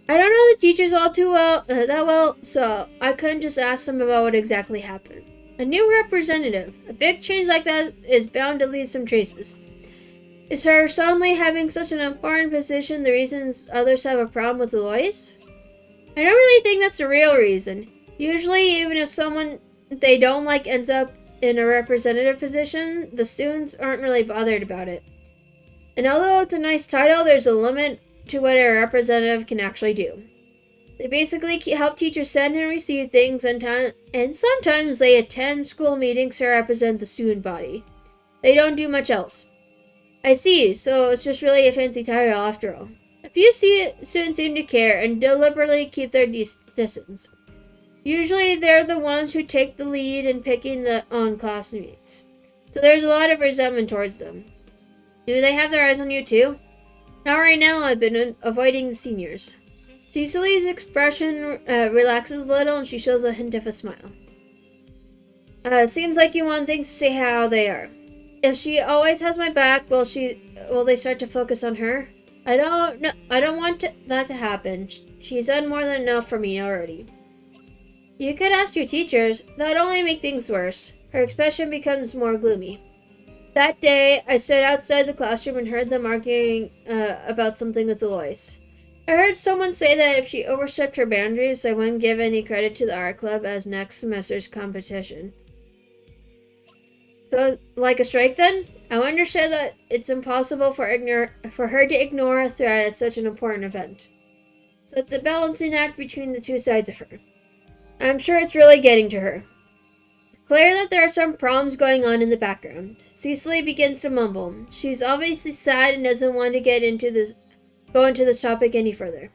A: I don't know the teachers all too that well, so I couldn't just ask them about what exactly happened. A new representative. A big change like that is bound to leave some traces. Is her suddenly having such an important position the reasons others have a problem with Eloise? I don't really think that's the real reason. Usually, even if someone they don't like ends up in a representative position, the students aren't really bothered about it. And although it's a nice title, there's a limit to what a representative can actually do. They basically help teachers send and receive things, and sometimes they attend school meetings to represent the student body. They don't do much else. I see, so it's just really a fancy title after all. A few students seem to care and deliberately keep their distance. Usually they're the ones who take the lead in picking on classmates. So there's a lot of resentment towards them. Do they have their eyes on you too? Not right now. I've been avoiding the seniors. Cecily's expression relaxes a little and she shows a hint of a smile. Seems like you want things to stay how they are. If she always has my back, will they start to focus on her? I don't want that to happen. She's done more than enough for me already. You could ask your teachers. That'd only make things worse. Her expression becomes more gloomy. That day, I stood outside the classroom and heard them arguing about something with Eloise. I heard someone say that if she overstepped her boundaries, they wouldn't give any credit to the art club as next semester's competition. So, like a strike then? I understand that it's impossible for her to ignore a threat at such an important event. So it's a balancing act between the two sides of her. I'm sure it's really getting to her. It's clear that there are some problems going on in the background. Cecily begins to mumble. She's obviously sad and doesn't want to go into this topic any further.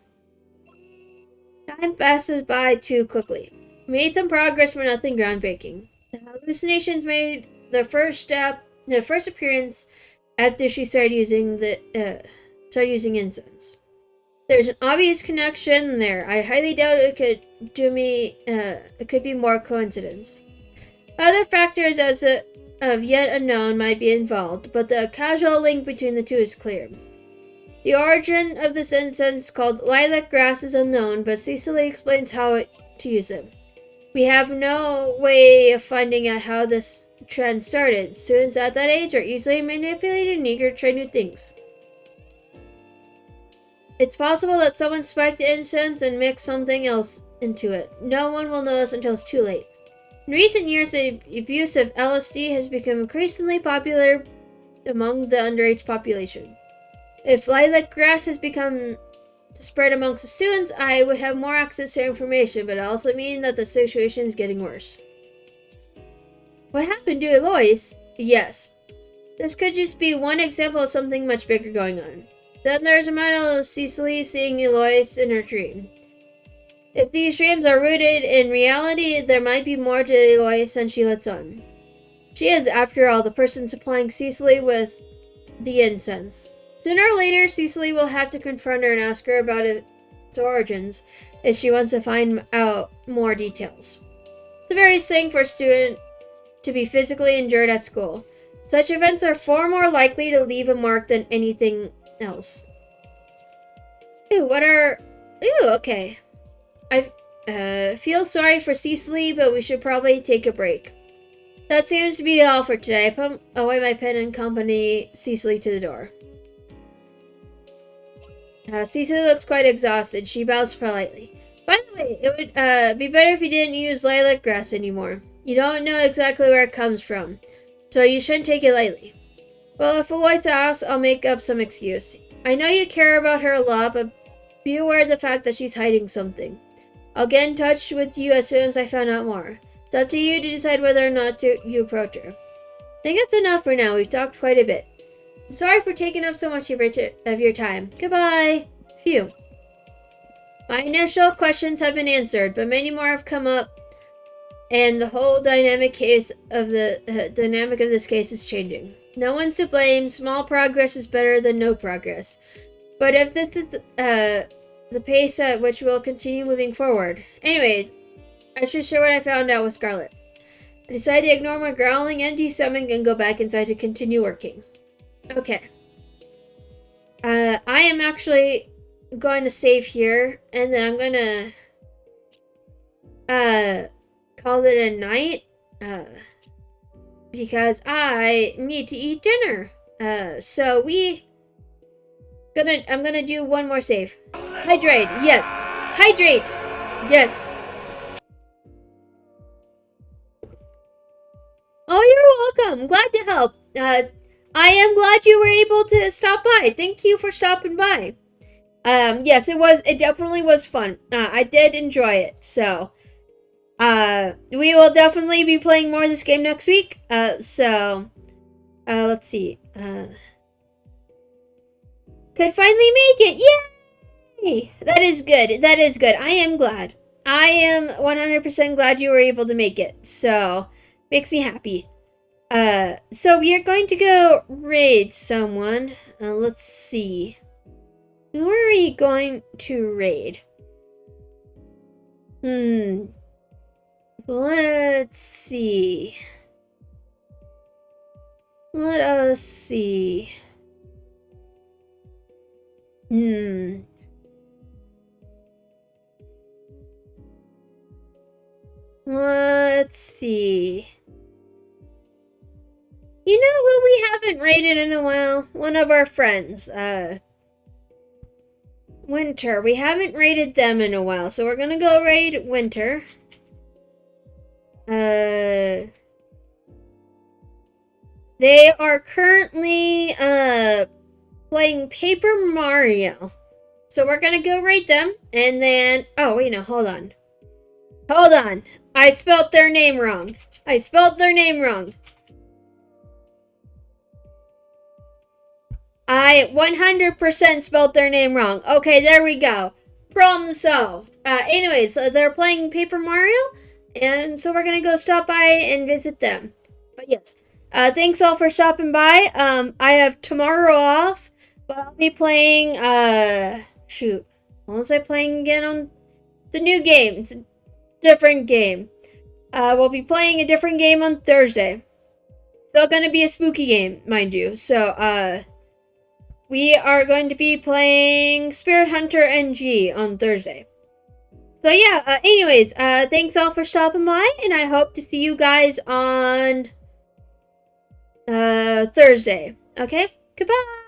A: Time passes by too quickly. We made some progress, but nothing groundbreaking. The hallucinations made their first appearance after she started using incense. There's an obvious connection there. I highly doubt it could be more coincidence. Other factors of yet unknown might be involved, but the causal link between the two is clear. The origin of this incense called lilac grass is unknown, but Cecily explains how to use it. We have no way of finding out how this trend started. Students at that age are easily manipulated and eager to try new things. It's possible that someone spiked the incense and mixed something else into it. No one will notice until it's too late. In recent years, the abuse of LSD has become increasingly popular among the underage population. If lilac grass has become spread amongst the students, I would have more access to information, but it also means that the situation is getting worse. What happened to Eloise? Yes. This could just be one example of something much bigger going on. Then there's a matter of Cecily seeing Eloise in her dream. If these dreams are rooted in reality, there might be more to Eloise than she lets on. She is, after all, the person supplying Cecily with the incense. Sooner or later, Cecily will have to confront her and ask her about its origins if she wants to find out more details. It's a very thing for a student to be physically injured at school. Such events are far more likely to leave a mark than anything else. Okay. I feel sorry for Cecily, but we should probably take a break. That seems to be all for today. I put away my pen and accompany Cecily to the door. Cecily looks quite exhausted. She bows politely. By the way, it would be better if you didn't use lilac grass anymore. You don't know exactly where it comes from, so you shouldn't take it lightly. Well, if Alois asks, I'll make up some excuse. I know you care about her a lot, but be aware of the fact that she's hiding something. I'll get in touch with you as soon as I find out more. It's up to you to decide whether or not you approach her. I think that's enough for now. We've talked quite a bit. I'm sorry for taking up so much of your time. Goodbye. Phew. My initial questions have been answered, but many more have come up, and the whole dynamic of this case is changing. No one's to blame. Small progress is better than no progress. But if this is the pace at which we'll continue moving forward. Anyways, I should share what I found out with Scarlet. I decided to ignore my growling empty stomach and go back inside to continue working. Okay. I am actually going to save here, and then I'm gonna call it a night, because I need to eat dinner. So I'm gonna do one more save. Hydrate, yes. Hydrate, yes. Oh, you're welcome. Glad to help. I am glad you were able to stop by. Thank you for stopping by. Yes, it definitely was fun. I did enjoy it. So, we will definitely be playing more of this game next week. Let's see. Could finally make it. Yay! That is good. That is good. I am glad. I am 100% glad you were able to make it. So, makes me happy. So we are going to go raid someone. Let's see. Who are we going to raid? Let's see. Let us see. Let's see. You know who we haven't raided in a while? One of our friends, Winter. We haven't raided them in a while, so we're gonna go raid Winter. They are currently, playing Paper Mario. So we're gonna go raid them, and then... Oh, wait, no, hold on. Hold on. I spelled their name wrong. I 100% spelled their name wrong. Okay, there we go. Problem solved. Anyways, they're playing Paper Mario, and so we're gonna go stop by and visit them. But yes, thanks all for stopping by. I have tomorrow off, but I'll be playing, shoot. What was I playing again on? It's a new game. It's a different game. We'll be playing a different game on Thursday. Still gonna be a spooky game, mind you. So, we are going to be playing Spirit Hunter NG on Thursday. So yeah, anyways, thanks all for stopping by, and I hope to see you guys on Thursday. Okay? Goodbye!